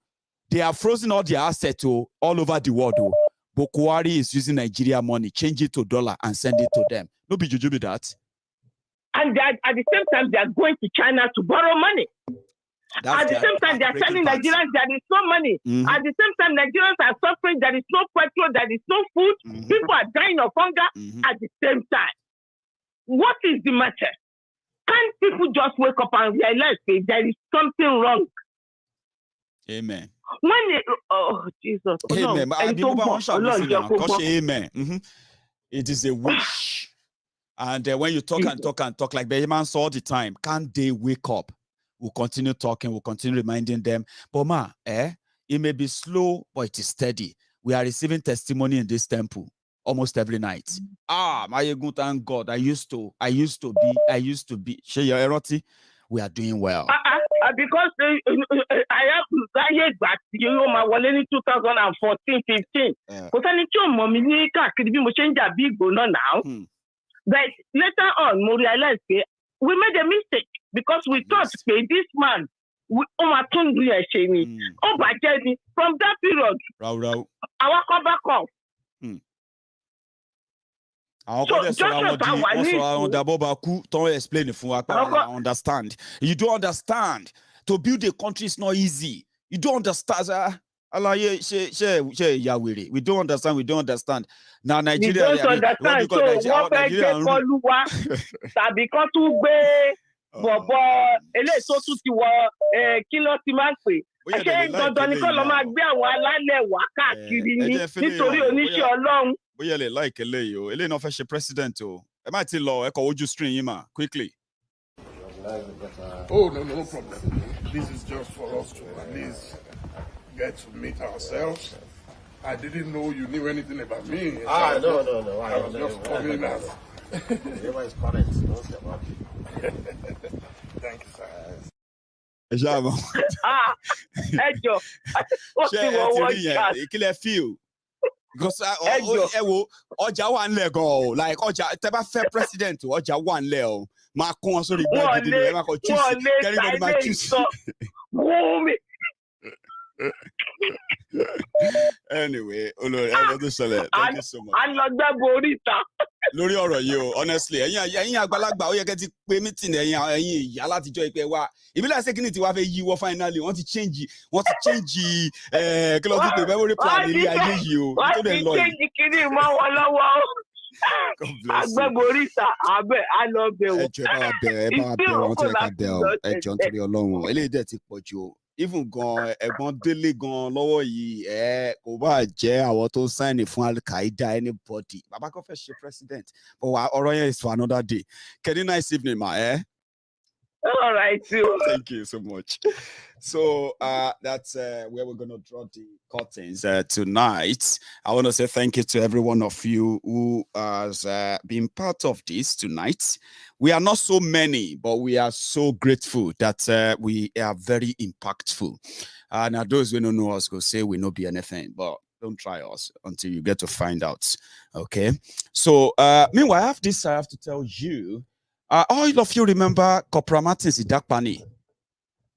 D: they are frozen all their assets all over the world. But Buhari is using Nigeria money, change it to dollar and send it to them. No be juju be that.
A: And at the same time, they are going to China to borrow money. At the same time, they are telling Nigerians there is no money. At the same time, Nigerians are suffering. There is no petrol. There is no food. People are dying of hunger. At the same time, what is the matter? Can't people just wake up and realize that there is something wrong?
D: Amen.
A: Jesus.
D: Amen. Amen. It is a wish. And when you talk and talk like Benjamin saw all the time, can't they wake up? We'll continue talking, we'll continue reminding them. But it may be slow, but it is steady. We are receiving testimony in this temple almost every night. Maiyegun, thank God. I used to be. Shey Eroti, we are doing well.
A: Because I have decided that you know my wallet in 2014, 15. But I need to mommy could be much big now. But later on, we realized we made a mistake because we thought this man from that period, our comeback off.
D: I understand. You don't understand. To build a country is not easy. You don't understand. We don't understand. We don't understand. Now Nigeria.
A: We don't understand. So what I get for Luwa, because to be ele so tu ti wo kilo ti man pe. Ṣé dandan ni kó lọ máa gbé àwọn alálẹ̀ wá káàkiri ni nítorí oníṣẹ́ Ọlọ́run.
D: Bóyá lè like eléyìí o, eléyìí náà fẹ́ ṣe president o. Ẹ má ti lọ, ẹ kọ ojú stream yín mà, quickly.
B: Oh, no problem. This is just for us to at least get to meet ourselves. I didn't know you knew anything about me.
V: No.
B: I was just coming as.
V: Whatever is current, don't step up.
B: Thank you, sir.
A: Ejo.
D: Ṣé feel? Because ọjà wà ńlẹ̀ gan-an, like ọjà tẹ́ bá fẹ́ president ọjà wà ńlẹ̀ o, máa kún wọn sórí ìgbà gidi ẹ máa kọ choose kẹ́rìndínlẹ́ni máa choose. Anyway, thank you so much. Lórí ọ̀rọ̀ yìí o, honestly, ẹ̀yin àgbàlagbà ó yẹ kẹ́ ti pé meeting ẹ̀yin ìyá látijọ́ ìpẹ́ wa. Ìbílẹ̀ ṣẹ́kínì tí wàá fẹ́ yí wọ́ finally, wọ́n ti change kí ló ti pè memory plan ilé ayé yìí o.
A: Wọ́n ti change kìíní mọ́ wọn lọ́wọ́. Agbẹ́boríta abẹ́ alọ́bẹ̀ o.
D: Ẹjọ́ ẹ bá bẹ̀ wọ́n tí ẹ ká bẹ̀ ọ́, ẹjọ́ nítorí Ọlọ́run, eléyìí dẹ̀ ti pọ̀ jù o. Even gan ẹ̀gbọ́n Délé gan lọ́wọ́ yìí kò bá jẹ́ àwọn tó sign fún Al-Qaeda anybody. Bàbá kan fẹ́ ṣe president, but ọ̀rọ̀ yẹn is for another day. Kenny, nice evening, ma.
A: All right, too.
D: Thank you so much. So that's where we're going to draw the curtains tonight. I want to say thank you to every one of you who has been part of this tonight. We are not so many, but we are so grateful that we are very impactful. Now, those who don't know us go say we not be anything, but don't try us until you get to find out. Okay? So, meanwhile, I have this I have to tell you. All of you remember Corporal Martins Idakpani.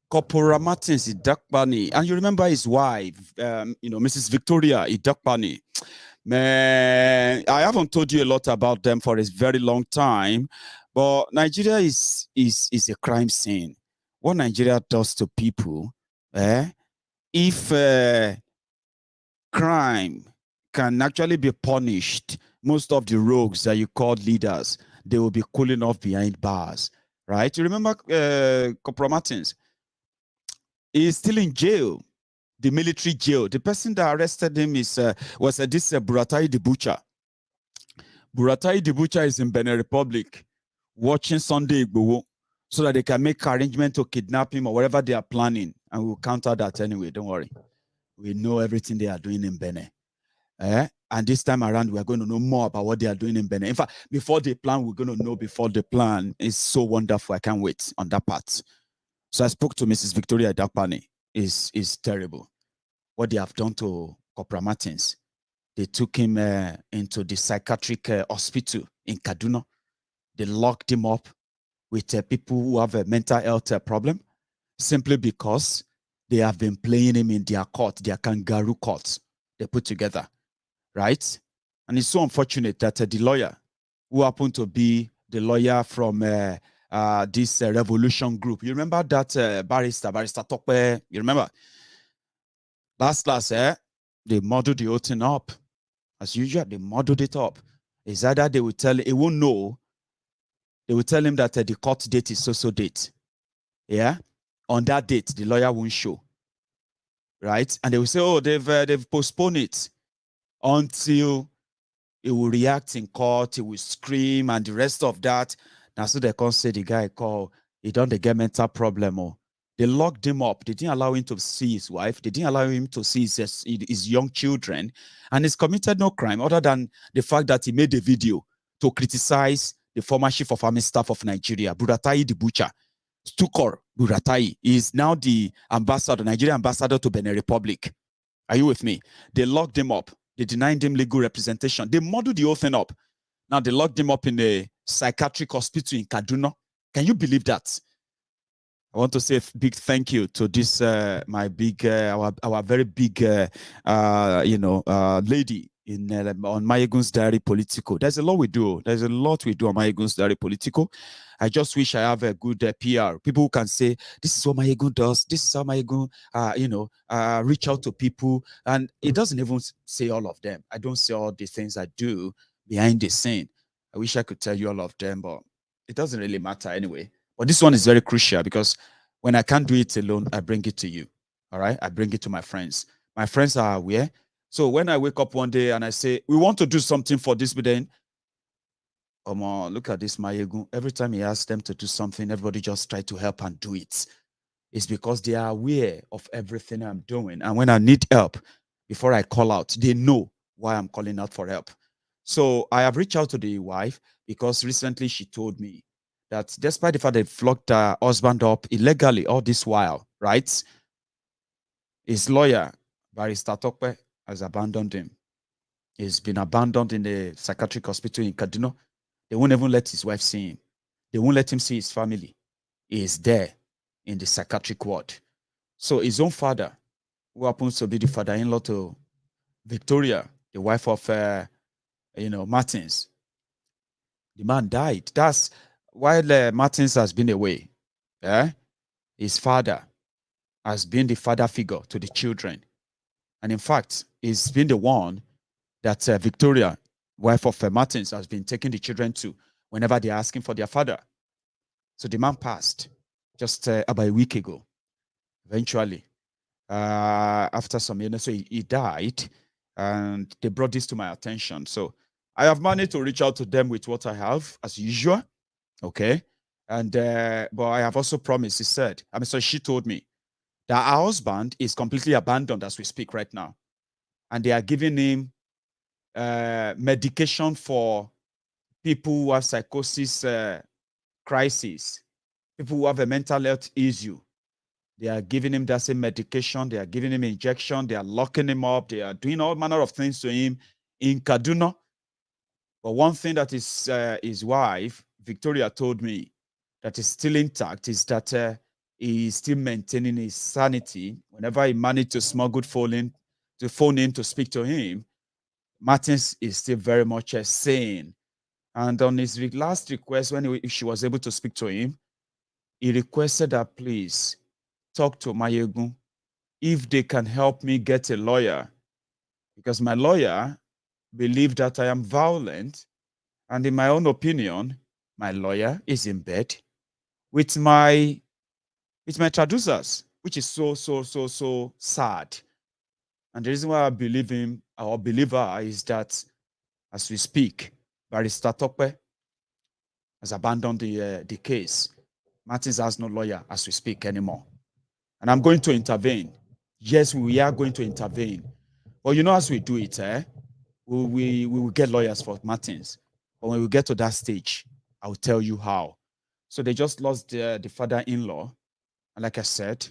D: Corporal Martins Idakpani. And you remember his wife, Mrs. Victoria Idakpani. Man, I haven't told you a lot about them for a very long time, but Nigeria is a crime scene. What Nigeria does to people, if crime can actually be punished, most of the rogues that you call leaders, they will be cooling off behind bars, right? You remember Corporal Martins? He's still in jail, the military jail. The person that arrested him was this Buratai the Butcher. Buratai the Butcher is in Benin Republic watching Sunday Igboho so that they can make arrangement to kidnap him or whatever they are planning. And we'll counter that anyway, don't worry. We know everything they are doing in Benin. And this time around, we're going to know more about what they are doing in Benin. In fact, before they plan, we're going to know before the plan. It's so wonderful. I can't wait on that part. So I spoke to Mrs. Victoria Idakpani. It's terrible. What they have done to Corporal Martins. They took him into the psychiatric hospital in Kaduna. They locked him up with people who have a mental health problem simply because they have been playing him in their court, their kangaroo courts they put together. Right? And it's so unfortunate that the lawyer, who happened to be the lawyer from this revolution group, you remember that barrister Tokwe, you remember? Last, they muddled the whole thing up. As usual, they muddled it up. It's either they will tell, he won't know, they will tell him that the court date is so date. Yeah? On that date, the lawyer won't show. Right? And they will say, oh, they've postponed it until he will react in court, he will scream, and the rest of that. Now, so they can't say the guy call, he don't get mental problem. Or they locked him up. They didn't allow him to see his wife. They didn't allow him to see his young children. And he's committed no crime other than the fact that he made a video to criticize the former chief of army staff of Nigeria, Buratai the Butcher. Stukor Buratai is now the ambassador, Nigerian ambassador to Benin Republic. Are you with me? They locked him up. They denied him legal representation. They muddled the whole thing up. Now they locked him up in a psychiatric hospital in Kaduna. Can you believe that? I want to say a big thank you to this my big our very big lady in on MaiyegunsDiary Politico. There's a lot we do. There's a lot we do on MaiyegunsDiary Politico. I just wish I have a good PR. People who can say, this is what Maiyegun does. This is how Maiyegun, reach out to people. And it doesn't even say all of them. I don't say all the things I do behind the scene. I wish I could tell you all of them, but it doesn't really matter anyway. But this one is very crucial because when I can't do it alone, I bring it to you. All right? I bring it to my friends. My friends are aware. So when I wake up one day and I say, we want to do something for this, but then, look at this Maiyegun. Every time he asks them to do something, everybody just try to help and do it. It's because they are aware of everything I'm doing. And when I need help, before I call out, they know why I'm calling out for help. So I have reached out to the wife because recently she told me that despite the fact they flogged her husband up illegally all this while, right? His lawyer, Barrister Tokpe, has abandoned him. He's been abandoned in the psychiatric hospital in Kaduna. They won't even let his wife see him. They won't let him see his family. He is there in the psychiatric ward. So his own father, who happens to be the father-in-law to Victoria, the wife of, Martins, the man died. That's while Martins has been away. His father has been the father figure to the children. And in fact, he's been the one that Victoria, wife of Martins, has been taking the children to whenever they're asking for their father. So the man passed just about a week ago. Eventually, after some years, so he died, and they brought this to my attention. So I have managed to reach out to them with what I have, as usual. Okay. And but I have also promised, she told me that her husband is completely abandoned as we speak right now. And they are giving him medication for people who have psychosis crisis, people who have a mental health issue. They are giving him that same medication. They are giving him injection. They are locking him up. They are doing all manner of things to him in Kaduna. But one thing that is his wife, Victoria, told me that is still intact is that he is still maintaining his sanity. Whenever he managed to smuggle phone in to speak to him, Martins is still very much sane. And on his last request, when she was able to speak to him, he requested that please talk to Maiyegun if they can help me get a lawyer, because my lawyer believes that I am violent, and in my own opinion, my lawyer is in bed with my traducers, which is so sad. And the reason why I believe him or believe her is that as we speak, Barrister Tokpe has abandoned the case. Martins has no lawyer as we speak anymore. And I'm going to intervene. Yes, we are going to intervene. But as we do it, we will get lawyers for Martins. But when we get to that stage, I'll tell you how. So they just lost the father-in-law. And like I said,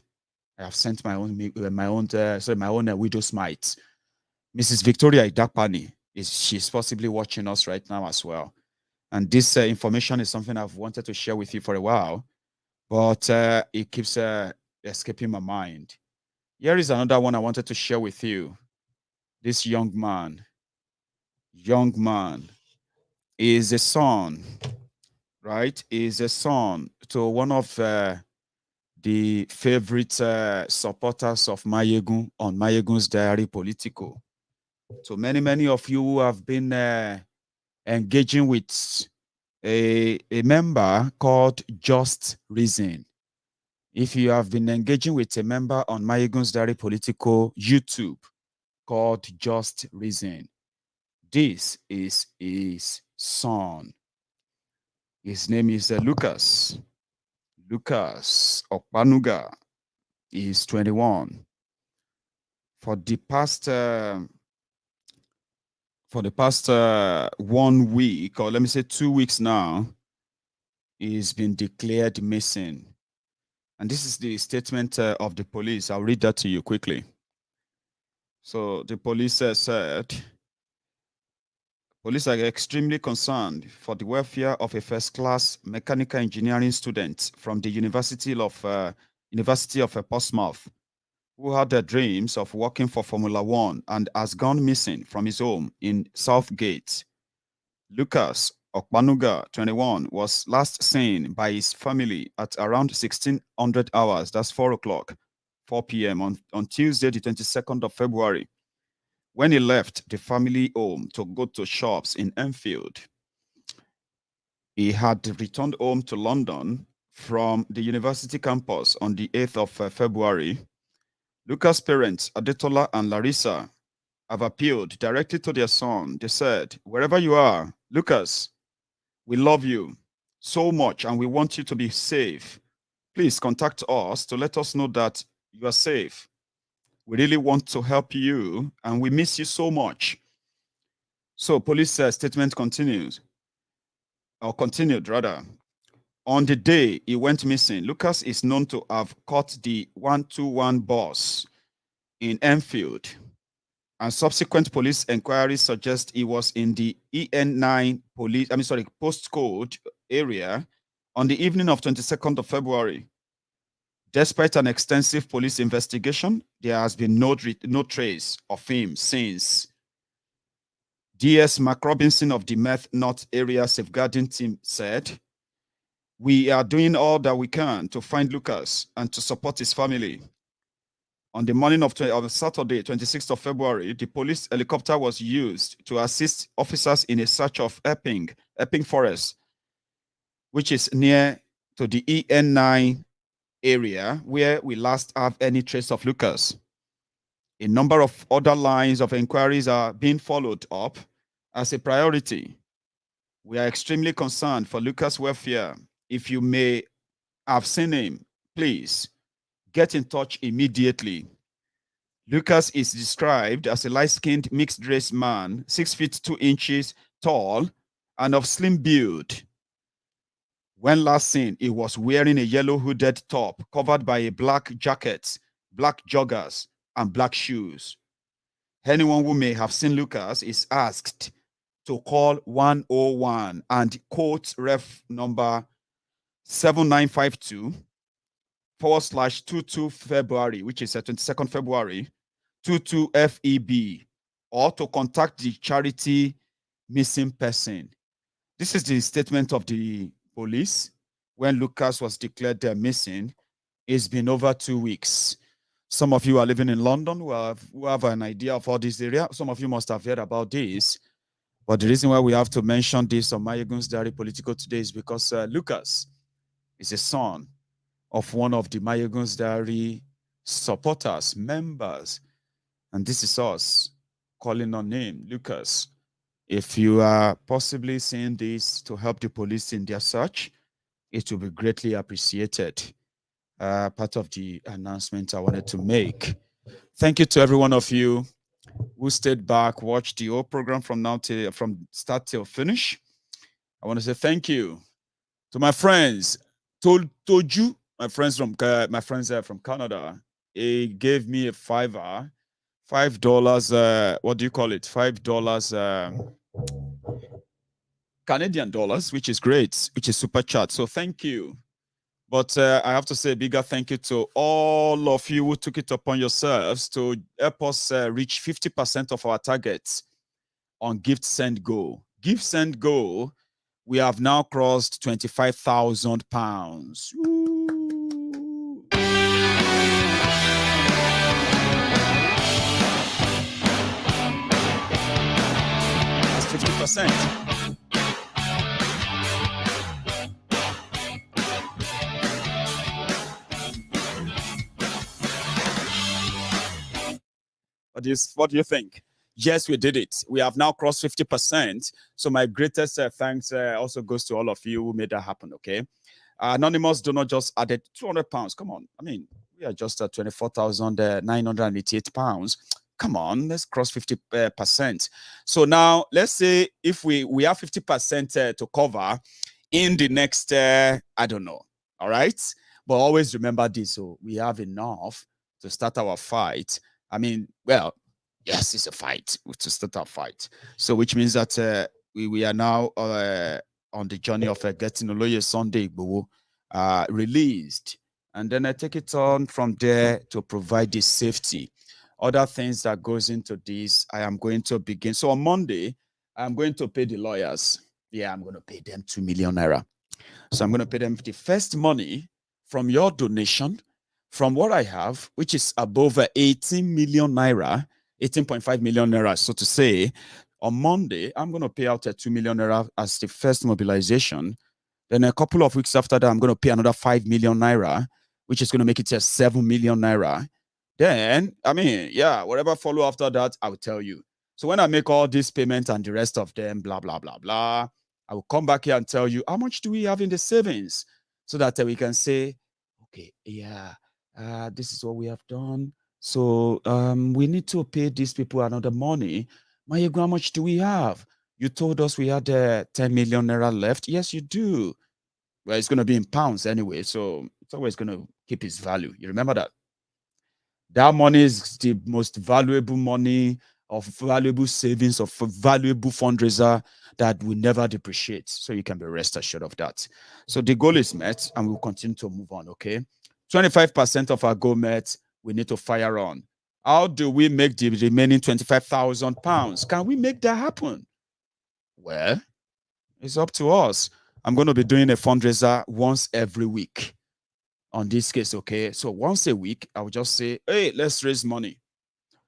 D: I have sent my own widow's mite. Mrs. Victoria Idakpani, she's possibly watching us right now as well. And this information is something I've wanted to share with you for a while, but it keeps escaping my mind. Here is another one I wanted to share with you. This young man is a son, right? Is a son to one of the favorite supporters of Maiyegun on MaiyegunsDiary Politico. So many of you who have been engaging with a member called Just Reason. If you have been engaging with a member on MaiyegunsDiary Politico YouTube called Just Reason, This is his son. His name is Lucas. Lucas Okpanuga is 21. For the past 1 week, or let me say 2 weeks now, he's been declared missing. And this is the statement of the police. I'll read that to you quickly. So the police said, police are extremely concerned for the welfare of a first-class mechanical engineering student from the University of Portsmouth, who had the dreams of working for Formula One and has gone missing from his home in Southgate. Lucas Okpanuga, 21, was last seen by his family at around 1600 hours, that's 4 p.m. on Tuesday, the 22nd of February, when he left the family home to go to shops in Enfield. He had returned home to London from the university campus on the 8th of February. Lucas' parents, Adetola and Larissa, have appealed directly to their son. They said, wherever you are, Lucas, we love you so much and we want you to be safe. Please contact us to let us know that you are safe. We really want to help you and we miss you so much. So police statement continued. On the day he went missing, Lucas is known to have caught the 121 bus in Enfield, and subsequent police inquiries suggest he was in the EN9 postcode area on the evening of 22nd of February. Despite an extensive police investigation, there has been no trace of him since. DS Mark Robinson of the Meth North Area Safeguarding Team said, we are doing all that we can to find Lucas and to support his family. On the morning of Saturday, 26th of February, the police helicopter was used to assist officers in a search of Epping Forest, which is near to the EN9 area where we last have any trace of Lucas. A number of other lines of inquiries are being followed up as a priority. We are extremely concerned for Lucas' welfare. If you may have seen him, please get in touch immediately. Lucas is described as a light-skinned, mixed-race man, 6 feet 2 inches tall and of slim build. When last seen, he was wearing a yellow hooded top covered by a black jacket, black joggers, and black shoes. Anyone who may have seen Lucas is asked to call 101 and quote ref number 7952/22 February, which is 22nd February, 22 FEB, or to contact the charity missing person. This is the statement of the police when Lucas was declared missing. It's been over 2 weeks. Some of you are living in London who have an idea of all this area. Some of you must have heard about this. But the reason why we have to mention this on MaiyegunsDiary Politico today is because Lucas is a son of one of the MaiyegunsDiary supporters, members. And this is us calling on him, Lucas. If you are possibly seeing this to help the police in their search, it will be greatly appreciated. Part of the announcement I wanted to make. Thank you to every one of you who stayed back, watched the whole program from start till finish. I want to say thank you to my friends, Toju, my friends from Canada. He gave me a $5. What do you call it? $5 Canadian dollars, which is great, which is super chat. So thank you. But I have to say a bigger thank you to all of you who took it upon yourselves to help us reach 50% of our targets on Gift Send Go. Gift Send Go, we have now crossed £25,000. That's 50%. What do you think?
C: Yes, we did it. We have now crossed 50%. So my greatest thanks also goes to all of you who made that happen, okay? Anonymous Donor just added 200 pounds. Come on. I mean, we are just at 24,988 pounds. Come on, let's cross 50%. So now, let's say if we have 50% to cover in the next, I don't know, all right? But always remember this, so we have enough to start our fight. I mean, well, yes, it's a fight to start our fight. So which means that we are now on the journey of getting Oloye Sunday Igboho released. And then I take it on from there to provide this safety. Other things that goes into this, I am going to begin. So on Monday, I'm going to pay the lawyers. Yeah, I'm going to pay them 2 million naira. So I'm going to pay them the first money from your donation, from what I have, which is above 18 million naira, 18.5 million naira, so to say. On Monday, I'm going to pay out 2 million naira as the first mobilization. Then a couple of weeks after that, I'm going to pay another 5 million naira, which is going to make it 7 million naira. Then, I mean, yeah, whatever follow after that, I will tell you. So when I make all these payments and the rest of them, blah, blah, blah, blah, I will come back here and tell you how much do we have in the savings so that we can say, okay, yeah, this is what we have done. So we need to pay these people another money. Maiyegun, how much do we have? You told us we had 10 million naira left. Yes, you do. Well, it's going to be in pounds anyway, so it's always going to keep its value. You remember that? That money is the most valuable money of valuable savings of valuable fundraiser that will never depreciate. So you can be rest assured of that. So the goal is met and we'll continue to move on, okay? 25% of our goal met, we need to fire on. How do we make the remaining 25,000 pounds? Can we make that happen? Well, it's up to us. I'm going to be doing a fundraiser once every week. On this case, okay? So once a week, I will just say, hey, let's raise money.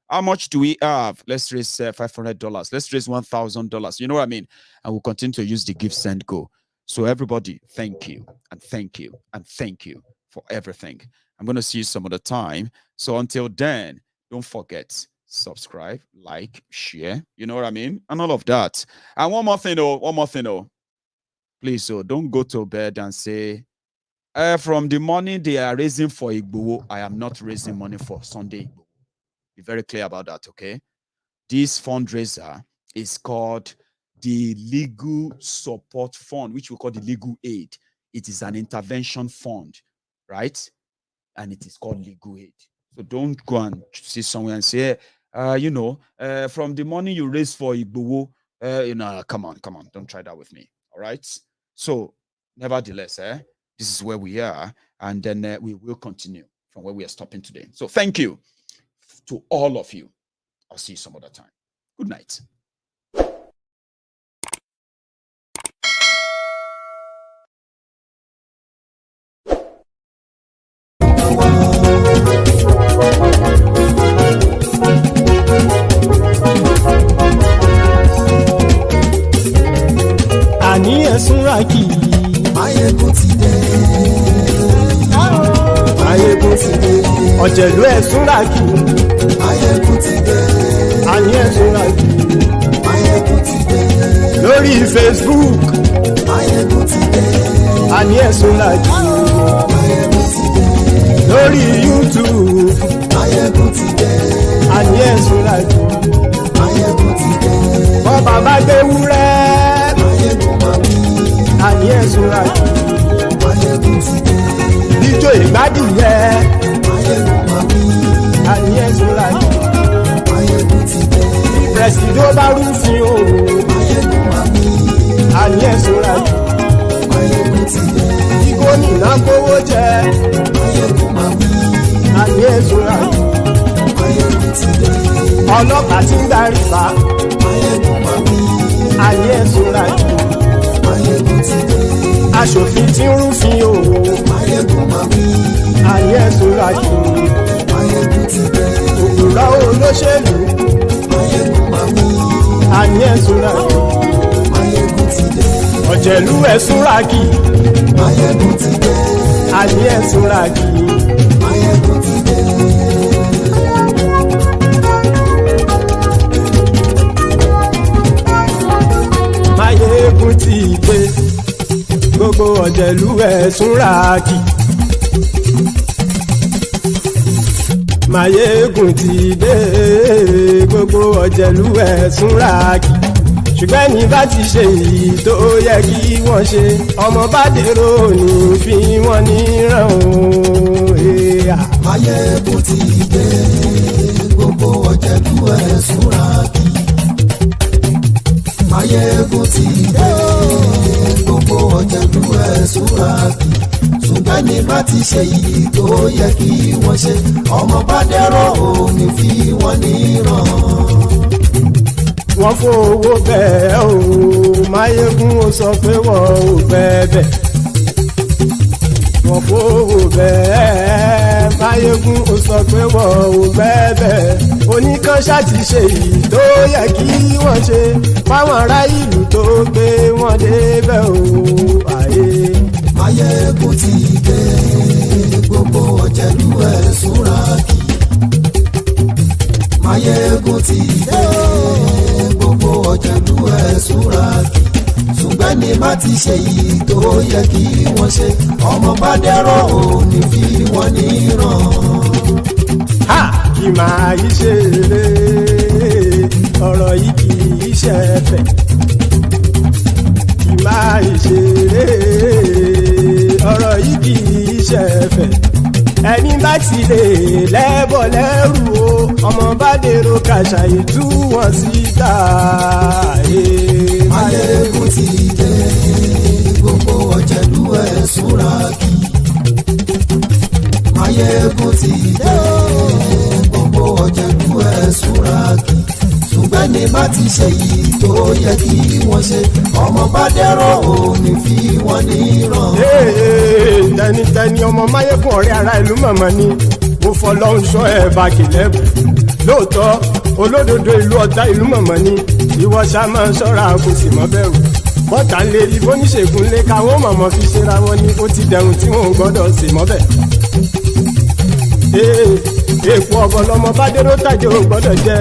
C: How much do we have? Let's raise $500. Let's raise $1,000. You know what I mean? And we'll continue to use the give, send, go. So everybody, thank you, and thank you, and thank you for everything. I'm going to see you some other time. So until then, don't forget, subscribe, like, share. You know what I mean? And all of that. And one more thing, please, so don't go to bed and say, from the money they are raising for Igboho, I am not raising money for Sunday Igboho. Be very clear about that, okay? This fundraiser is called the Legal Support Fund, which we call the Legal Aid. It is an intervention fund, right? And it is called Legal Aid. So don't go and see somewhere and say, from the money you raise for Igboho, come on, don't try that with me, all right? So, nevertheless, this is where we are, and then we will continue from where we are stopping today. So thank you to all of you. I'll see you some other time. Good night.
E: Ani esuraki Maiyegun ti dé. Maiyegun ti dé. Ọ̀jẹ̀lú ẹ̀sùnràkì. Maiyegun ti dé. Àní ẹ̀sùnràkì. Maiyegun ti dé. Lórí Facebook. Maiyegun ti dé. Àní ẹ̀sùnràkì. Maiyegun ti dé. Lórí YouTube. Maiyegun ti dé. Àní ẹ̀sùnràkì. Maiyegun ti dé. Bọ́ba bá gbé wúrẹ́. Maiyegun máa wí. Àní ẹ̀sùnràkì. Maiyegun ti dé. Ijó ìgbádùn yẹ. Maiyegun máa wí. Àní ẹ̀sùnràkì. Maiyegun ti dé. Ìpẹ̀sìdó bá rúfin o. Maiyegun máa wí. Àní ẹ̀sùnràkì. Maiyegun ti dé. Gómìnà kówó jẹ. Maiyegun máa wí. Àní ẹ̀sùnràkì. Maiyegun ti dé. Ọlọ́pàá tí ń darí bá. Maiyegun máa wí. Àní ẹ̀sùnràkì. Maiyegun ti dé. Aṣòfin tí ń rúfin o. Maiyegun máa wí. Àní ẹ̀sùnràkì. Maiyegun ti dé. Òpùrọ́ olóṣèlú. Maiyegun máa wí. Àní ẹ̀sùnràkì. Maiyegun ti dé. Ọ̀jẹ̀lú ẹ̀sùnràkì. Maiyegun ti dé. Àní ẹ̀sùnràkì. Maiyegun ti dé. ọ̀jẹ̀lú ẹ̀ súnra kì. Maiyegun ti dé gbogbo ọ̀jẹ̀lú ẹ̀ súnra kì. Ṣùgbọ́n ní bá ti ṣe èyí tó yẹ kí wọ́n ṣe ọmọ bá dèrò ní fi wọ́n níran o.
G: Maiyegun ti dé gbogbo ọ̀jẹ̀lú ẹ̀ súnra kì. Maiyegun ti dé gbogbo ọ̀jẹ̀lú ẹ̀ súnra kì. Ṣùgbọ́n ní bá ti ṣe èyí tó yẹ kí wọ́n ṣe ọmọ bá dèrò ní fi wọ́n níran.
E: Wọ́n fowó bẹ́ẹ̀ o Maiyegun ó sọ pé wọ́n ò bẹ́ẹ̀. Wọ́n fowó bẹ́ẹ̀ Maiyegun ó sọ pé wọ́n ò bẹ́ẹ̀. Oníkan ṣáàtì ṣe èyí tó yẹ kí wọ́n ṣe fáwọn ará ìlú tó gbé wọn débẹ̀ o.
G: Maiyegun ti dé gbogbo ọ̀jẹ̀lú ẹ̀ súnra kì. Maiyegun ti dé gbogbo ọ̀jẹ̀lú ẹ̀ súnra kì. Ṣùgbọ́n ní má ti ṣe yìí tó yẹ kí wọ́n ṣe ọmọ bá dẹ́rọ̀ ò ní fi wọ́n níran.
E: Kì máa yí ṣe eré ọ̀rọ̀ yìí kì í ṣe ẹ̀fẹ̀. Kì máa yí ṣe eré ọ̀rọ̀ yìí kì í ṣe ẹ̀fẹ̀. Ẹni bá ti lè lẹ́bọ̀ lẹ́rù o ọmọ bá dèrò kàṣàyè tú wọn síta.
G: Maiyegun ti dé gbogbo ọ̀jẹ̀lú ẹ̀ súnra kì. Maiyegun ti dé gbogbo ọ̀jẹ̀lú ẹ̀ súnra kì. Ṣùgbọ́n ní má ti ṣe yìí tó yẹ kí wọ́n ṣe ọmọ bá dẹ́rọ̀ ò ní fi wọ́n níran.
E: Tẹnitẹni ọmọ Maiyegun ọ̀rẹ́ ara ìlú mọ̀mọ́ ni mo fọlọ́hún sọ ẹ̀ bá kìlẹ́bù. Lóòótọ́ olódodo ìlú ọ̀tá ìlú mọ̀mọ́ ni ìwọ ṣá máa ń ṣọ́ra kò sì mọ́ bẹ̀rù. Bọ́tà ń lè rí bóníṣègùn lé káwọn mọ̀mọ́ fi ṣera wọn ni ó ti dẹrùn tí wọn ò gbọ́dọ̀ sì mọ́ bẹ̀. Èèpo ọ̀bọ lọmọ bá dérò tàjẹ́ ò gbọ́dọ̀ jẹ́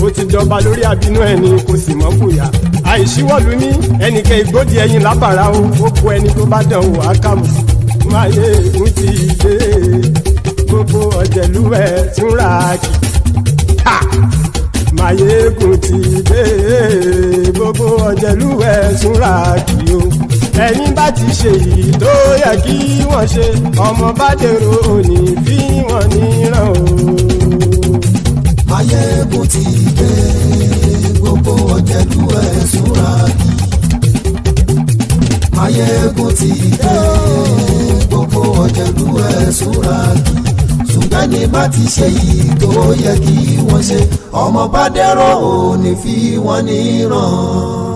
E: ó ti jọba lórí àbínú ẹni kò sì mọ́ fòyà. Àìsíwọ́lu ní ẹnìkẹ́ ìgbódì ẹyin lábàrá o ó kó ẹni tó bá dán o àkàmù. Maiyegun ti dé gbogbo ọ̀jẹ̀lú ẹ̀ súnra kì. Maiyegun ti dé gbogbo ọ̀jẹ̀lú ẹ̀ súnra kì o. Ẹni bá ti ṣe èyí tó yẹ kí wọ́n ṣe ọmọ bá dèrò òní fi wọ́n níran o.
G: Maiyegun ti dé gbogbo ọ̀jẹ̀lú ẹ̀ súnra kì. Maiyegun ti dé gbogbo ọ̀jẹ̀lú ẹ̀ súnra kì. Ṣùgbọ́n ní bá ti ṣe yìí tó yẹ kí wọ́n ṣe ọmọ bá dẹ́rọ̀ ò ní fi wọ́n níran.